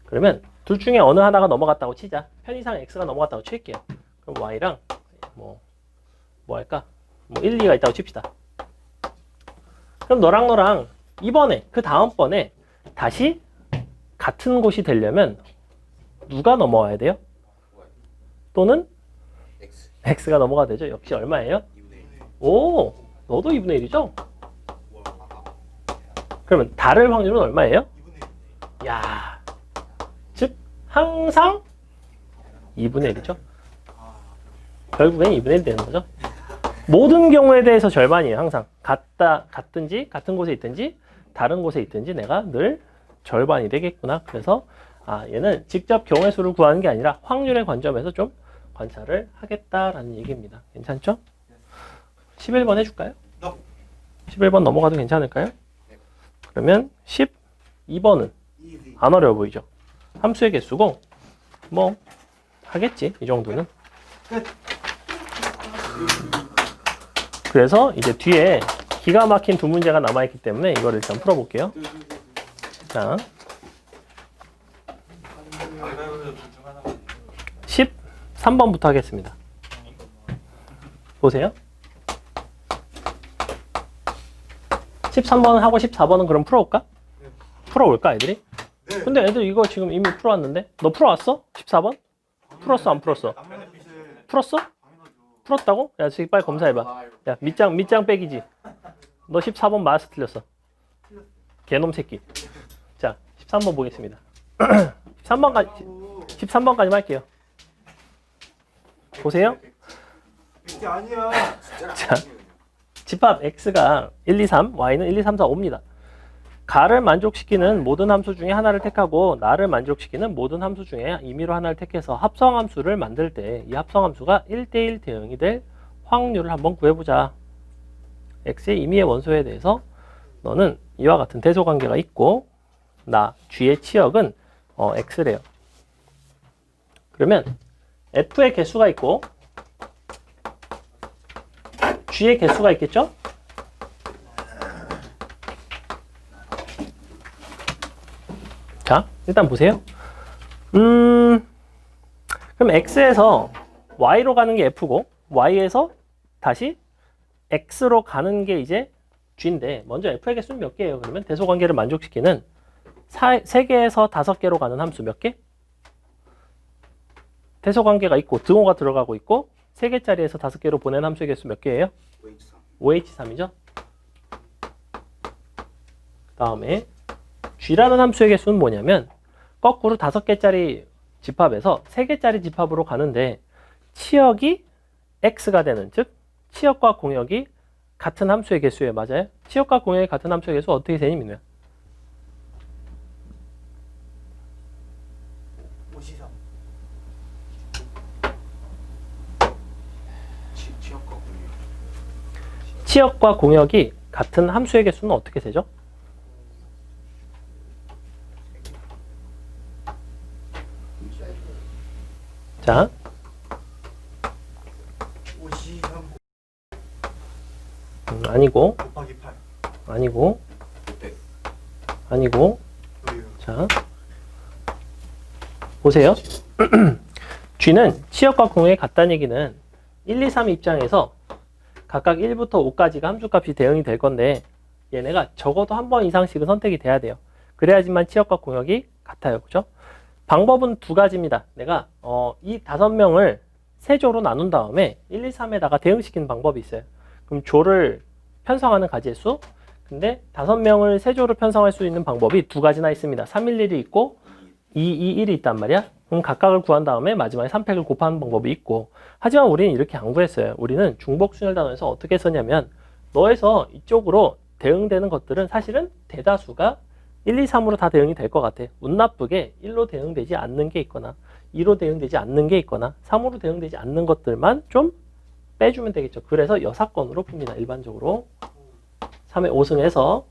그러면 둘 중에 어느 하나가 넘어갔다고 치자. 편의상 x가 넘어갔다고 칠게요. 그럼 y랑 뭐 할까? 1, 2가 있다고 칩시다. 그럼 너랑 이번에 그 다음번에 다시 같은 곳이 되려면 누가 넘어와야 돼요? 또는 x가 넘어가야 되죠. 역시 얼마예요? 2분의 1. 너도 2분의 1이죠? 그러면 다를 확률은 얼마예요? 2분의 1. 야, 즉 항상 2분의 1이죠. 결국엔 2분의 1 되는 거죠. 모든 경우에 대해서 절반이에요. 항상 같든지 같은 곳에 있든지 다른 곳에 있든지 내가 늘 절반이 되겠구나. 그래서 얘는 직접 경우의 수를 구하는 게 아니라 확률의 관점에서 좀 관찰을 하겠다라는 얘기입니다. 괜찮죠? 11번 해줄까요? 11번 넘어가도 괜찮을까요? 그러면 12번은 안 어려워 보이죠? 함수의 개수고 뭐 하겠지 이 정도는. 그래서 이제 뒤에 기가 막힌 두 문제가 남아있기 때문에 이거를 일단 풀어볼게요. 자, 13번부터 하겠습니다. 보세요. 13번 하고 14번은 그럼 풀어올까? 네. 풀어올까 애들이? 네. 근데 애들 이거 지금 이미 풀어왔는데? 너 풀어왔어? 14번? 풀었어 안 풀었어? 당연히 빛을 풀었어? 당연하죠. 풀었다고? 야 지금 빨리 검사해봐. 야 밑장 빼기지. 너 14번 맞아서 틀렸어. 개놈 새끼. 자 13번 보겠습니다. 13번까지만 할게요. 보세요. 백지 아니야. 자, 집합 x가 1, 2, 3, y는 1, 2, 3, 4, 5입니다. 가를 만족시키는 모든 함수 중에 하나를 택하고 나를 만족시키는 모든 함수 중에 임의로 하나를 택해서 합성함수를 만들 때 이 합성함수가 1대1 대응이 될 확률을 한번 구해보자. x의 임의의 원소에 대해서 너는 이와 같은 대소관계가 있고 나 g의 치역은 x래요. 그러면 f의 개수가 있고 g의 개수가 있겠죠? 자, 일단 보세요. 그럼 x에서 y로 가는 게 f고 y에서 다시 x로 가는 게 이제 g인데 먼저 f의 개수는 몇 개예요? 그러면 대소관계를 만족시키는 3개에서 5개로 가는 함수 몇 개? 대소관계가 있고 등호가 들어가고 있고 3개짜리에서 5개로 보낸 함수의 개수 몇 개예요? 5h3이죠. 그 다음에 g라는 함수의 개수는 뭐냐면 거꾸로 5개짜리 집합에서 3개짜리 집합으로 가는데 치역이 x가 되는, 즉 치역과 공역이 같은 함수의 개수예요. 맞아요? 치역과 공역이 같은 함수의 개수 어떻게 되니 민우야? 53. 치역과 공유. 치역과 공역이 같은 함수의 개수는 어떻게 되죠? 자, 53 아니고, 곱하기 8. 아니고, 100. 아니고. 여기요. 자, 보세요. g는 치역과 공역이 같다는 얘기는 1, 2, 3 입장에서 각각 1부터 5까지가 함수값이 대응이 될 건데 얘네가 적어도 한 번 이상씩은 선택이 돼야 돼요. 그래야지만 치역과 공역이 같아요. 그죠? 방법은 두 가지입니다. 내가 이 5명을 세 조로 나눈 다음에 1, 2, 3에다가 대응시키는 방법이 있어요. 그럼 조를 편성하는 가지의 수. 근데 5명을 세 조로 편성할 수 있는 방법이 두 가지나 있습니다. 3, 1, 1이 있고 2, 2, 1이 있단 말이야. 그럼 각각을 구한 다음에 마지막에 3팩을 곱하는 방법이 있고, 하지만 우리는 이렇게 안 구했어요. 우리는 중복순열 단원에서 어떻게 했었냐면 너에서 이쪽으로 대응되는 것들은 사실은 대다수가 1, 2, 3으로 다 대응이 될 것 같아. 운 나쁘게 1로 대응되지 않는 게 있거나 2로 대응되지 않는 게 있거나 3으로 대응되지 않는 것들만 좀 빼주면 되겠죠. 그래서 6건으로 풉니다. 일반적으로 3의 5승에서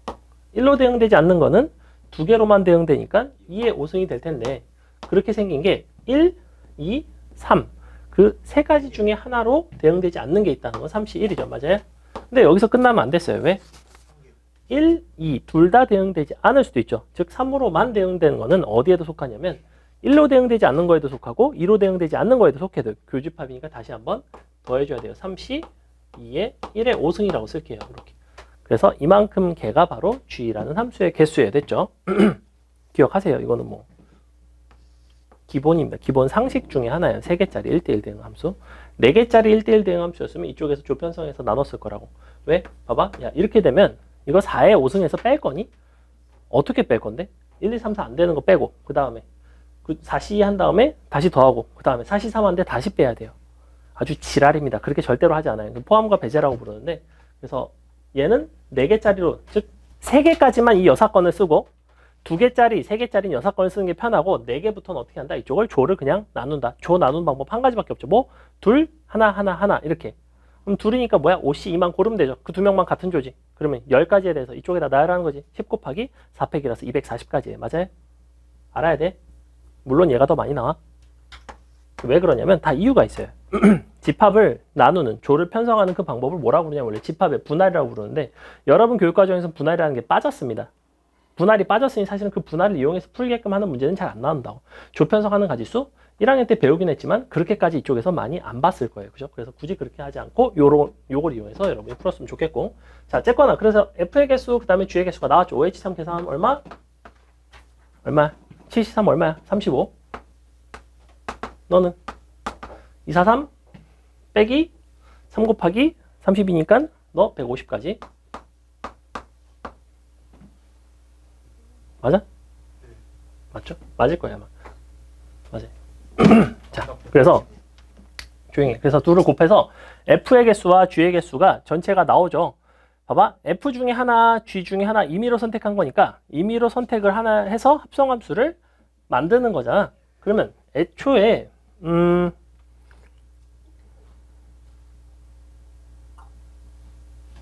1로 대응되지 않는 거는 2개로만 대응되니까 2의 5승이 될 텐데, 그렇게 생긴 게 1, 2, 3 그 세 가지 중에 하나로 대응되지 않는 게 있다는 건 3시 1이죠. 맞아요? 근데 여기서 끝나면 안 됐어요. 왜? 1, 2 둘 다 대응되지 않을 수도 있죠. 즉 3으로만 대응되는 거는 어디에도 속하냐면 1로 대응되지 않는 거에도 속하고 2로 대응되지 않는 거에도 속해도 교집합이니까 다시 한번 더해줘야 돼요. 3시 2에 1의 5승이라고 쓸게요. 이렇게. 그래서 이만큼 개가 바로 g라는 함수의 개수예요. 됐죠? 기억하세요. 이거는 뭐 기본입니다. 기본 상식 중에 하나예요. 3개짜리 1대1 대응 함수. 4개짜리 1대1 대응 함수였으면 이쪽에서 조편성에서 나눴을 거라고. 왜? 봐봐. 야, 이렇게 되면 이거 4의 5승에서 뺄 거니? 어떻게 뺄 건데? 1, 2, 3, 4 안 되는 거 빼고, 그 다음에 4시 한 다음에 다시 더하고, 그 다음에 4시 3 하는데 다시 빼야 돼요. 아주 지랄입니다. 그렇게 절대로 하지 않아요. 포함과 배제라고 부르는데, 그래서 얘는 4개짜리로, 즉 3개까지만 이 6건을 쓰고 2개짜리, 3개짜리 6건을 쓰는 게 편하고 4개부터는 어떻게 한다? 이쪽을 조를 그냥 나눈다. 조 나누는 방법 한 가지밖에 없죠. 뭐? 둘, 하나, 하나, 하나 이렇게. 그럼 둘이니까 뭐야? 5씨 2만 고르면 되죠. 그 2명만 같은 조지. 그러면 10가지에 대해서 이쪽에다 나열하는 거지. 10 곱하기 4팩이라서 240까지예요. 맞아요? 알아야 돼. 물론 얘가 더 많이 나와. 왜 그러냐면 다 이유가 있어요. 집합을 나누는, 조를 편성하는 그 방법을 뭐라고 부르냐면 원래 집합의 분할이라고 부르는데, 여러분 교육과정에서 분할이라는 게 빠졌습니다. 분할이 빠졌으니 사실은 그 분할을 이용해서 풀게끔 하는 문제는 잘 안 나온다고. 조 편성하는 가지수, 1학년 때 배우긴 했지만 그렇게까지 이쪽에서 많이 안 봤을 거예요. 그죠? 그래서 굳이 그렇게 하지 않고 요걸 이용해서 여러분이 풀었으면 좋겠고. 자, 어쨌거나 그래서 F의 개수 그다음에 G의 개수가 나왔죠. OH3 계산하면 얼마? 73 얼마야? 35. 너는 243 빼기 3 곱하기 30이니까 너 150까지. 맞아? 맞죠? 맞을 거야 아마. 맞아요. 자, 그래서 조용히 해. 그래서 둘을 곱해서 F의 개수와 G의 개수가 전체가 나오죠. 봐봐. F 중에 하나, G 중에 하나 임의로 선택한 거니까 임의로 선택을 하나 해서 합성함수를 만드는 거잖아. 그러면 애초에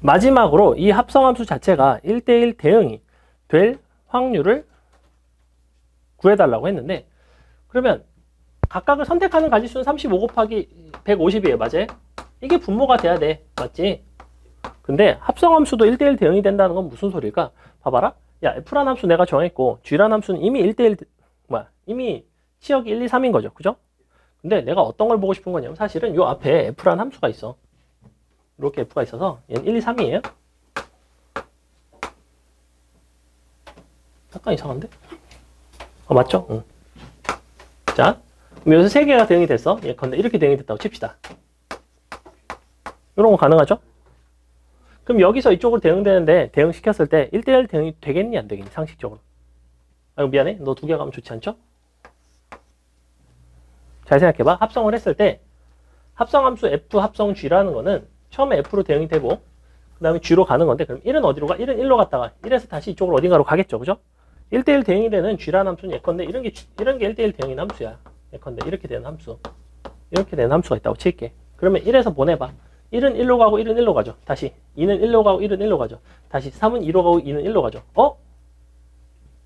마지막으로 이 합성함수 자체가 1대1 대응이 될 확률을 구해달라고 했는데 그러면 각각을 선택하는 가지수는 35 곱하기 150이에요. 맞아요? 이게 분모가 돼야 돼. 맞지? 근데 합성함수도 1대1 대응이 된다는 건 무슨 소리일까? 봐봐라. 야, F라는 함수 내가 정했고 G라는 함수는 이미 1대1 이미 치역이 1, 2, 3인 거죠. 그죠? 근데 내가 어떤 걸 보고 싶은 거냐면 사실은 요 앞에 F라는 함수가 있어. 이렇게 F가 있어서 얘는 1, 2, 3이에요. 약간 이상한데? 맞죠? 응. 자, 그럼 여기서 3개가 대응이 됐어. 예컨대 이렇게 대응이 됐다고 칩시다. 이런 거 가능하죠? 그럼 여기서 이쪽으로 대응되는데 대응시켰을 때 1대1 대응이 되겠니? 안 되겠니? 상식적으로. 아이고 미안해. 너 2개 가면 좋지 않죠? 잘 생각해봐. 합성을 했을 때 합성함수 F 합성 G라는 거는 처음에 F로 대응이 되고 그 다음에 G로 가는 건데 그럼 1은 어디로 가? 1은 1로 갔다가 1에서 다시 이쪽으로 어딘가로 가겠죠. 그죠? 1대1 대응이 되는 G라는 함수는 예컨대 이런 게 1대1 대응인 함수야. 예컨대 이렇게 되는 함수. 이렇게 되는 함수가 있다고 칠게. 그러면 1에서 보내봐. 1은 1로 가고 1은 1로 가죠. 다시 2는 1로 가고 1은 1로 가죠. 다시 3은 2로 가고 2는 1로 가죠.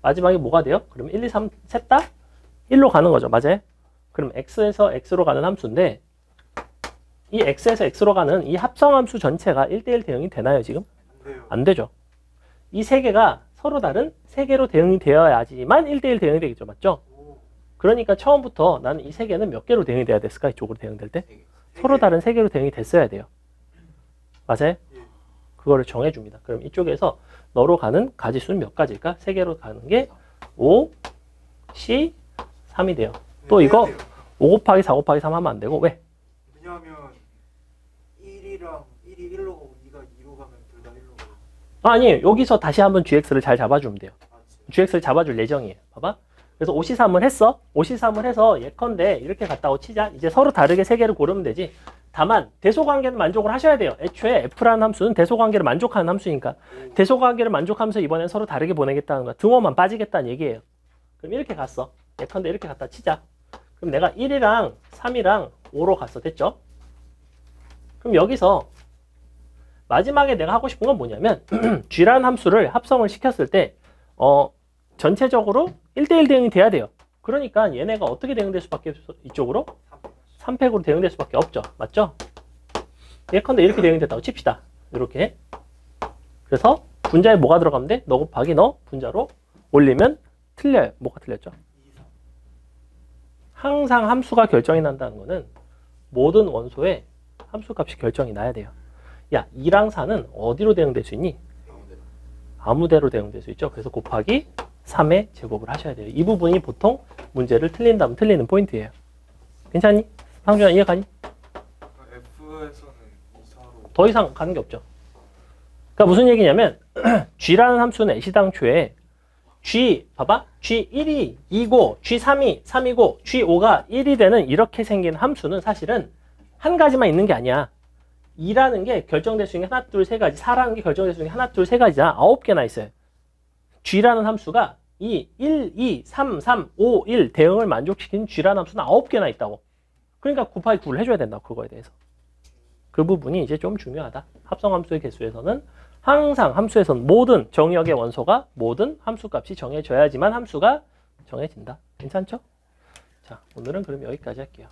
마지막에 뭐가 돼요? 그러면 1, 2, 3 셋 다 1로 가는 거죠. 맞아요? 그럼 x에서 x로 가는 함수인데 이 x에서 x로 가는 이 합성함수 전체가 1대1 대응이 되나요 지금? 안 되죠. 이 세 개가 서로 다른 세 개로 대응이 되어야지만 1대1 대응이 되겠죠. 맞죠? 그러니까 처음부터 나는 이 세 개는 몇 개로 대응이 돼야 됐을까? 이쪽으로 대응될 때? 서로 다른 세 개로 대응이 됐어야 돼요. 맞아요? 그거를 정해줍니다. 그럼 이쪽에서 너로 가는 가지수는 몇 가지일까? 세 개로 가는 게 5, C, 3이 돼요. 또 이거 5 곱하기 4 곱하기 3 하면 안 되고 왜? 왜냐하면 1이 1로 가고 2가 2로 가면 둘 다 1로 가고. 아니 여기서 다시 한번 GX를 잘 잡아주면 돼요. GX를 잡아줄 예정이에요. 봐봐. 그래서 5C3을 했어. 5C3을 해서 예컨대 이렇게 갔다고 치자. 이제 서로 다르게 세 개를 고르면 되지. 다만 대소관계는 만족을 하셔야 돼요. 애초에 F라는 함수는 대소관계를 만족하는 함수니까 대소관계를 만족하면서 이번엔 서로 다르게 보내겠다는 거야. 등호만 빠지겠다는 얘기예요. 그럼 이렇게 갔어. 예컨대 이렇게 갔다 치자. 그럼 내가 1이랑 3이랑 5로 갔어. 됐죠? 그럼 여기서 마지막에 내가 하고 싶은 건 뭐냐면 G라는 함수를 합성을 시켰을 때 전체적으로 1대1 대응이 돼야 돼요. 그러니까 얘네가 어떻게 대응될 수밖에 없어? 이쪽으로 3팩으로 대응될 수밖에 없죠. 맞죠? 예컨대 이렇게 대응됐다고 칩시다. 이렇게. 그래서 분자에 뭐가 들어가면 돼? 너 곱하기 너 분자로 올리면 틀려요. 뭐가 틀렸죠? 항상 함수가 결정이 난다는 거는 모든 원소의 함수값이 결정이 나야 돼요. 야, 2랑 4는 어디로 대응될 수 있니? 아무데로 대응될 수 있죠. 그래서 곱하기 3의 제곱을 하셔야 돼요. 이 부분이 보통 문제를 틀린다면 틀리는 포인트예요. 괜찮니? 상준아 이해가니? F에서는 2사로 더 이상 가는 게 없죠. 그러니까 무슨 얘기냐면 G라는 함수는 애시당초에 G 봐봐. G1이 2고 G3이 3이고 G5가 1이 되는 이렇게 생긴 함수는 사실은 한 가지만 있는 게 아니야. 2라는 게 결정될 수 있는 게 하나, 둘, 세 가지. 4라는 게 결정될 수 있는 게 하나, 둘, 세 가지잖아. 9개나 있어요. G라는 함수가 이 1, 2, 3, 3, 5, 1 대응을 만족시키는 G라는 함수는 9개나 있다고. 그러니까 곱하기 9를 해줘야 된다. 그거에 대해서. 그 부분이 이제 좀 중요하다. 합성함수의 개수에서는 항상 함수에서는 모든 정역의 원소가 모든 함수값이 정해져야지만 함수가 정해진다. 괜찮죠? 자, 오늘은 그럼 여기까지 할게요.